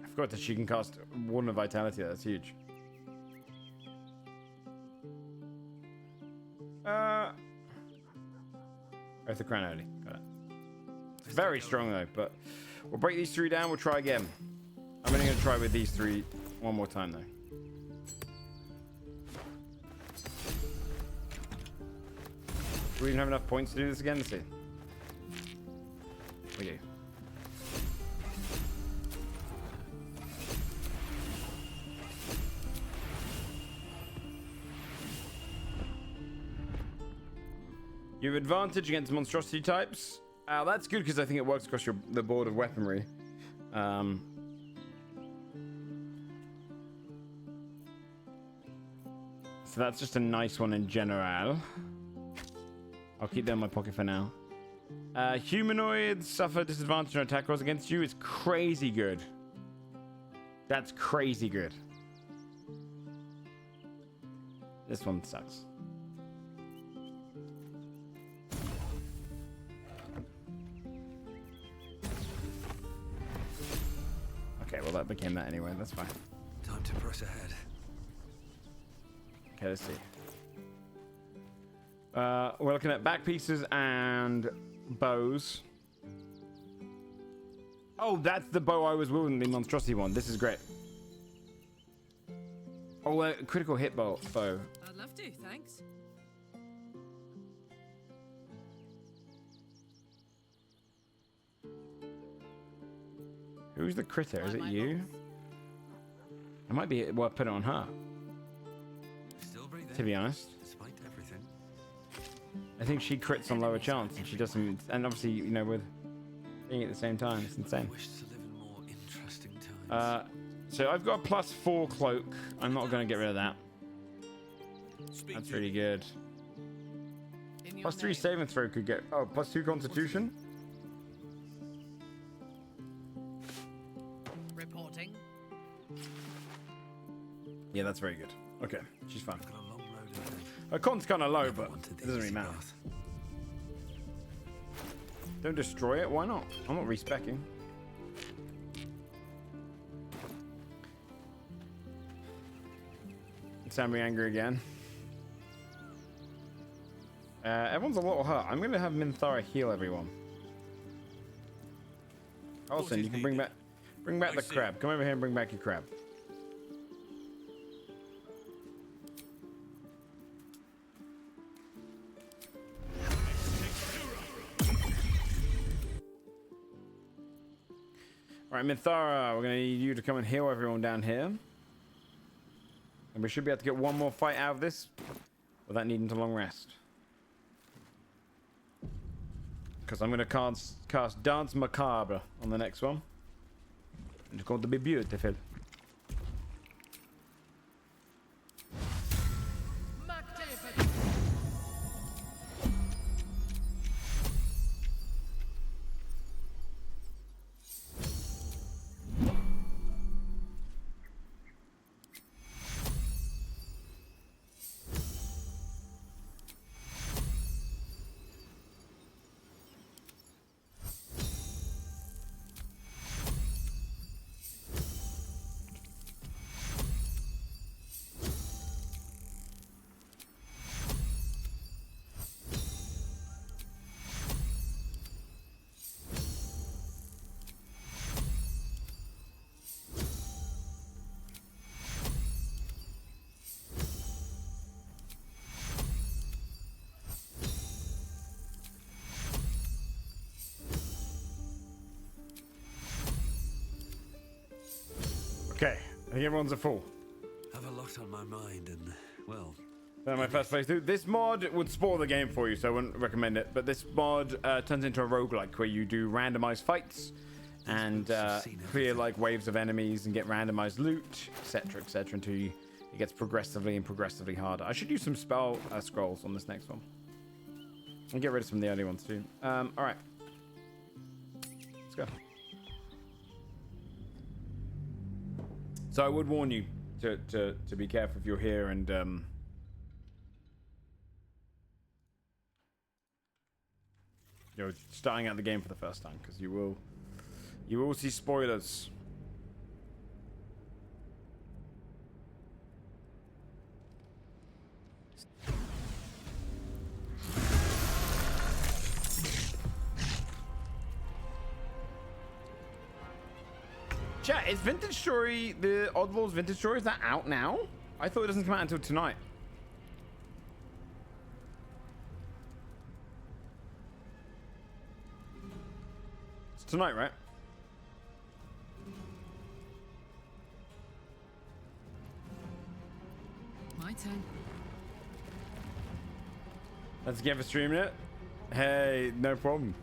I forgot that she can cast Warden of Vitality. That's huge. Earth the Crown only. Got it. It's very strong though, but we'll break these three down. We'll try again. I'm only going to try with these three one more time though. Do we even have enough points to do this again? Let's see. We do. You have advantage against monstrosity types. That's good because I think it works across the board of weaponry. So that's just a nice one in general. I'll keep that in my pocket for now. Humanoids suffer disadvantage on attack rolls against you. It's crazy good. That's crazy good. This one sucks. Okay, well that became that anyway. That's fine. Time to press ahead. Okay, let's see. We're looking at back pieces and bows. Oh, that's the bow I was wielding, the monstrosity one. This is great. Oh, critical hit bow. I'd love to, thanks. Who's the critter? Is it Might you? It might be worth putting it on her, Still breathing. to be honest. Despite everything. I think she crits on lower chance, and she doesn't. And obviously, you know, with being at the same time, it's insane. I wish to live in more interesting times. So I've got a +4 cloak. I'm not going to get rid of that. Speak That's to really good. In your +3 name. saving throw could get. Oh, +2 Constitution. Reporting. Yeah, that's very good. Okay, she's fine. Got a long road ahead. Her con's kind of low, Never but wanted it the doesn't really easy matter. path. Don't destroy it. Why not? I'm not respecking. Sound me angry again. Everyone's a little hurt. I'm gonna have Minthara heal everyone. Olsen, you can bring back the crab. Come over here and bring back your crab. Alright, Minthara, we're gonna need you to come and heal everyone down here. And we should be able to get one more fight out of this without needing to long rest. Because I'm going to cast Dance Macabre on the next one. It's going to be beautiful. Okay, I think everyone's a fool. Have a lot on my mind and, well, My first playthrough. This mod would spoil the game for you, so I wouldn't recommend it. But this mod turns into a roguelike where you do randomized fights and clear like waves of enemies and get randomized loot, etc., etc., until it gets progressively harder. I should use some spell scrolls on this next one and get rid of some of the early ones too. All right, let's go. So I would warn you to be careful if you're here and you're starting out the game for the first time, because you will see spoilers. Chat, is Vintage Story, the Oddballs Vintage Story, is that out now? I thought it doesn't come out until tonight. It's tonight, right? My turn. Let's get for streaming it. Hey, no problem.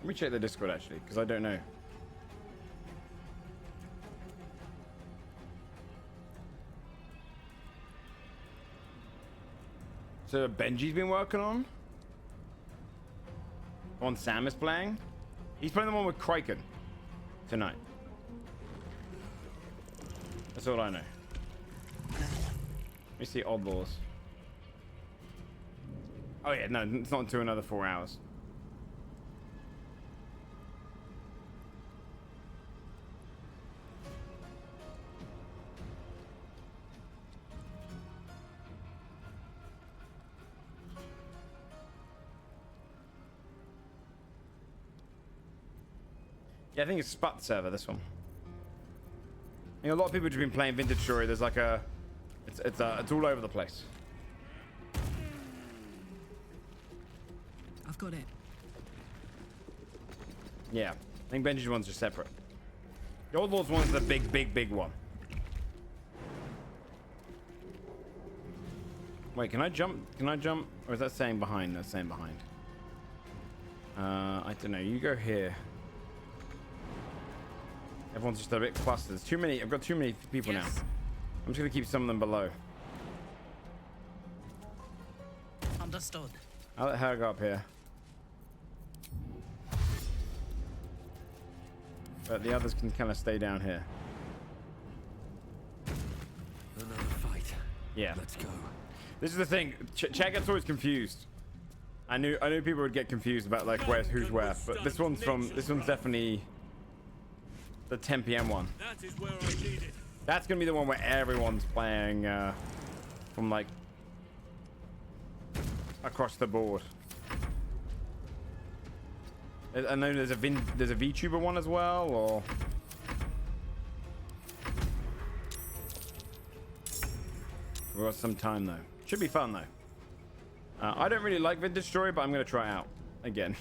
Let me check the Discord actually, because I don't know. So Benji's been working on? One Sam is playing? He's playing the one with Kraken tonight. That's all I know. Let me see Oddballs. Oh yeah, no, it's not until another 4 hours. Yeah, I think it's Sput server, this one. I think a lot of people have been playing Vintage Story. There's like a... It's all over the place. I've got it. Yeah, I think Benji's one's just separate. The Old Lord's one's the big one. Wait, can I jump? Can I jump? Or is that saying behind? That's saying behind. I don't know. You go here. Everyone's just a bit clustered. There's too many. I've got too many people now. I'm just gonna keep some of them below. Understood. I'll let her go up here. But the others can kind of stay down here. Another fight. Yeah. Let's go. This is the thing. Chat gets always confused. I knew people would get confused about like who's where, but this one's definitely the 10 p.m. one. That is where I need it. That's gonna be the one where everyone's playing from like across the board. I know there's a VTuber one as well, or we've got some time though. Should be fun though. I don't really like Vintage Story, but I'm gonna try it out again.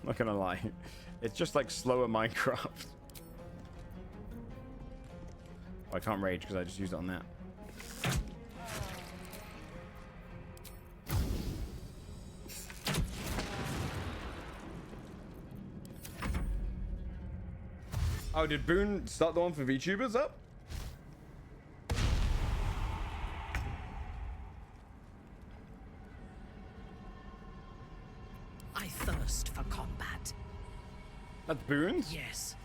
I'm not gonna lie, it's just like slower Minecraft. Oh, I can't rage because I just used it on that. Oh, did Boone start the one for VTubers up? I thirst for combat. That's Boone's? Yes.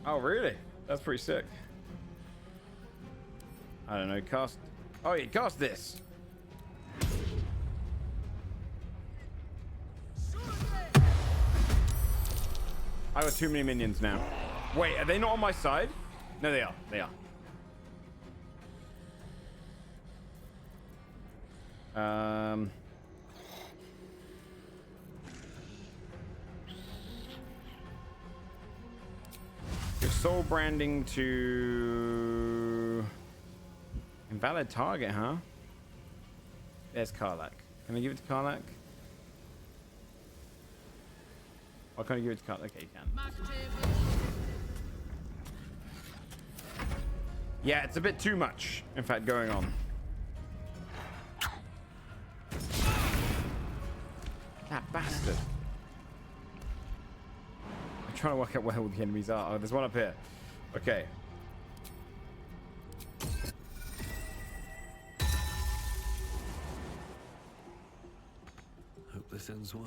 Oh, really? That's pretty sick. I don't know, cast... Oh, yeah, cast this. I got too many minions now. Wait, are they not on my side? No, they are. They are. Your soul branding to invalid target, huh? There's Karlak. Can I give it to Karlak? Why can't you give it to Carl? Okay, you can. Yeah, it's a bit too much, in fact, going on. That bastard. I'm trying to work out where all the enemies are. Oh, there's one up here. Okay. Hope this ends well.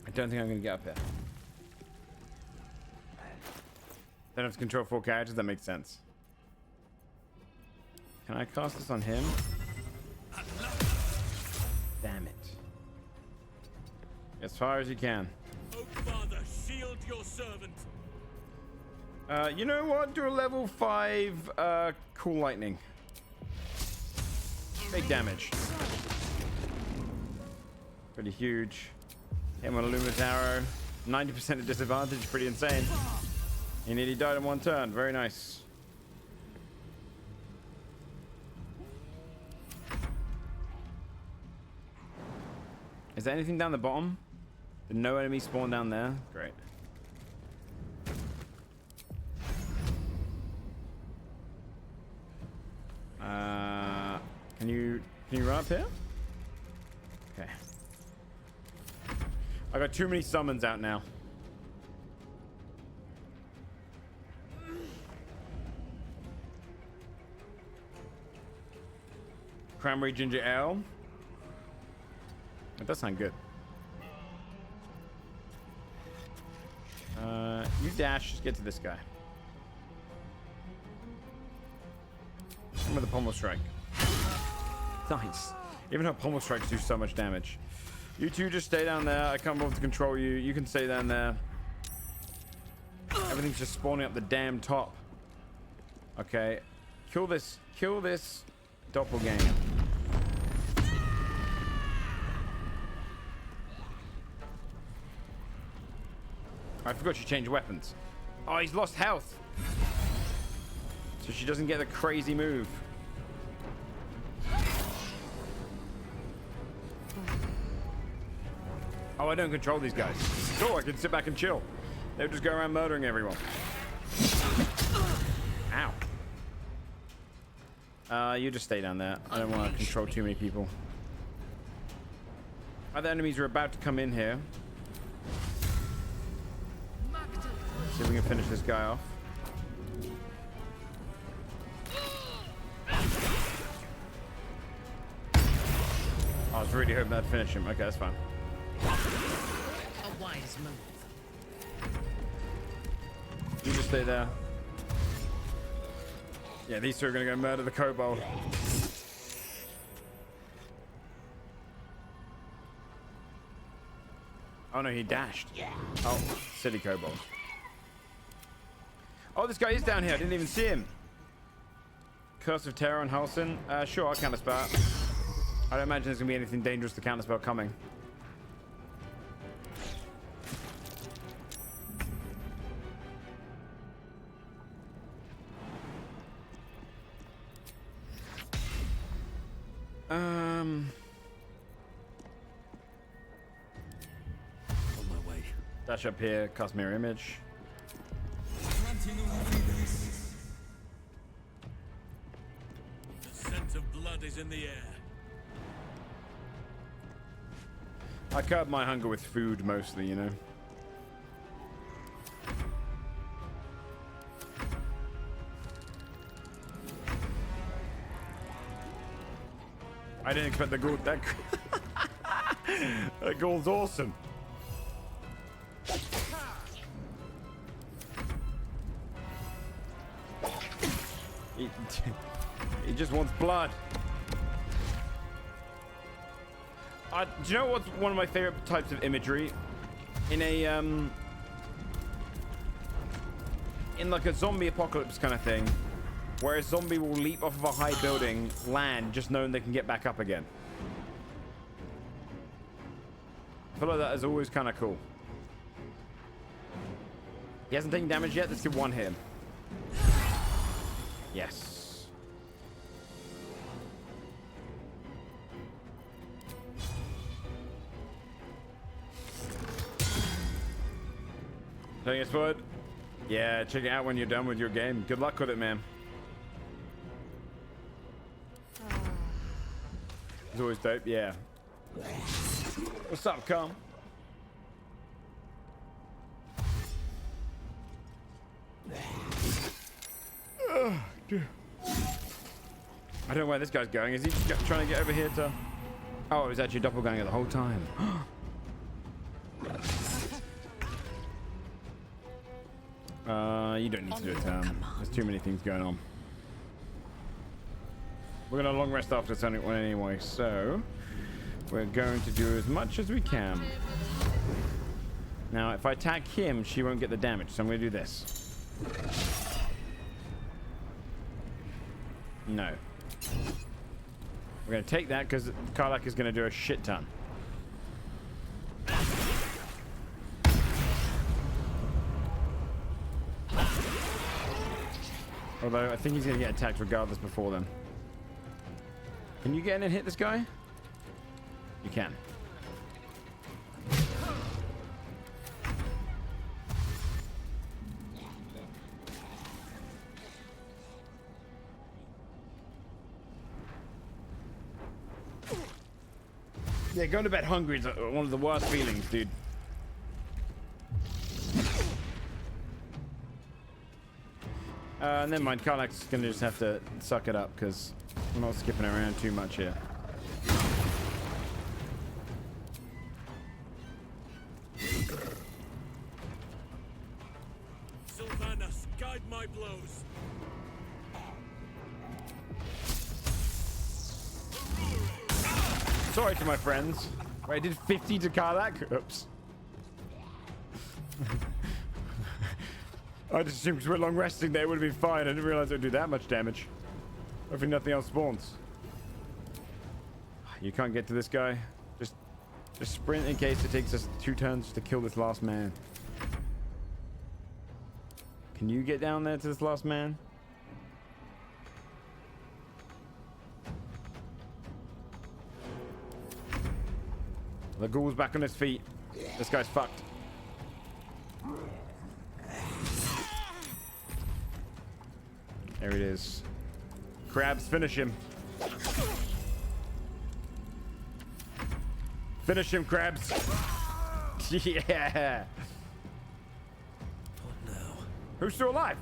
I don't think I'm going to get up here. Don't have to control 4 characters. That makes sense. Can I cast this on him? Damn it. As far as you can. Oak Father, shield your servant. You know what? Do a level 5 cool lightning. Big damage. Pretty huge. Hit him on a luminous arrow. 90% of disadvantage. Pretty insane. He nearly died in 1 turn. Very nice. Is there anything down the bottom? Did no enemy spawn down there? Great. Can you run up here? Okay. I got too many summons out now. Cranberry ginger ale. That does sound good. You dash, just get to this guy. I'm with the pommel strike. Nice. Even her pommel strikes do so much damage. You two just stay down there. I can't bother to control you. You can stay down there. Everything's just spawning up the damn top. Okay. Kill this doppelganger. I forgot you changed weapons. Oh, he's lost health. So she doesn't get the crazy move. Oh, I don't control these guys. Cool, I can sit back and chill. They'll just go around murdering everyone. Ow. You just stay down there. I don't want to control too many people. Other enemies are about to come in here. See if we can finish this guy off. I was really hoping that'd finish him. Okay, that's fine. A wise move. You just stay there. Yeah, these two are gonna go murder the kobold. Oh no, he dashed. Oh, silly kobold. Oh, this guy is down here. I didn't even see him. Curse of Terror on Halsin. Sure, I'll counterspell. I don't imagine there's gonna be anything dangerous to counterspell coming. On my way. Dash up here, cast mirror image. The scent of blood is in the air. I curb my hunger with food mostly, you know. I didn't expect the ghoul. That ghoul's awesome. He just wants blood. Do you know what's one of my favorite types of imagery? In a in like a zombie apocalypse kind of thing, where a zombie will leap off of a high building, land, just knowing they can get back up again. I feel like that is always kind of cool. He hasn't taken damage yet. Let's get one hit him. Yes. Playing it forward. Yeah, check it out when you're done with your game. Good luck with it, man. It's always dope, yeah. What's up, Calm? Oh, dear. I don't know where this guy's going. Is he just trying to get over here to... Oh, it was actually a doppelganger the whole time. You don't need to do a turn. There's too many things going on. We're going to long rest after Sonic 1 anyway, so... We're going to do as much as we can. Now, if I attack him, she won't get the damage, so I'm going to do this. No. We're going to take that because Karlak is going to do a shit ton. Although, I think he's going to get attacked regardless before then. Can you get in and hit this guy? You can. Yeah, going to bed hungry is one of the worst feelings, dude. Never mind, Karlak's gonna just have to suck it up because we're not skipping around too much here. Sylvanas, guide my blows. Sorry to my friends. Wait, I did 50 to Karlak? Oops. I just assumed because we're long resting there, it would have been fine. I didn't realize it would do that much damage. Hopefully nothing else spawns. You can't get to this guy. Just sprint in case it takes us 2 turns to kill this last man. Can you get down there to this last man? The ghoul's back on his feet. This guy's fucked. There it is. Crabs, finish him. Finish him, Crabs. Yeah. What now? Who's still alive?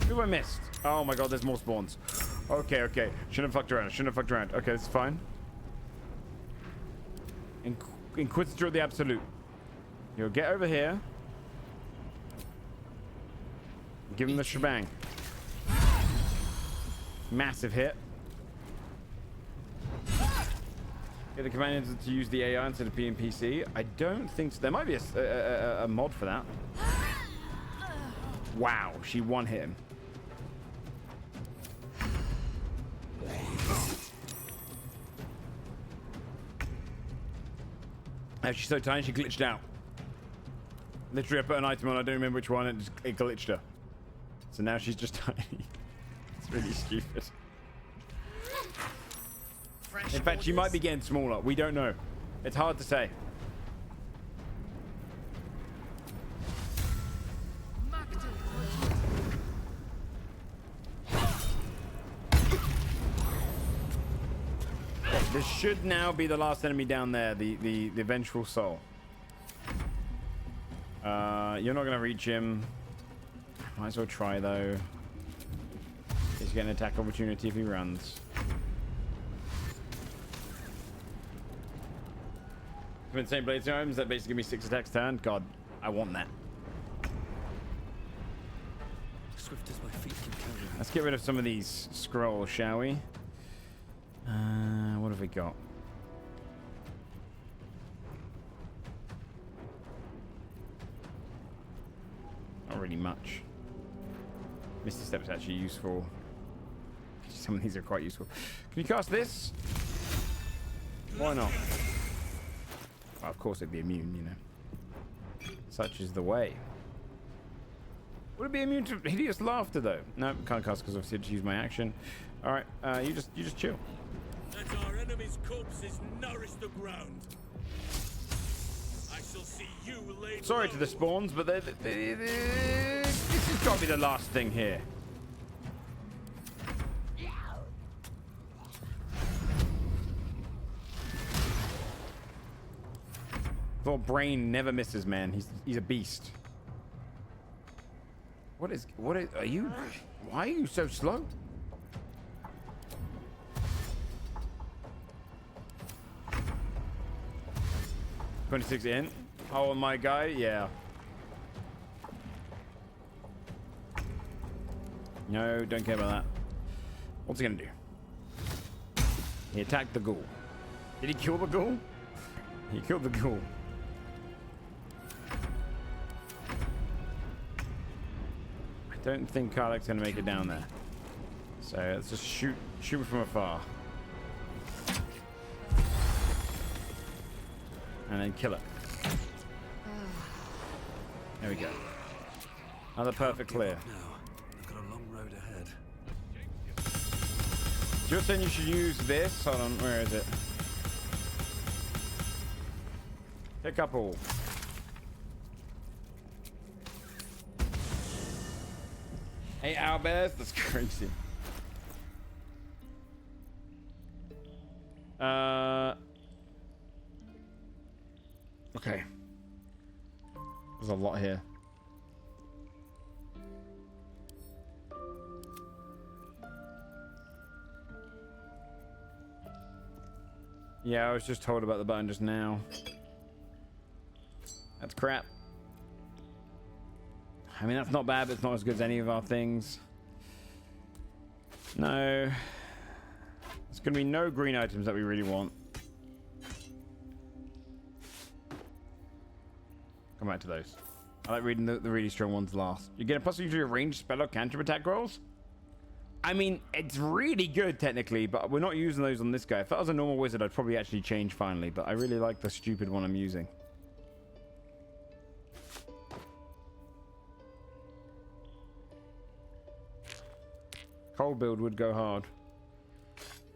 Who have I missed? Oh my god, there's more spawns. Okay, okay. Shouldn't have fucked around. Shouldn't have fucked around. Okay, this is fine. Inquisitor of the Absolute. You'll get over here. Give him the shebang. Massive hit. Get the companions to use the AI instead of PNPC. I don't think so. There might be a mod for that. Wow, she one hit him. She's so tiny, she glitched out. Literally, I put an item on, I don't remember which one, and it glitched her. So now she's just tiny. It's really stupid. In fact, she might be getting smaller. We don't know. It's hard to say. This should now be the last enemy down there, the vengeful soul. You're not gonna reach him. Might as well try though. He's getting an attack opportunity if he runs. Insane blade items that basically give me 6 attacks turn. God, I want that. Swift as my feet can carry me. Let's get rid of some of these scrolls, shall we? What have we got? Not really much. Misty Step is actually useful. Some of these are quite useful. Can you cast this? Why not? Well, of course it'd be immune, you know. Such is the way. Would it be immune to hideous laughter though? No, can't cast because obviously I just use my action. All right, you just chill. That's our enemy. enemy's corpses nourish the ground. I shall see you laid Sorry low. to the spawns, but this has got to be the last thing here. Your brain never misses, man. He's a beast. What is are you? Why are you so slow? $26 in. Oh, my guy, yeah. No, don't care about that. What's he gonna do? He attacked the ghoul. Did he kill the ghoul? He killed the ghoul. I don't think Karlach's gonna make it down there. So let's just shoot from afar. And then kill it. There we go. Another perfect clear. Now, I've got a long road ahead. You're saying you should use this? Hold on, where is it? Pick up all. Hey, owlbears, that's crazy. Okay. There's a lot here. Yeah, I was just told about the button just now. That's crap. I mean, that's not bad, but it's not as good as any of our things. No. There's going to be no green items that we really want. Come back to those. I like reading the really strong ones last. You get a plus 2 to your ranged spell or cantrip attack rolls? I mean, it's really good technically, but we're not using those on this guy. If that was a normal wizard, I'd probably actually change finally, but I really like the stupid one I'm using. Cold build would go hard.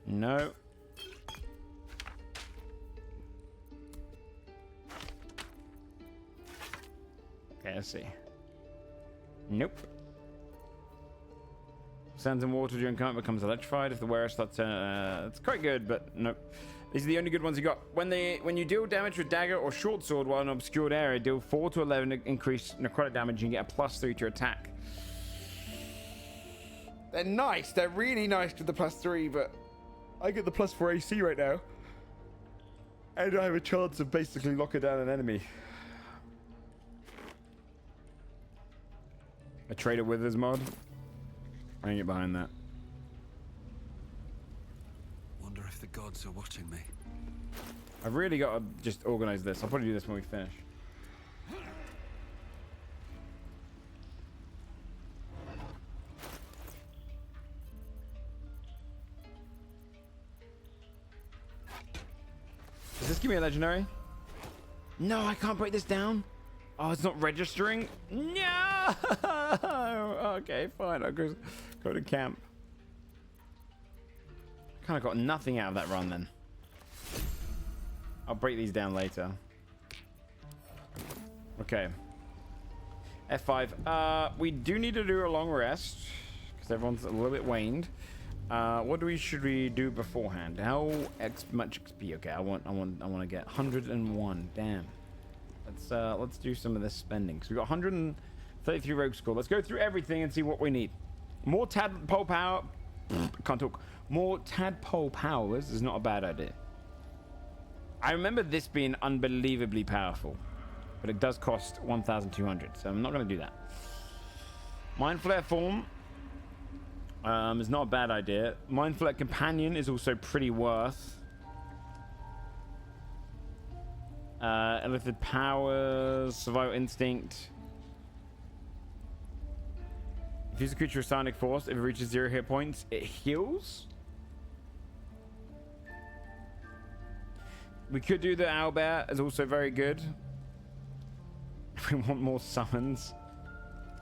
No. Okay, let's see. Nope. Sands and water during combat becomes electrified if the wearer starts. It's quite good, but nope. These are the only good ones you got. When you deal damage with dagger or short sword while in an obscured area, deal 4 to 11 increased necrotic damage and get a +3 to your attack. They're nice. They're really nice with the +3, but I get the +4 AC right now, and I have a chance of basically locking down an enemy. A Trader Withers mod. I can get behind that. Wonder if the gods are watching me. I've really got to just organize this. I'll probably do this when we finish. Does this give me a legendary? No, I can't break this down. Oh, it's not registering? No! Okay, fine. I'll go to camp. Kind of got nothing out of that run then. I'll break these down later. Okay. F5. We do need to do a long rest because everyone's a little bit waned. What should we do beforehand? How much XP? Okay, I want to get 101. Damn. Let's do some of this spending. So we got 133 rogue score. Let's go through everything and see what we need. More tadpole power. Can't talk. More tadpole powers is not a bad idea. I remember this being unbelievably powerful, but it does cost 1,200, so I'm not going to do that. Mind Flare form is not a bad idea. Mind Flare companion is also pretty worth. Elithid powers, survival instinct. If you use a creature with psionic force, if it reaches 0 hit points, it heals. We could do the owlbear, is also very good. If we want more summons.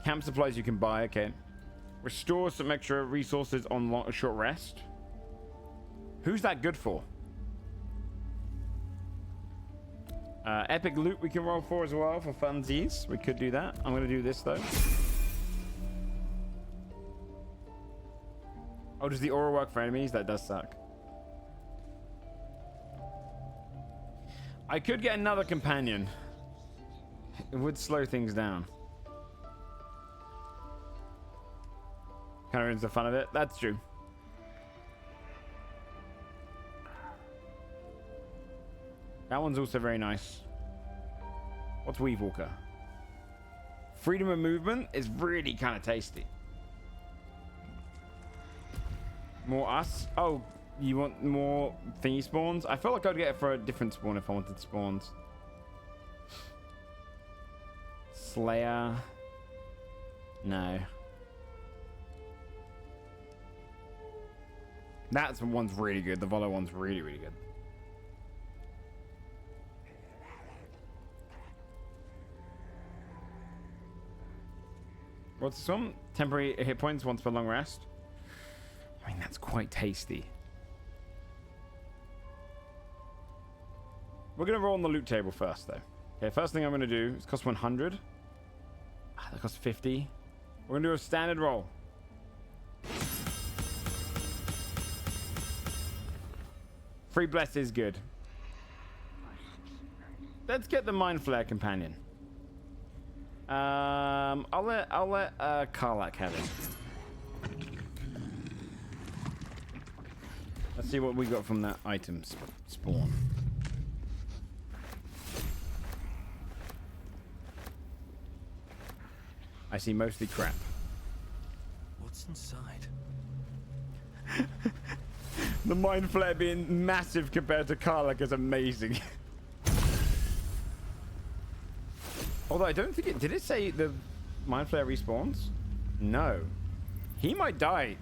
Camp supplies you can buy, okay. Restore some extra resources on a short rest. Who's that good for? Epic loot we can roll for as well for funsies. We could do that. I'm going to do this though. Oh, does the aura work for enemies? That does suck. I could get another companion. It would slow things down. Kind of ruins the fun of it. That's true. That one's also very nice. What's Weave Walker? Freedom of movement is really kind of tasty. More us? Oh, you want more thingy spawns? I feel like I'd get it for a different spawn if I wanted spawns. Slayer. No. That one's really good. The Volo one's really, really good. What's this one? Temporary hit points once per long rest. I mean, that's quite tasty. We're going to roll on the loot table first, though. Okay, first thing I'm going to do is cost 100. That costs 50. We're going to do a standard roll. Free bless is good. Let's get the Mind Flare companion. I'll let Karlak have it. Let's see what we got from that item spawn. I see mostly crap. What's inside? The Mind Flare being massive compared to Karlak is amazing. Although I don't think it... Did it say the Mind Flare respawns? No. He might die.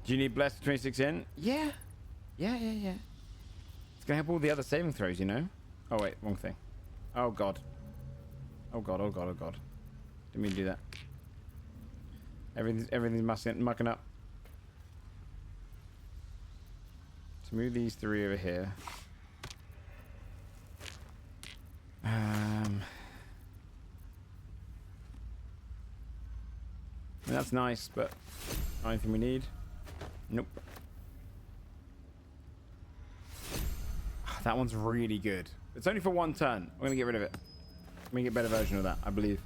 Do you need Blessed 26 in? Yeah. Yeah. It's going to help all the other saving throws, you know? Oh, wait. Wrong thing. Oh, God. Oh, God. Didn't mean to do that. Everything's mucking up. Let's move these three over here. That's nice, but not anything we need. Nope. That one's really good. It's only for one turn. I'm gonna get rid of it. Make a better version of that, I believe.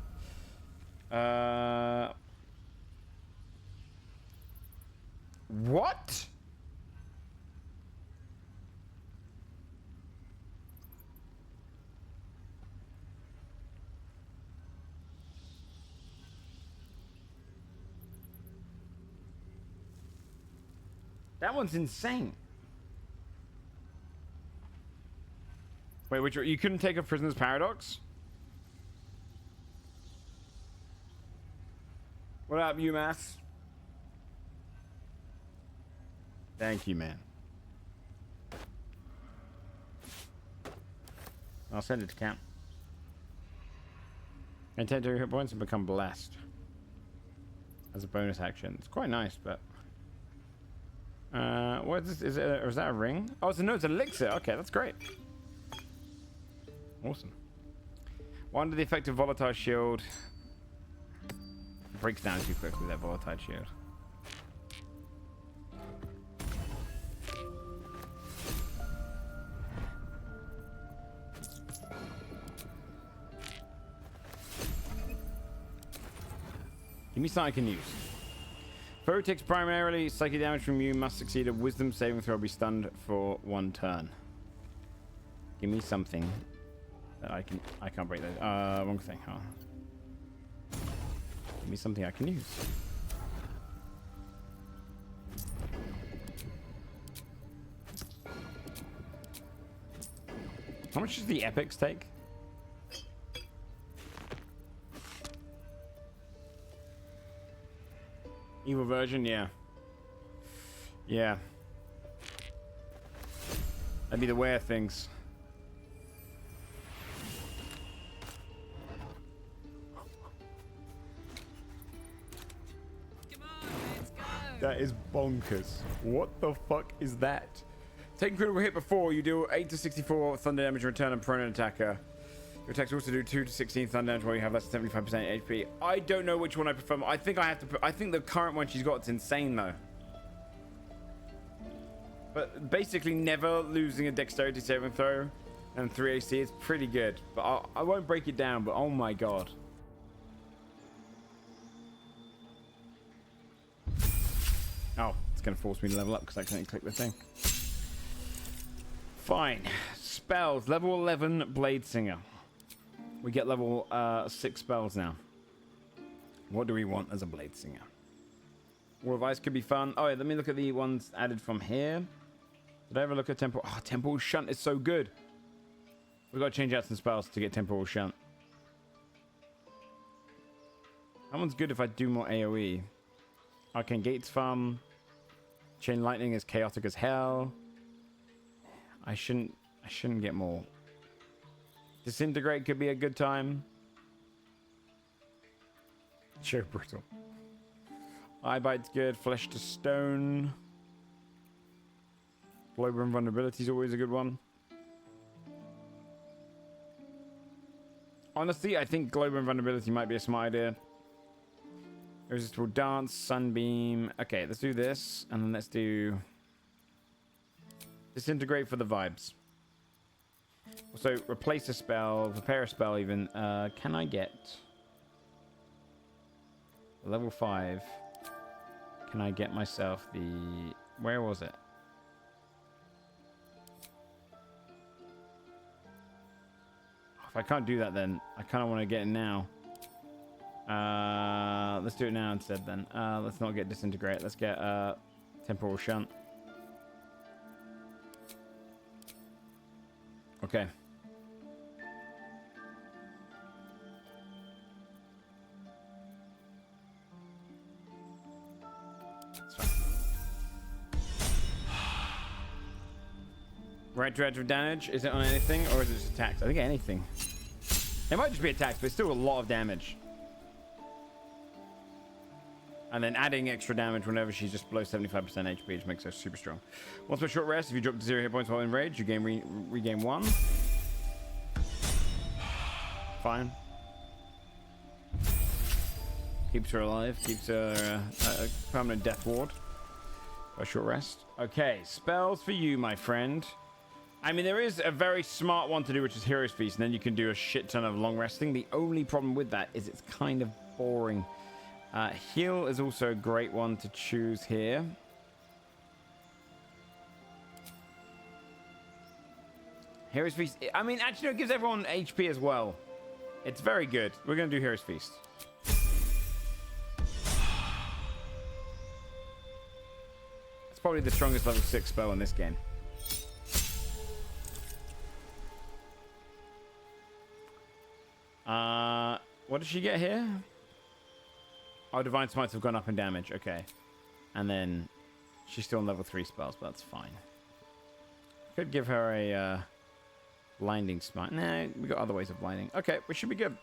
What? That one's insane. Wait, which you couldn't take a prisoner's paradox? What up, UMass? Thank you, man. I'll send it to camp. And 10 hit points and become blessed as a bonus action. It's quite nice, but what is this? Is that a ring? Oh, it's an elixir. Okay, that's great. Awesome. One under the effect of volatile shield. Breaks down too quickly, that volatile shield. Give me something I can use. Foe takes primarily psychic damage from you, must succeed a wisdom saving throw, be stunned for 1 turn. Give me something that I can't break those. Wrong thing, huh? Give me something I can use. How much does the epics take? Evil version, yeah. Yeah. That'd be the way of things. Come on, let's go. That is bonkers. What the fuck is that? Taking critical hit before, you do 8 to 64 thunder damage return and prone attacker. Your attacks also do 2 to 16 thunder damage while you have less than 75% HP. I don't know which one I prefer. I think I have to put, I think the current one she's got is insane though. But basically never losing a dexterity saving throw and 3 AC is pretty good. But I won't break it down, but oh my god. Oh, it's going to force me to level up because I can't click the thing. Fine. Spells. Level 11 Blade Singer. We get level 6 spells now. What do we want as a Blade Singer? War of Ice could be fun. Oh, yeah, let me look at the ones added from here. Did I ever look at Temporal? Oh, Temporal Shunt is so good. We've got to change out some spells to get Temporal Shunt. That one's good if I do more AoE. Arcane Gates Farm. Chain Lightning is chaotic as hell. I shouldn't get more. Disintegrate could be a good time. Sure, Brittle. Eye Bite's good. Flesh to Stone. Global Invulnerability is always a good one. Honestly, I think Global Invulnerability might be a smart idea. Irresistible Dance, Sunbeam. Okay, let's do this. And then let's do Disintegrate for the vibes. Also, replace a spell, prepare a spell even. Can I get level 5? Can I get myself the... Where was it? If I can't do that, then I kind of want to get it now. Let's do it now instead then. Let's not get Disintegrate. Let's get Temporal Shunt. Okay. That's fine. Right to of damage. Is it on anything or is it just attacks? I think anything. It might just be attacks, but it's still a lot of damage. And then adding extra damage whenever she's just below 75% HP, which makes her super strong. Once per short rest, if you drop to 0 hit points while in rage, you gain regain 1. Fine. Keeps her alive. Keeps her a permanent death ward. By short rest. Okay, spells for you, my friend. I mean, there is a very smart one to do, which is Hero's Feast, and then you can do a shit ton of long resting. The only problem with that is it's kind of boring. Heal is also a great one to choose here. Hero's Feast. I mean, actually, it gives everyone HP as well. It's very good. We're going to do Hero's Feast. It's probably the strongest level 6 spell in this game. What did she get here? Oh, Divine Smites have gone up in damage. Okay. And then she's still on level 3 spells, but that's fine. Could give her a blinding smite. Nah, we got other ways of blinding. Okay, we should be good.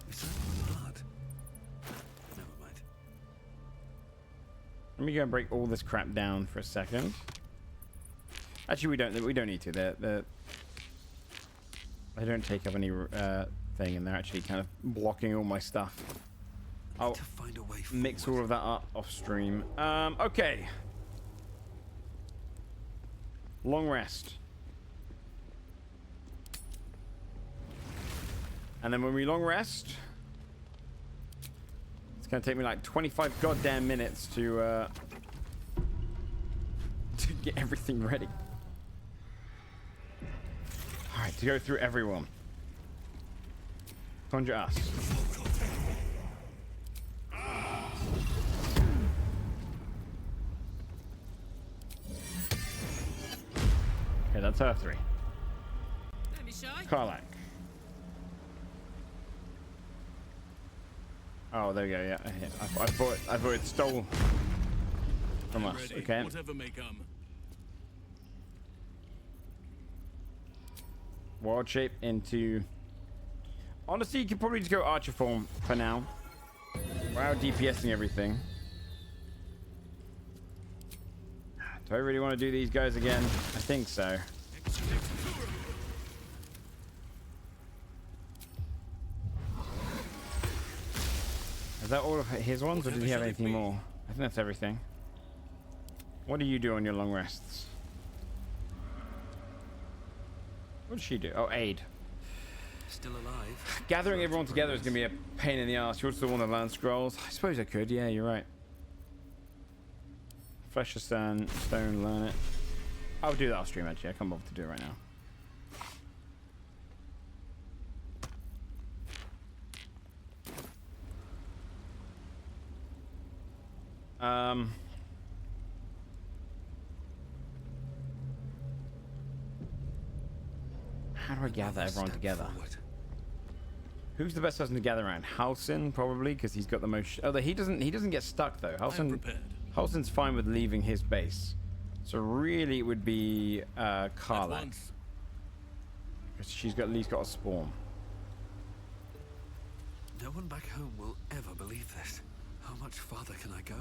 Is that blood? Never mind. Let me go and break all this crap down for a second. Actually, we don't need to. They don't take up any thing, and they're actually kind of blocking all my stuff. I'll to find a way mix forward. all of that up off stream. Okay. Long rest. And then when we long rest, it's going to take me like 25 goddamn minutes to get everything ready. Alright, to go through everyone. Conjure us. Okay, that's her 3. Don't be shy. Karlak. Oh, there we go, yeah. I thought it stole from us. Ready, Okay. whatever may come. Wild shape into... Honestly, you could probably just go Archer form for now. We're out DPSing everything. Do I really want to do these guys again? I think so. Is that all of his ones, or did he have anything more? I think that's everything. What do you do on your long rests? What does she do? Oh, aid. Still alive. Gathering everyone together is going to be a pain in the ass. You also want to learn scrolls. I suppose I could. Yeah, you're right. Flesh of stone, learn it. I'll do that off stream, actually. I can't bother to do it right now. How do I gather everyone together? Forward. Who's the best person to gather around? Halsin, probably, because he's got the most. Oh, he doesn't get stuck though. Halsin's fine with leaving his base. So really, it would be Karlak. She's got at least got a spawn. No one back home will ever believe this. How much farther can I go?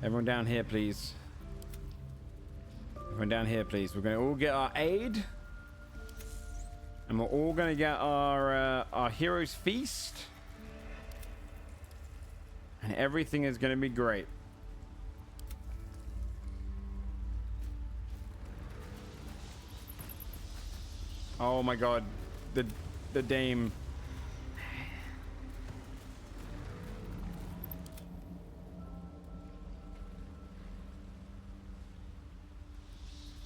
Everyone down here, please. Everyone down here, please. We're going to all get our aid. And we're all going to get our hero's feast. And everything is going to be great. Oh my god. The dame.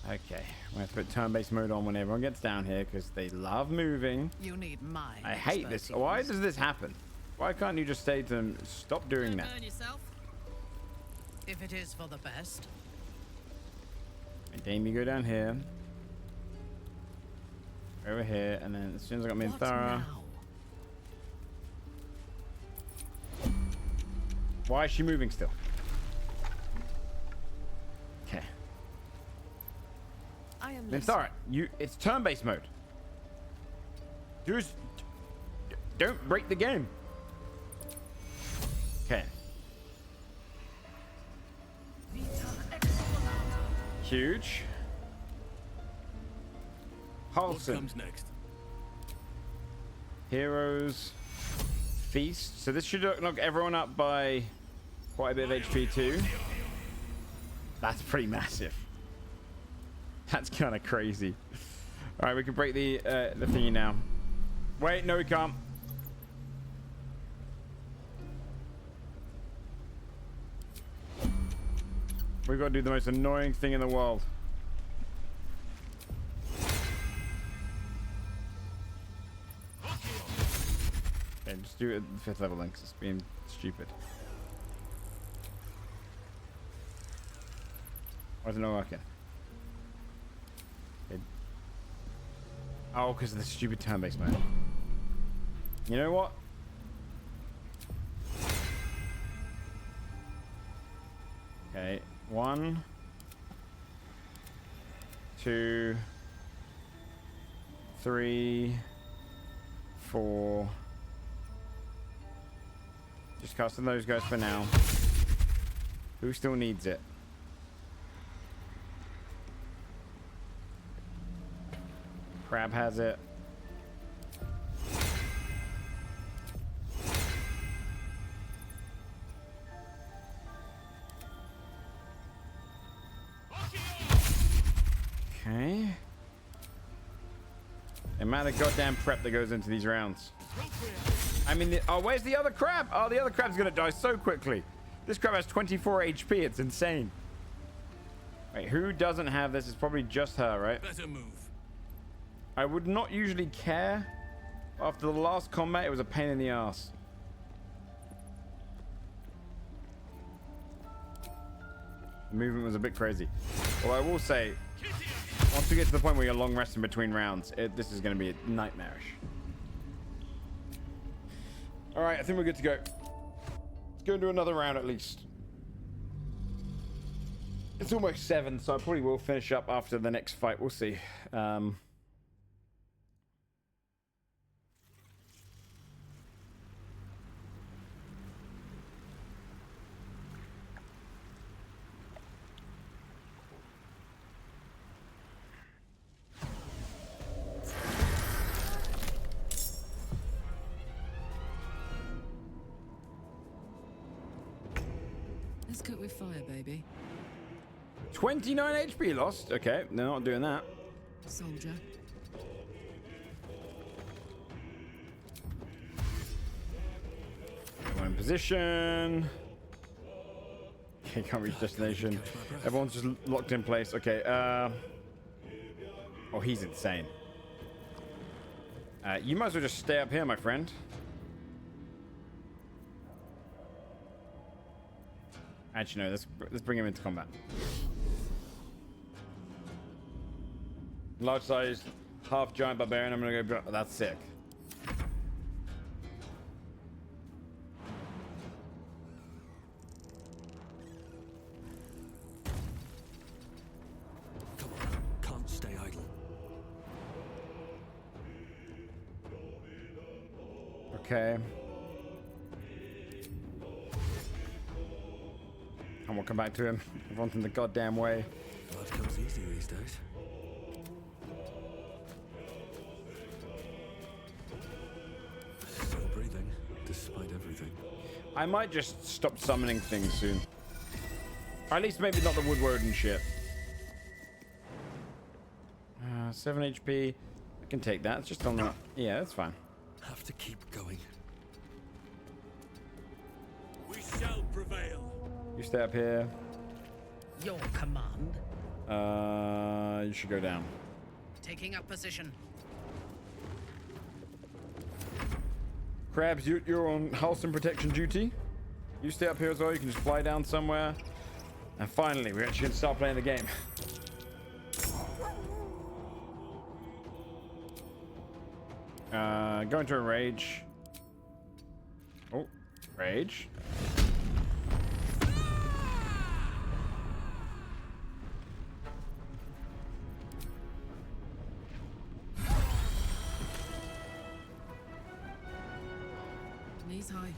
Okay, we have to put turn-based mode on when everyone gets down here because they love moving. You need my I hate this. Why does this happen? Why can't you just say to them, stop doing that? Burn yourself. If it is for the best. And Dame, you go down here. Over here, and then as soon as I got What Minthara. now? Why is she moving still? Okay. I am Minthara, it's turn-based mode. Just don't break the game. Okay. Huge. What Halsin. comes next? Heroes. Feast. So this should knock everyone up by quite a bit of HP too. That's pretty massive. That's kind of crazy. All right, we can break the thingy now. Wait, no, we can't. We've got to do the most annoying thing in the world. Okay, just do it at the 5th level then, 'cause it's being stupid. Why is it not working? Okay. Oh, because of the stupid turn-based mode. You know what? Okay, 1, 2, 3, 4. Just casting those guys for now. Who still needs it? Crab has it. Okay. The amount of goddamn prep that goes into these rounds. I mean, oh, where's the other crab? Oh, the other crab's gonna die so quickly. This crab has 24 HP. It's insane. Wait, who doesn't have this? It's probably just her, right? Better move. I would not usually care. After the last combat, it was a pain in the ass. The movement was a bit crazy. Well, I will say, once we get to the point where you're long resting between rounds, this is going to be nightmarish. All right, I think we're good to go. Let's go and do another round at least. It's almost 7, so I probably will finish up after the next fight. We'll see. Let's cook with fire, baby. 29 HP lost. Okay, they're not doing that. Soldier. Everyone in position. Okay, can't reach destination. Everyone's just locked in place. Okay, oh, he's insane. You might as well just stay up here, my friend. Actually, no, let's bring him into combat. Large sized, half giant barbarian. I'm gonna go. That's sick. Come on, can't stay idle. Okay. And we'll come back to him. Everyone's in the goddamn way. Life comes easy these days. Still breathing, despite everything. I might just stop summoning things soon. Or at least maybe not the woodward and shit. 7 HP. I can take that. It's just on that. Yeah, that's fine. Have to keep going. We shall prevail. You stay up here. Your command. You should go down. Taking up position. Krabs, you're on Halston protection duty. You stay up here as well. You can just fly down somewhere. And finally, we actually can start playing the game. Go into a rage. Oh, rage. Knees high.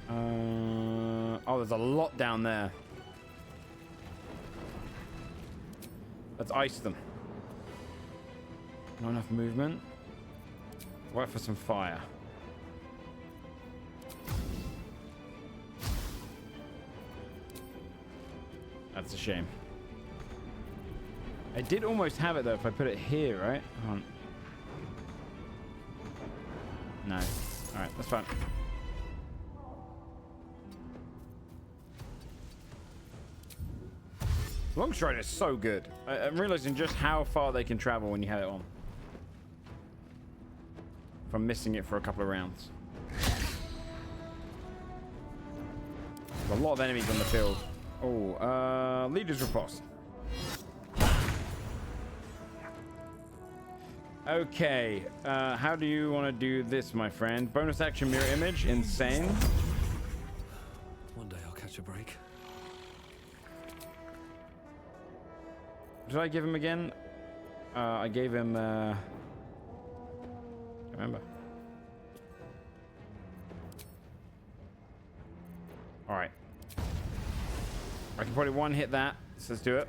Oh, there's a lot down there. Let's ice them. Not enough movement. Wait for some fire. That's a shame. I did almost have it though if I put it here, right? Hold on. No. Alright, that's fine. Longstride is so good. I'm realizing just how far they can travel when you have it on. From missing it for a couple of rounds. A lot of enemies on the field. Oh, leaders riposte. Okay, how do you want to do this, my friend? Bonus action mirror image, insane. One day I'll catch a break. Did I give him again? I gave him, remember. All right. I can probably one hit that. So let's do it.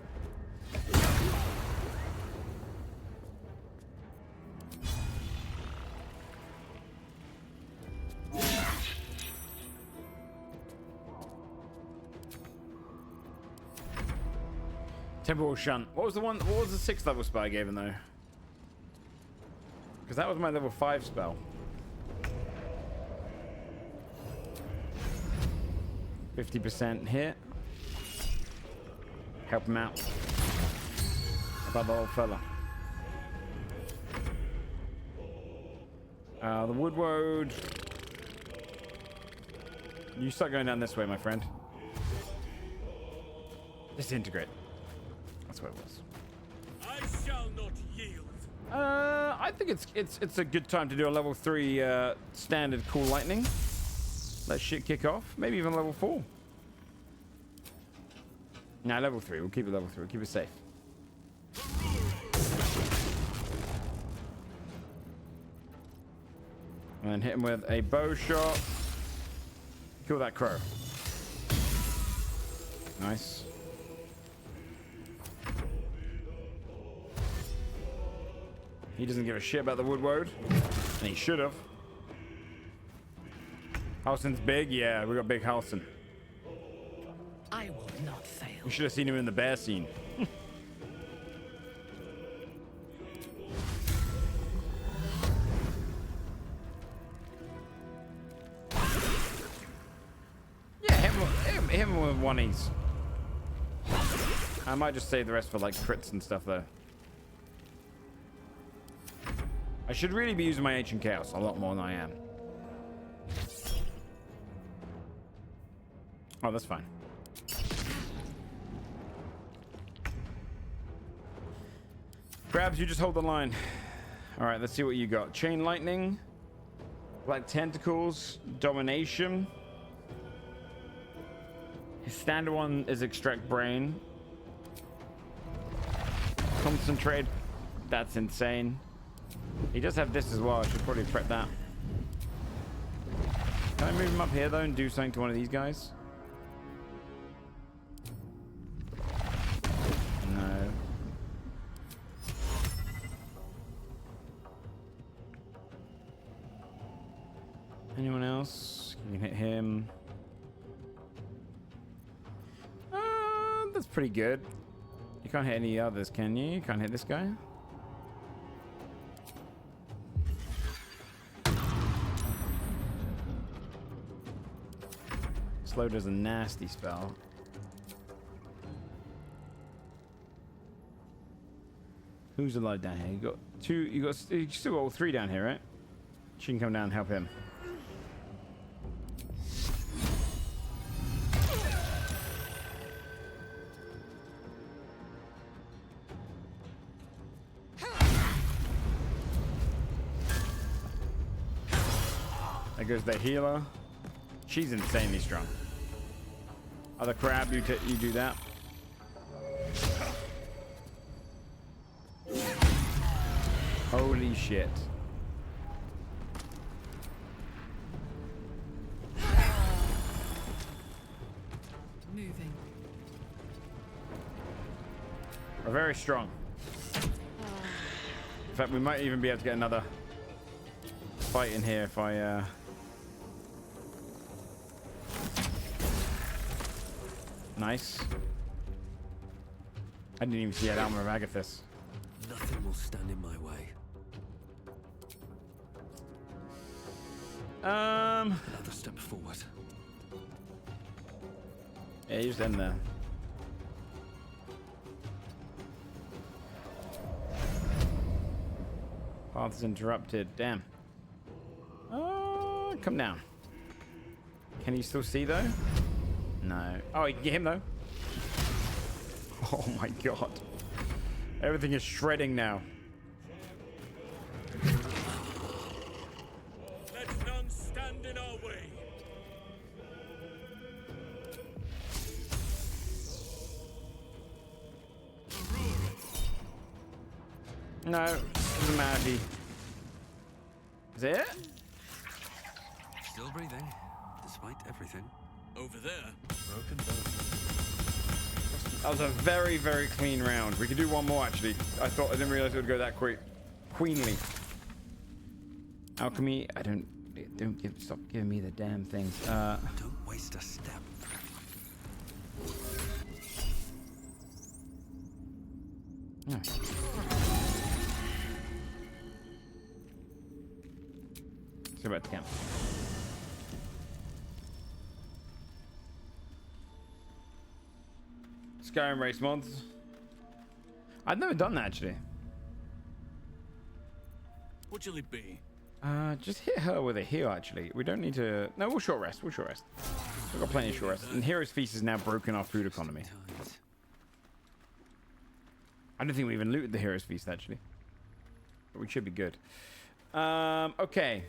Temporal Shunt. What was the one? What was the 6th level spell I gave him though? Because that was my level 5 spell. 50% hit. Help him out. About the old fella. The Woodward. You start going down this way, my friend. Disintegrate. That's what it was. I shall not yield. I think it's a good time to do a level 3 standard cool lightning. Let shit kick off. Maybe even level 4. Nah, level 3. We'll keep it level 3. We'll keep it safe. And then hit him with a bow shot. Kill that crow. Nice. He doesn't give a shit about the Woodward. And he should have. Halston's big? Yeah, we got big Halston. I will not fail. You should have seen him in the bear scene. Yeah, hit him with one ease. I might just save the rest for like crits and stuff though. I should really be using my Ancient Chaos a lot more than I am. Oh, that's fine. Crabs, you just hold the line. All right, let's see what you got. Chain Lightning, Black Tentacles, Domination. His standard one is Extract Brain. Concentrate. That's insane. He does have this as well. I should probably prep that. Can I move him up here though and do something to one of these guys? No. Anyone else? You can hit him. That's pretty good. You can't hit any others, can you? You can't hit this guy. Slow does a nasty spell. Who's alive down here? You got two. You still got all three down here, right? She can come down and help him. There goes the healer. She's insanely strong. Other crab, you do that. Holy shit. Moving. We're very strong. In fact, we might even be able to get another fight in here if I Nice. I didn't even see that armor of Agathis. Nothing will stand in my way. Another step forward. Yeah, you just end there. Path is interrupted. Damn. Come down. Can you still see though? No. Oh, you can get him though. Oh my god. Everything is shredding now. Let none stand in our way. No, doesn't matter if he... Is it? Still breathing, despite everything. Over there. Broken bone. That was a very, very clean round. We could do one more actually. I didn't realize it would go that quick. Queenly. Alchemy, stop giving me the damn things. Don't waste a step. Yeah. Let's go back to camp. Skyrim race mods. I've never done that actually. What shall it be? Just hit her with a heal actually. We don't need to. No, we'll short rest. We'll short rest. We've got plenty of short rest. And Hero's Feast is now broken our food economy. I don't think we even looted the Hero's Feast actually. But we should be good. Okay.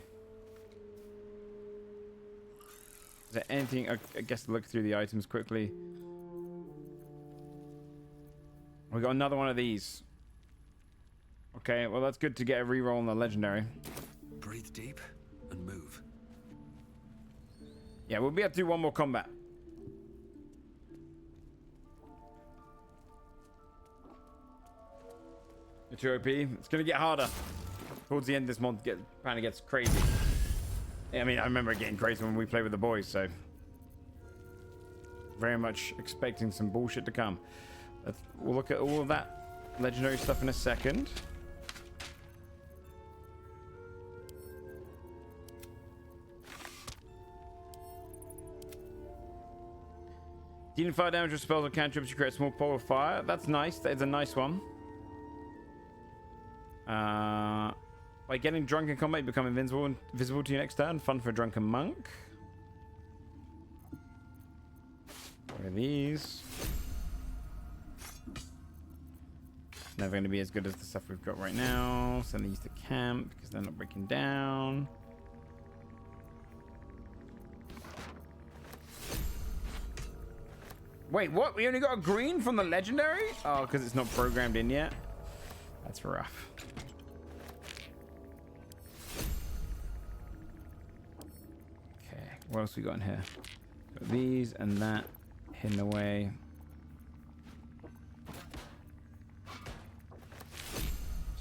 Is there anything? I guess to look through the items quickly. We got another one of these. Okay, well that's good to get a reroll on the legendary. Breathe deep and move. Yeah, we'll be able to do one more combat. It's 2 OP. It's gonna get harder. Towards the end, this mod apparently gets crazy. Yeah, I mean, I remember it getting crazy when we played with the boys, so. very much expecting some bullshit to come. We'll look at all of that legendary stuff in a second. Dealing fire damage with spells or cantrips, you create a small pole of fire. That's nice. That is a nice one. By getting drunk in combat, you become invisible to your next turn. Fun for a drunken monk. What are these? Never going to be as good as the stuff we've got right now. Send these to camp because they're not breaking down. Wait, what? We only got a green from the legendary? Oh, because it's not programmed in yet. That's rough. Okay, what else we got in here? Got these and that hidden away.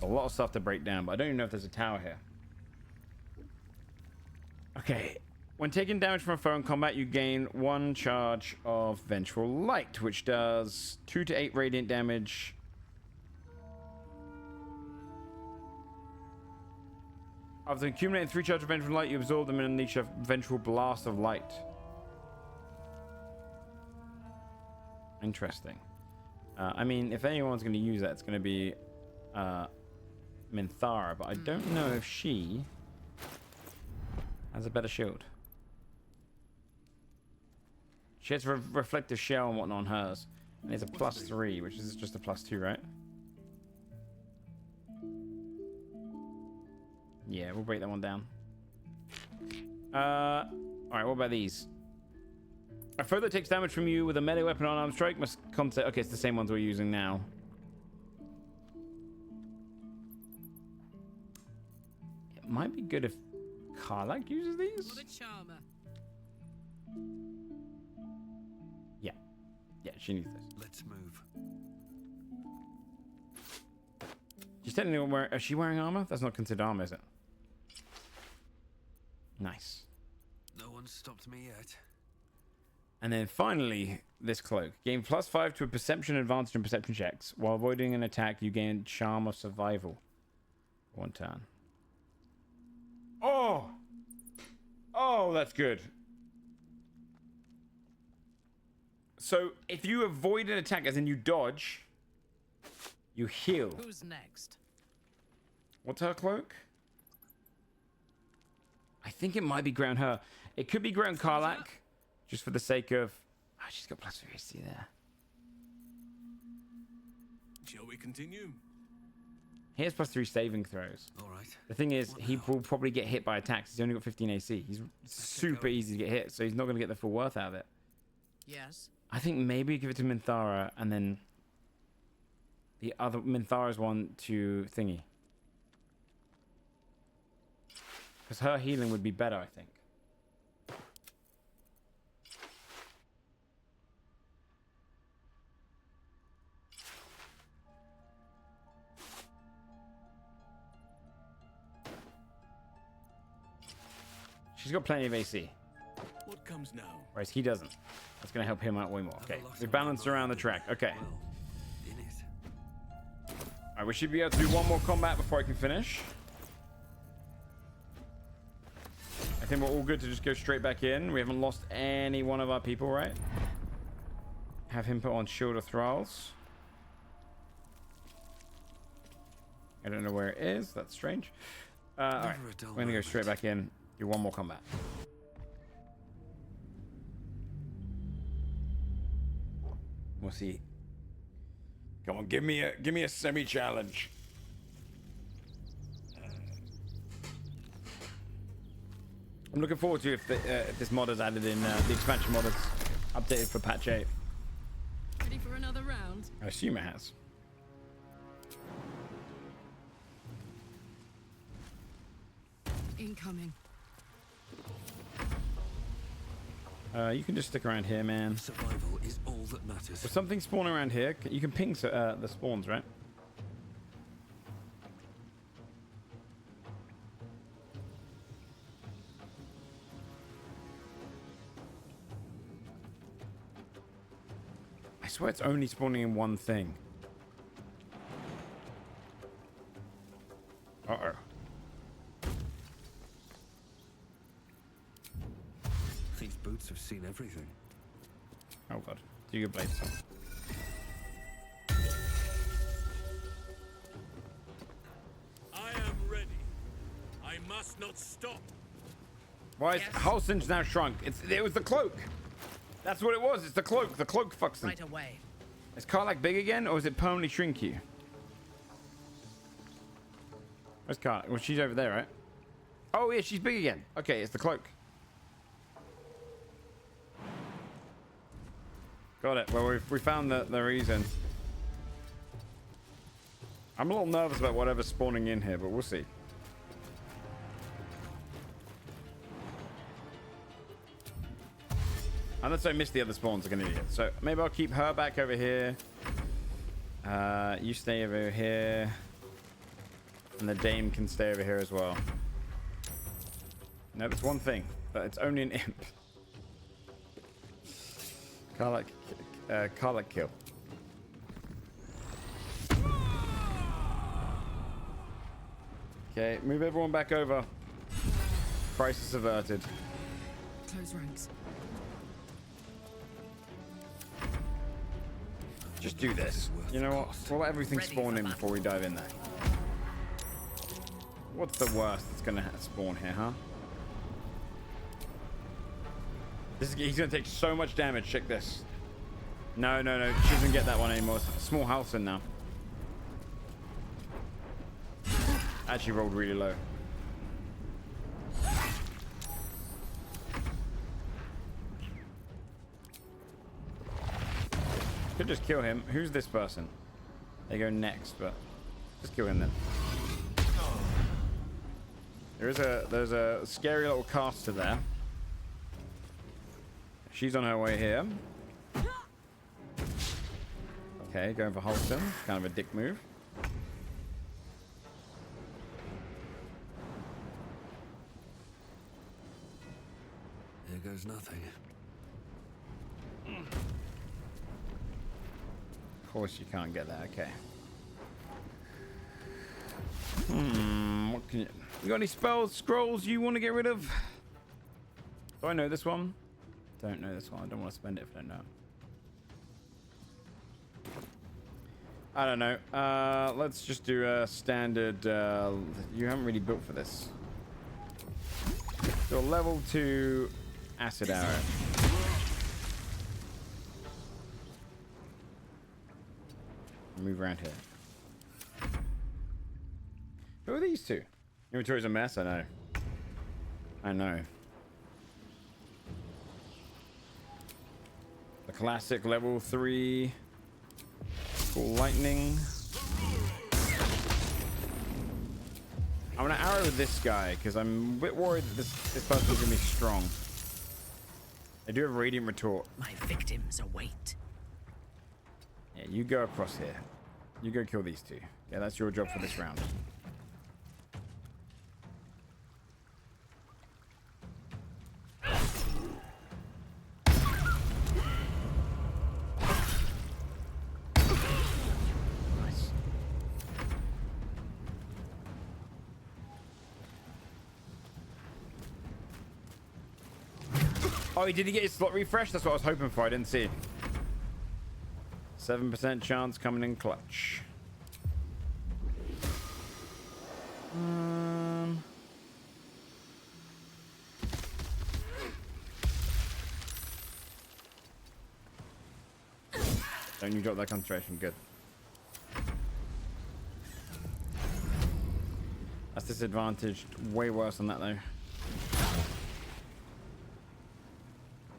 There's a lot of stuff to break down, but I don't even know if there's a tower here. Okay. When taking damage from a foe in combat, you gain 1 charge of Vengeful Light, which does 2 to 8 radiant damage. After accumulating 3 charges of Vengeful Light, you absorb them and unleash a Vengeful Blast of Light. Interesting. I mean, if anyone's going to use that, it's going to be Minthara, but I don't know if she has a better shield. She has a reflective shell and whatnot on hers. And it's a +3, which is just a +2, right? Yeah, we'll break that one down. Alright, what about these? A foe that takes damage from you with a melee weapon on arm strike must contact... Okay, it's the same ones we're using now. It might be good if Karlak uses these? What a charmer. Yeah, she needs this. Let's move. She's technically wearing... Is she wearing armor? That's not considered armor, is it? Nice. No one's stopped me yet. And then finally, this cloak. Gain +5 to a perception advantage in perception checks. While avoiding an attack, you gain Charm of Survival. 1 turn. Oh! Oh, that's good. So, if you avoid an attack, as in you dodge, you heal. Who's next? What's her cloak? I think it might be ground her. It could be ground Karlak, just for the sake of... Oh, she's got +3 AC there. Shall we continue? He has +3 saving throws. All right. The thing is, he will probably get hit by attacks. He's only got 15 AC. He's super easy to get hit, so he's not going to get the full worth out of it. Yes. I think maybe give it to Minthara, and then the other Minthara's one to Thingy. Because her healing would be better, I think. She's got plenty of AC. What comes now? Whereas he doesn't. That's going to help him out way more. Okay, we balanced around the track. Okay. Well, in it. Alright, we should be able to do one more combat before I can finish. I think we're all good to just go straight back in. We haven't lost any one of our people, right? Have him put on Shield of Thralls. I don't know where it is. That's strange. Alright, we're going to go straight back in. Do one more combat. We'll see. Come on, give me a semi-challenge. I'm looking forward to if this mod is added in, the expansion mod is updated for patch 8. Ready for another round? I assume it has. Incoming. You can just stick around here, man. Survival is all that matters. If something spawn around here, you can ping the spawns, right? swear it's only spawning in one thing. Uh-oh. These boots have seen everything. Oh god. Do your blades on. I am ready. I must not stop. Why is Yes. Halsin's now shrunk? It was the cloak. That's what it was. It's the cloak. The cloak fucks them. Right away. Is Karlak big again, or is it permanently shrink you? Where's Karlak? Well, she's over there, right? Oh yeah, she's big again. Okay, it's the cloak. Got it. Well, we found the reason. I'm a little nervous about whatever's spawning in here, but we'll see. Unless I missed the other spawns like an idiot. So maybe I'll keep her back over here. You stay over here. And the dame can stay over here as well. No, it's one thing, but it's only an imp. Karlak kill. Okay, move everyone back over. Crisis averted. Close ranks. Just do this. You know what? We'll let everything Ready spawn for in battle. before we dive in there. What's the worst that's gonna spawn here, huh? He's gonna take so much damage. Check this. No. She doesn't get that one anymore. It's a small Halsin now. Actually rolled really low. Could just kill him. Who's this person? They go next, but just kill him then. There's a scary little caster there. She's on her way here. Okay, going for Halsin. Kind of a dick move. Here goes nothing. Of course you can't get that. Okay. What can you got any spells, scrolls you want to get rid of? Do I know this one? Don't know this one. I don't want to spend it if I don't know. I don't know. Let's just do a standard. You haven't really built for this. So level 2 acid arrow. Move around here. Who are these two? Inventory's a mess. I know. I know. The classic level 3. Cool lightning. I'm gonna arrow this guy because I'm a bit worried that this person's gonna be strong. They do have radiant retort. My victims await. Yeah, you go across here. You go kill these two. Yeah, that's your job for this round. Nice. Oh, did he get his slot refresh? That's what I was hoping for. I didn't see. 7% chance coming in clutch. Don't you drop that concentration? Good. That's disadvantaged. Way worse than that though.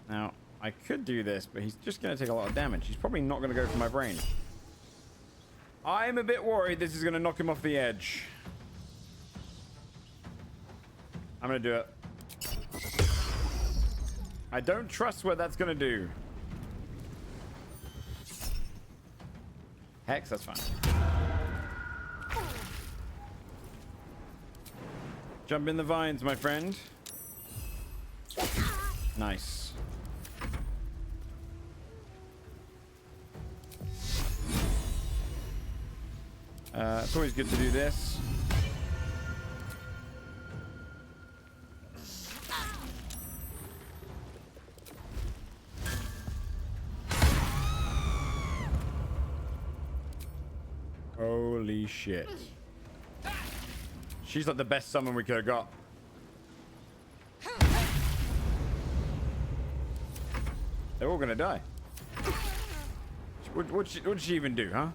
Now, I could do this, but he's just going to take a lot of damage. He's probably not going to go for my brain. I'm a bit worried this is going to knock him off the edge. I'm going to do it. I don't trust what that's going to do. Hex, that's fine. Jump in the vines, my friend. Nice. It's always good to do this. Holy shit. She's like the best summon we could have got. They're all gonna die. What did she even do, huh?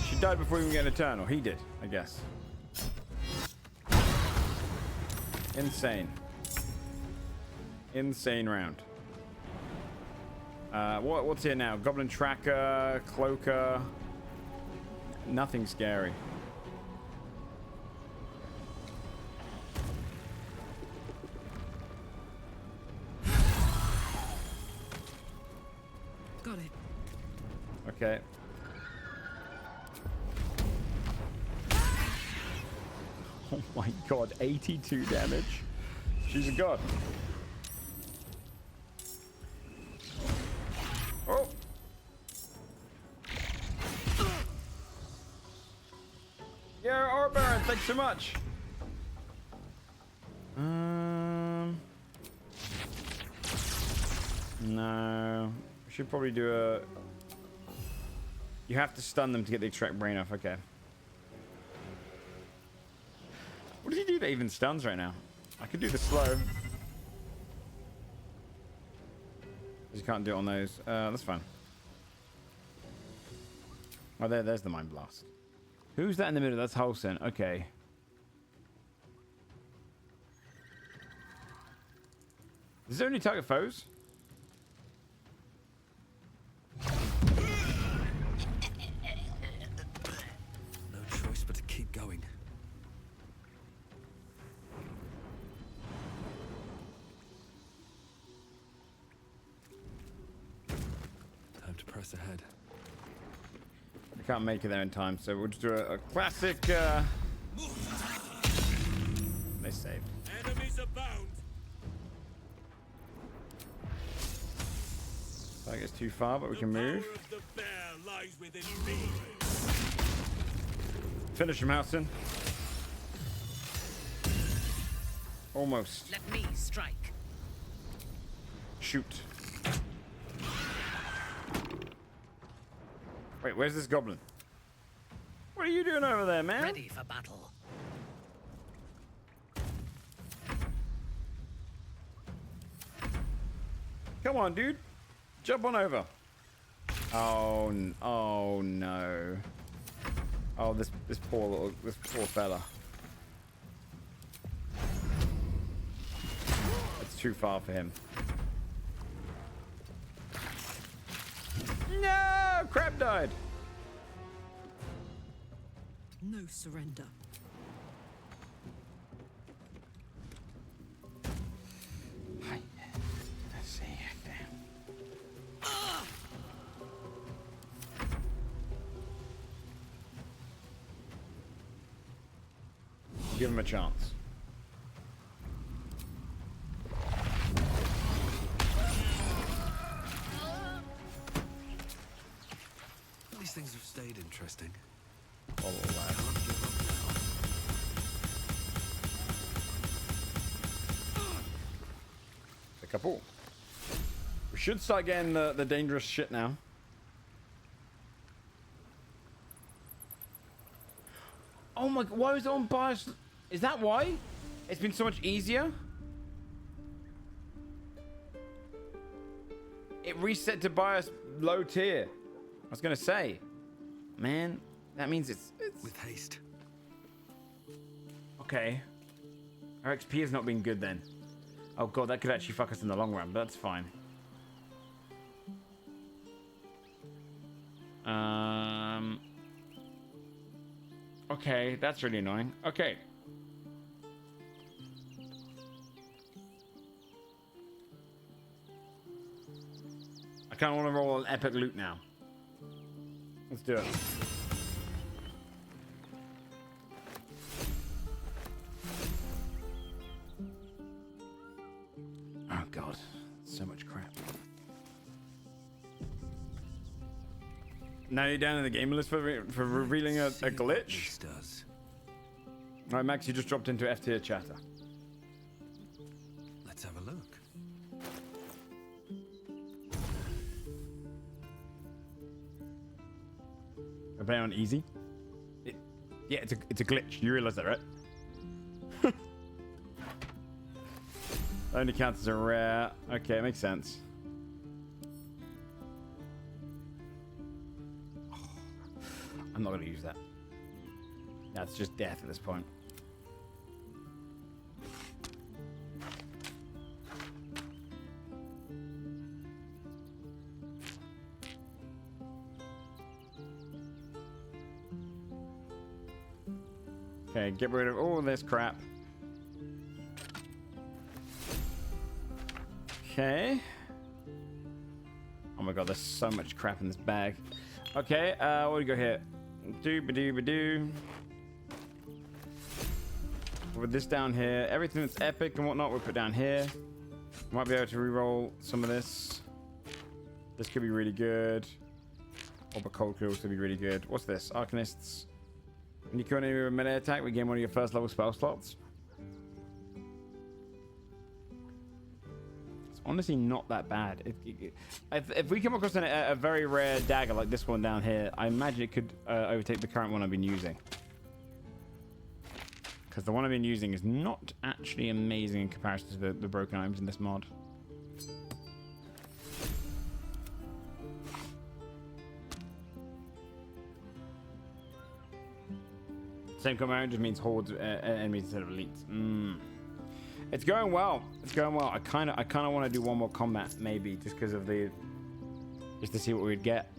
She died before even getting a turn, or he did, I guess. Insane. Insane round. What's here now? Goblin Tracker, Cloaker. Nothing scary. Got it. Okay. Oh my god, 82 damage. She's a god. Oh. Yeah, Arbaron, thanks so much. No. We should probably do a... You have to stun them to get the extract brain off. Okay. What does he do that even stuns right now? I could do the slow. You can't do it on those. That's fine. Oh, there's the Mind Blast. Who's that in the middle? That's Holson. Okay. Does it only target foes? No choice but to keep going. Time to press ahead. I can't make it there in time, so we'll just do a classic. They saved. Enemies abound. That gets too far, but we can move. The power of the bear lies within me. Finish him, Housen. Almost. Let me strike. Shoot. Wait, where's this goblin? What are you doing over there, man? Ready for battle. Come on, dude. Jump on over. Oh no. Oh, this poor fella. It's too far for him. No! Crab died. No surrender. Hi. Let's see. Give him a chance. These things have stayed interesting. All that. Can't give up now. A couple. We should start getting the dangerous shit now. Oh my god, why was it on bias? Is that why? It's been so much easier? It reset to bias low tier. I was gonna say. Man, that means it's... With haste. Okay. Our XP has not been good then. Oh god, that could actually fuck us in the long run, but that's fine. Okay, that's really annoying. Okay. I kind of want to roll an epic loot now. Let's do it. Oh god, so much crap. Now you're down in the game list for revealing a See what glitch. this does. All right, Max, you just dropped into F tier chatter. Let's have a look. I play on easy. Yeah, it's a glitch. You realize that, right? Only counts as a rare. Okay, makes sense. I'm not going to use that. That's just death at this point. Okay, get rid of all this crap. Okay. Oh my god, there's so much crap in this bag. Okay, what do we got here? Doo-ba-doo-ba-doo. With this down here, everything that's epic and whatnot we'll put down here. Might be able to re-roll some of this. This could be really good. Orb of Cold could also be really good. What's this? Arcanists. When you kill an enemy with a melee attack, we gain one of your first level spell slots. It's honestly not that bad. If we come across a very rare dagger like this one down here, I imagine it could overtake the current one I've been using. Because the one I've been using is not actually amazing in comparison to the broken items in this mod. Same command just means hordes enemies instead of elites. It's going well. It's going well. I kind of want to do one more combat maybe, just because of just to see what we'd get.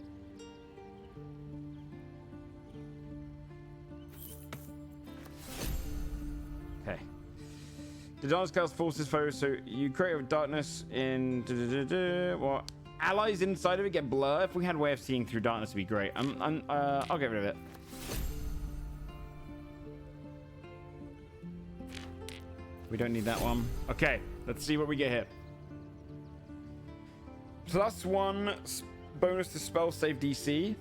Okay. The darkness casts forces foes, so you create a darkness in what? Allies inside of it get blur. If we had a way of seeing through darkness, it'd be great. I'll get rid of it. We don't need that one. Okay, let's see what we get here. +1 bonus to spell save DC.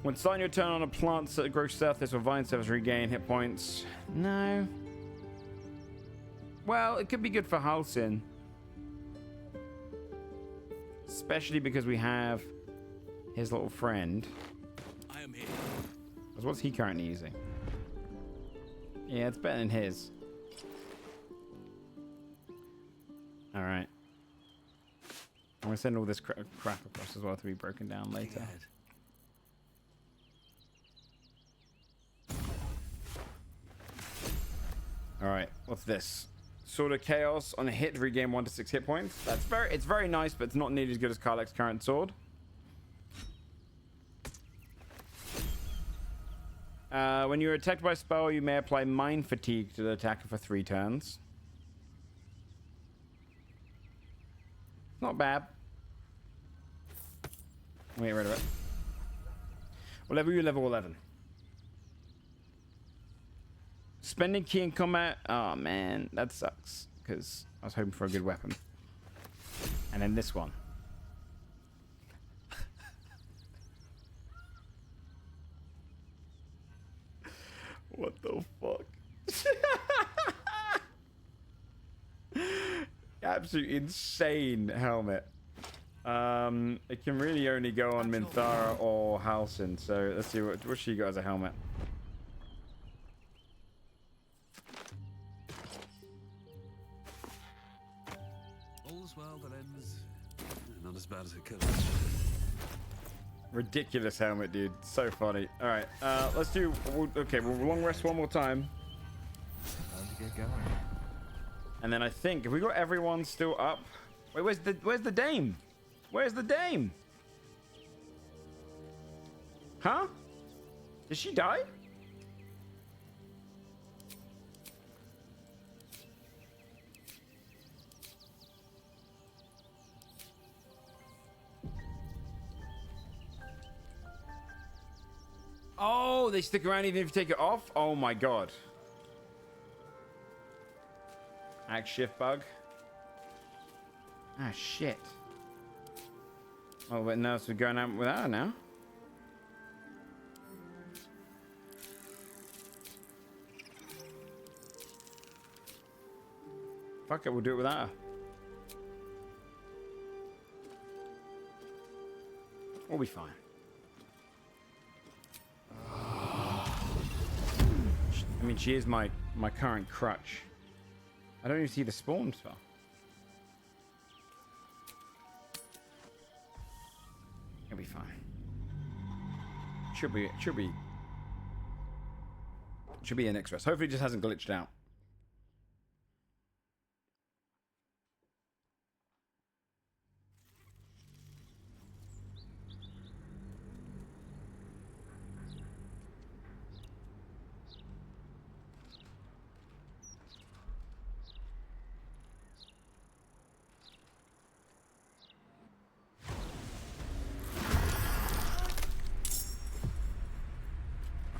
When starting your turn on a plant that grows surface or vine surface, regain hit points. No. Well, it could be good for Halsin. Especially because we have his little friend. I am here. What's he currently using? Yeah, it's better than his. All right. I'm gonna send all this crap across as well to be broken down later. All right, what's this? Sword of Chaos on a hit, regain 1 to 6 hit points. It's very nice, but it's not nearly as good as Karlach's current sword. When you're attacked by a spell, you may apply Mind Fatigue to the attacker for 3 turns. Not bad. Get rid of it. What level are you? Level 11. Spending key in combat. Oh man, that sucks. Because I was hoping for a good weapon. And then this one. What the fuck? Absolute insane helmet. It can really only go on Minthara or Halsin. So let's see what she got as a helmet. All's well that ends. Not as bad as it could have. Ridiculous helmet, dude. So funny. All right, let's do. Okay, we'll long rest one more time. Time to get going. And then I think have we got everyone still up? Wait, where's the dame? Where's the dame? Huh? Did she die? Oh, they stick around even if you take it off? Oh my god. Act shift bug. Ah, shit. Oh, but no, so we're going out without her now. Fuck it, we'll do it without her. We'll be fine. I mean, she is my current crutch. I don't even see the spawn spell. It'll be fine. Should be a next rest. Hopefully it just hasn't glitched out.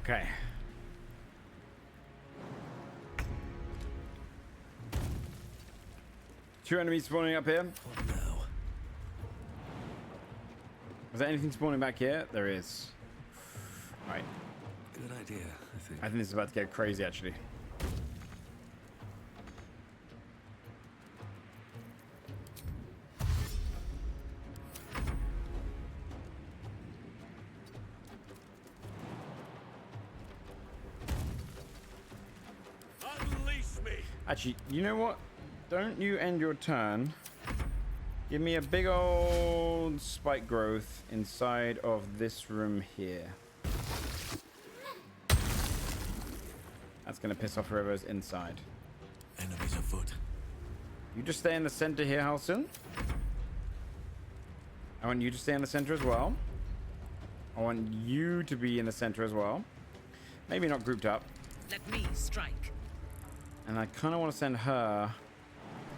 Okay. Two enemies spawning up here. Oh no. Is there anything spawning back here? There is. Right. Good idea, I think. I think this is about to get crazy, actually. Unleash me! Actually, you know what? Don't you end your turn. Give me a big old spike growth inside of this room here. That's going to piss off whoever's inside. Enemies afoot. You just stay in the center here, Halcyon. I want you to stay in the center as well. I want you to be in the center as well. Maybe not grouped up. Let me strike. And I kind of want to send her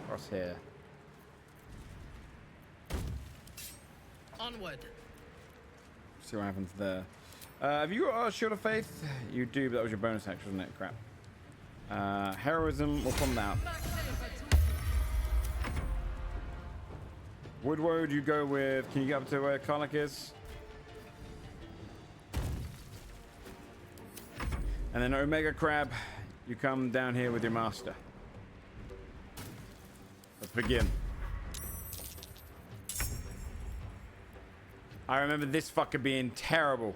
across here. Onward. See what happens there. Have you got a Shield of Faith? You do, but that was your bonus action, wasn't it? Crap. Heroism will come out. Woodward, you go with. Can you get up to where Karlach is? And then Omega Crab, you come down here with your master. Let's begin. I remember this fucker being terrible.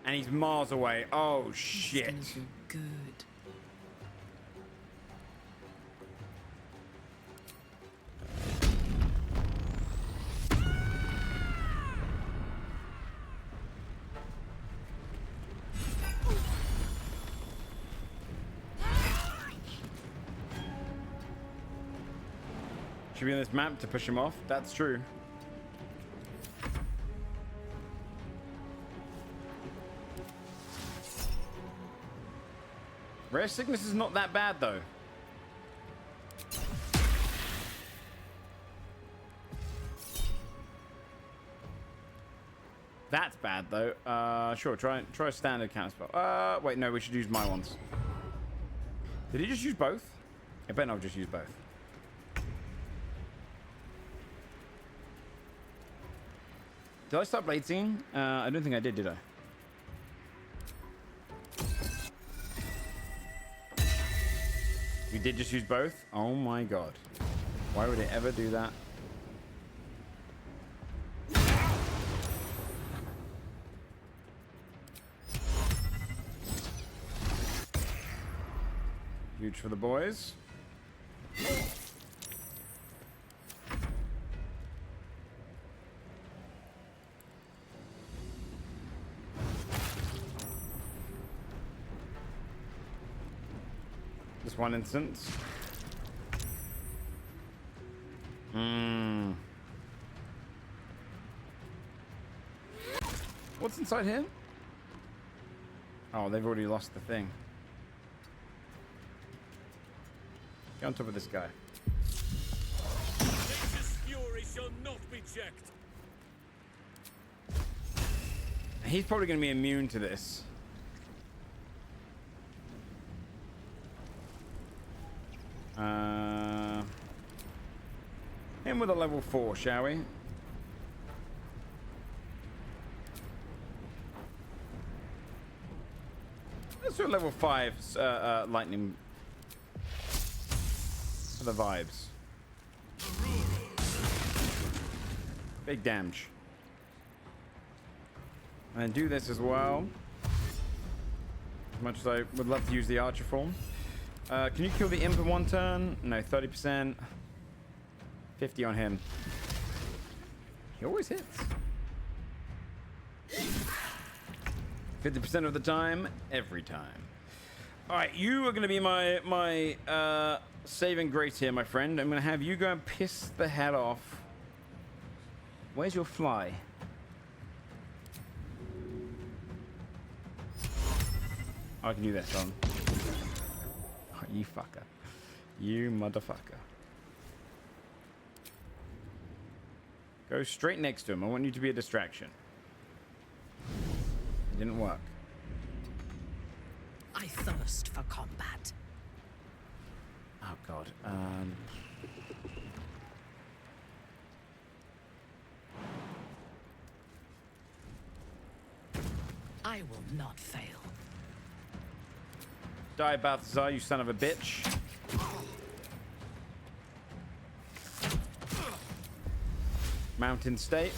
And he's miles away. Oh, shit. It's gonna be good. Should be on this map to push him off. That's true. Rare sickness is not that bad, though. That's bad, though. Sure, try a standard counter spell. Wait, no, we should use my ones. Did he just use both? I bet I'll just use both. Did I start blade singing? I don't think I did I? You did just use both? Oh my god. Why would it ever do that? Huge for the boys. Just one instance. What's inside here? Oh, they've already lost the thing. Get on top of this guy. Nature's fury shall not be checked. He's probably going to be immune to this. Him with a level 4, shall we? Let's do a level 5 lightning for the vibes. Big damage. And do this as well. As much as I would love to use the archer form. Can you kill the imp in one turn? No, 30%. 50 on him. He always hits. 50% of the time, every time. All right, you are going to be my saving grace here, my friend. I'm going to have you go and piss the head off. Where's your fly? I can do this on. Oh, you fucker. You motherfucker. Go straight next to him. I want you to be a distraction. It didn't work. I thirst for combat. Oh, God. I will not fail. Die, Balthazar, you son of a bitch. Mountain State.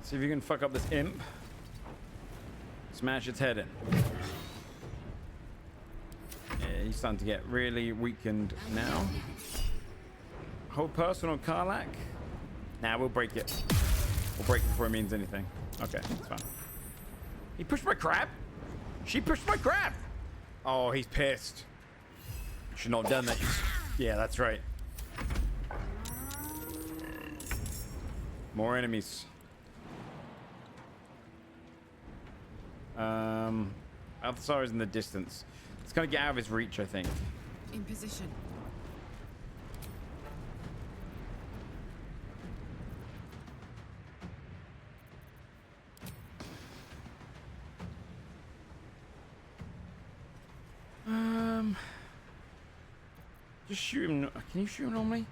See if you can fuck up this imp. Smash its head in. Yeah, he's starting to get really weakened now. Hold person on Karlach. Nah, we'll break it. We'll break it before it means anything. Okay, that's fine. He pushed my crab? She pushed my crab! Oh, he's pissed. Should not have done that. Yeah, that's right. More enemies. Balthazar is in the distance. It's gonna get out of his reach, I think. In position. Just shoot him. Can you shoot him normally?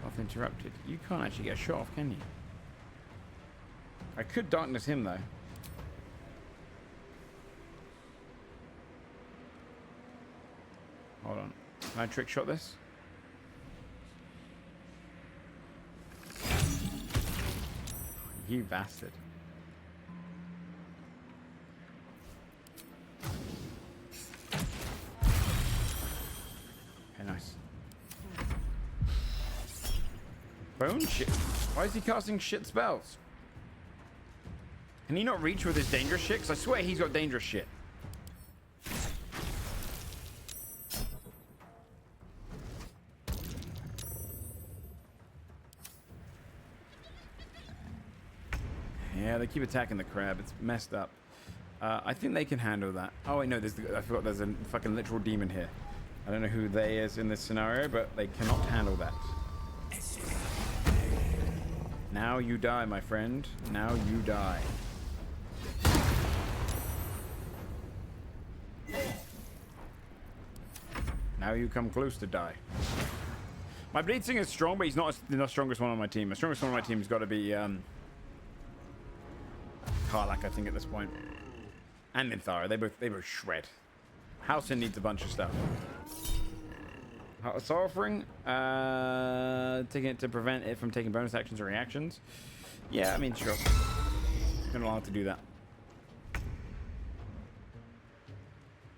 Off interrupted. You can't actually get a shot off, can you? I could darkness him though. Hold on. Can I trick shot this? You bastard. Okay, nice. Bone shit. Why is he casting shit spells? Can he not reach with his dangerous shit? 'Cause I swear he's got dangerous shit. Yeah, they keep attacking the crab. It's messed up. I think they can handle that. Oh, wait, no, I forgot there's a fucking literal demon here. I don't know who they is in this scenario, but they cannot handle that. Now you die, my friend. Now you die. Now you come close to die. My Bleed Singer is strong, but he's not the strongest one on my team. The strongest one on my team has got to be Karlach, I think, at this point. And Minthara. They both shred. Housen needs a bunch of stuff. Soul Offering, taking it to prevent it from taking bonus actions or reactions. Yeah, I mean, sure. You're gonna allow it to do that.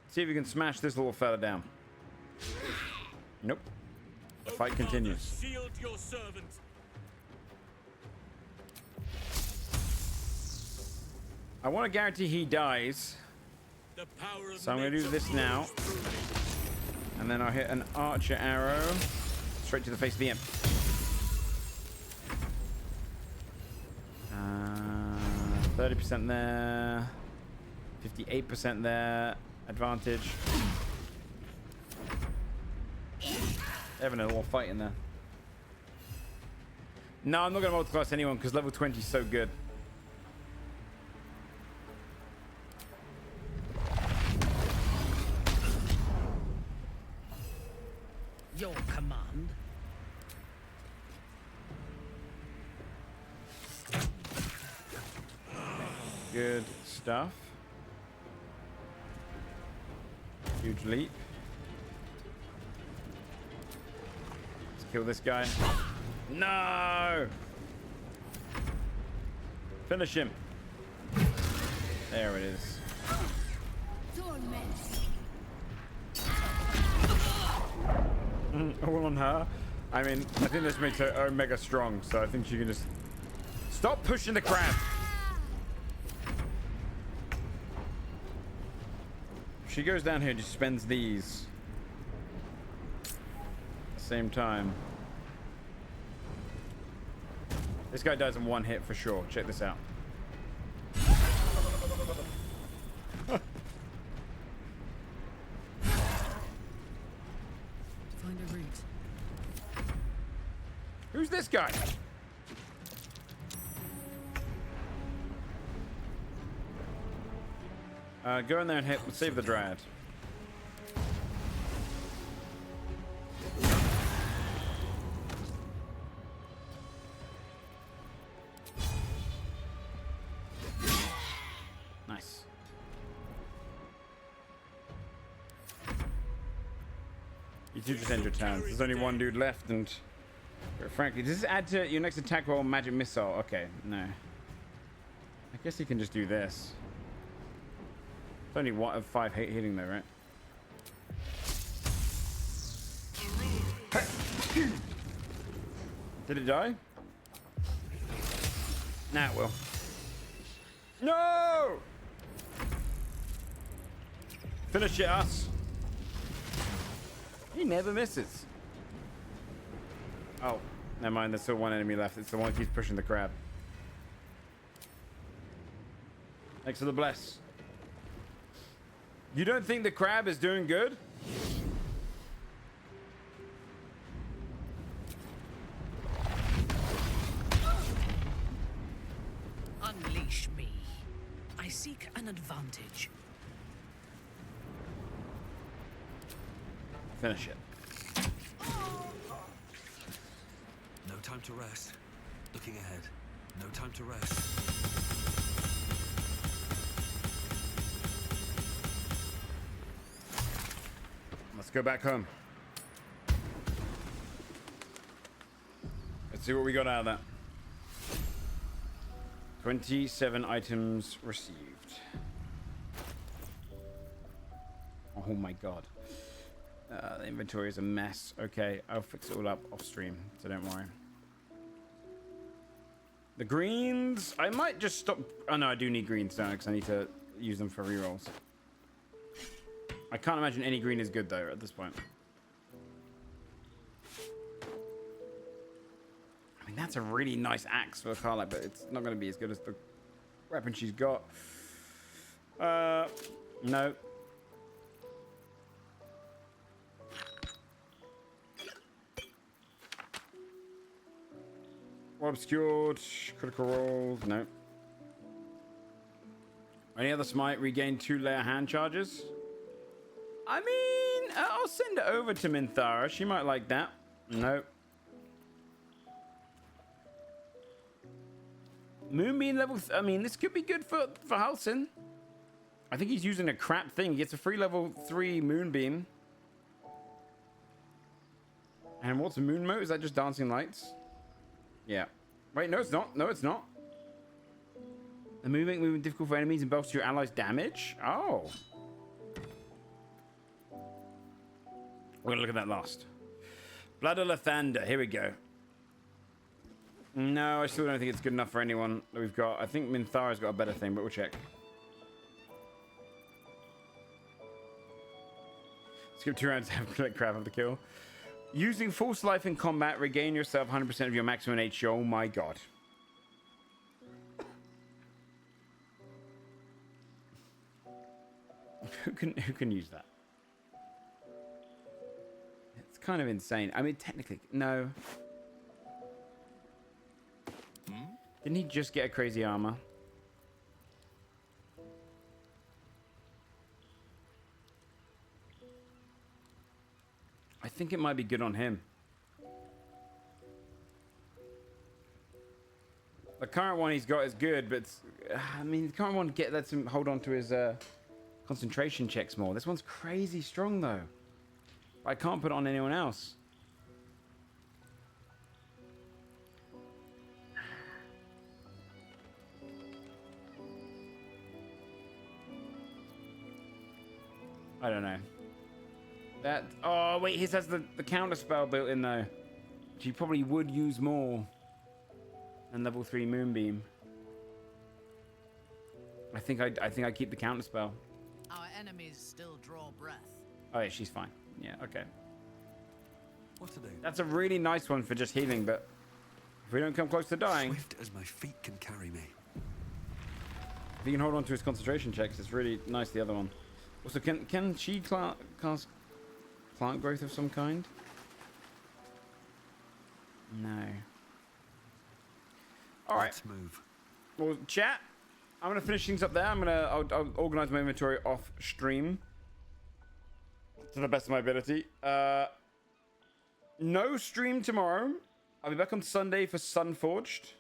See if you can smash this a little further down. Nope. The fight continues. Shield your servant. I want to guarantee he dies. The power of So I'm going to do this now. And then I'll hit an archer arrow straight to the face of the imp. 30% there. 58% there. Advantage. They're having a little fight in there. No, I'm not going to multiclass anyone because level 20 is so good. Your command. Good stuff. Huge leap. Kill this guy. No! Finish him. There it is. All on her. I mean, I think this makes her Omega strong, so I think she can just stop pushing the crab. She goes down here and just spends these at the same time. This guy dies in one hit for sure. Check this out. Find a route. Who's this guy? Go in there and hit. Save the Dryad. Nice. You two just end your turns. There's only one dude left, and frankly, does this add to your next attack roll magic missile? Okay, no. I guess you can just do this. It's only 1 of 5 hitting though, right? Did it die? Nah, it will. No! Finish it, us. He never misses. Oh, never mind. There's still one enemy left. It's the one who keeps pushing the crab. Thanks for the bless. You don't think the crab is doing good? Unleash me. I seek an advantage. Finish it. No time to rest. Looking ahead. No time to rest. Let's go back home. Let's see what we got out of that. 27 items received. Oh my god. The inventory is a mess. Okay, I'll fix it all up off stream, so don't worry. The greens, I might just stop. Oh no, I do need greens now because I need to use them for rerolls. I can't imagine any green is good though at this point. I mean, that's a really nice axe for Carla, but it's not going to be as good as the weapon she's got. No. Well obscured, critical rolls, no. Any other smite regain 2-layer hand charges? I mean, I'll send it over to Minthara. She might like that. No. Moonbeam level. I mean, this could be good for Halsin. I think he's using a crap thing. He gets a free level 3 Moonbeam. And what's a moon mode? Is that just dancing lights? Yeah. Wait, no, it's not. No, it's not. The movement difficult for enemies and bolster your allies' damage. Oh. We're gonna look at that last. Blood of Lathander. Here we go. No, I still don't think it's good enough for anyone that we've got. I think Minthara's got a better thing, but we'll check. Skip 2 rounds to have collect crap of the kill. Using Force Life in combat, regain yourself 100% of your maximum HP. Oh my god. Who can use that? It's kind of insane. I mean, technically, no. Didn't he just get a crazy armor? I think it might be good on him. The current one he's got is good, but it's, I mean, the current one lets him hold on to his concentration checks more. This one's crazy strong though. I can't put it on anyone else. I don't know. That. Oh wait, his has the counter spell built in though. Which he probably would use more than level 3 Moonbeam. I think I keep the counter spell. Our enemies still draw breath. Oh yeah, she's fine. Yeah, okay. What to do? That's a really nice one for just healing, but if we don't come close to dying, Swift as my feet can carry me. if he can hold on to his concentration checks, it's really nice. The other one. Also, can she cast plant growth of some kind? No. All right. Let's move. Well, chat. I'm gonna finish things up there. I'll organize my inventory off stream to the best of my ability. No stream tomorrow. I'll be back on Sunday for Sunforged.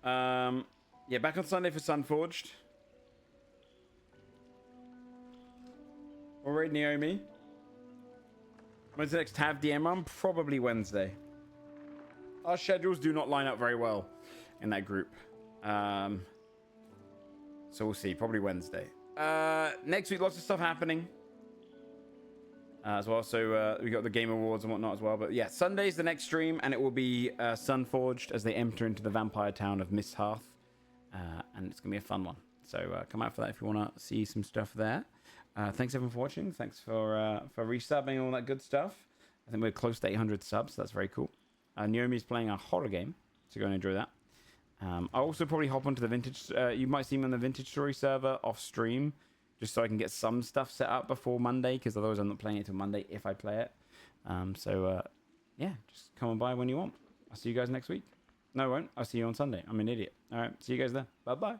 Yeah, back on Sunday for Sunforged. All right, Naomi. When's the next TAV DM run? Probably Wednesday. Our schedules do not line up very well in that group. So we'll see. Probably Wednesday. Next week, lots of stuff happening as well. So we got the Game Awards and whatnot as well. But yeah, Sunday's the next stream, and it will be Sunforged as they enter into the vampire town of Misthearth. And it's going to be a fun one. So come out for that if you want to see some stuff there. Thanks everyone for watching. Thanks for resubbing and all that good stuff. I think we're close to 800 subs. So that's very cool. Naomi's playing a horror game, so go and enjoy that. I'll also probably hop onto the vintage. You might see me on the Vintage Story server off stream, just so I can get some stuff set up before Monday, because otherwise I'm not playing it till Monday if I play it. Yeah, just come on by when you want. I'll see you guys next week. No, I won't. I'll see you on Sunday. I'm an idiot. All right, see you guys there. Bye bye.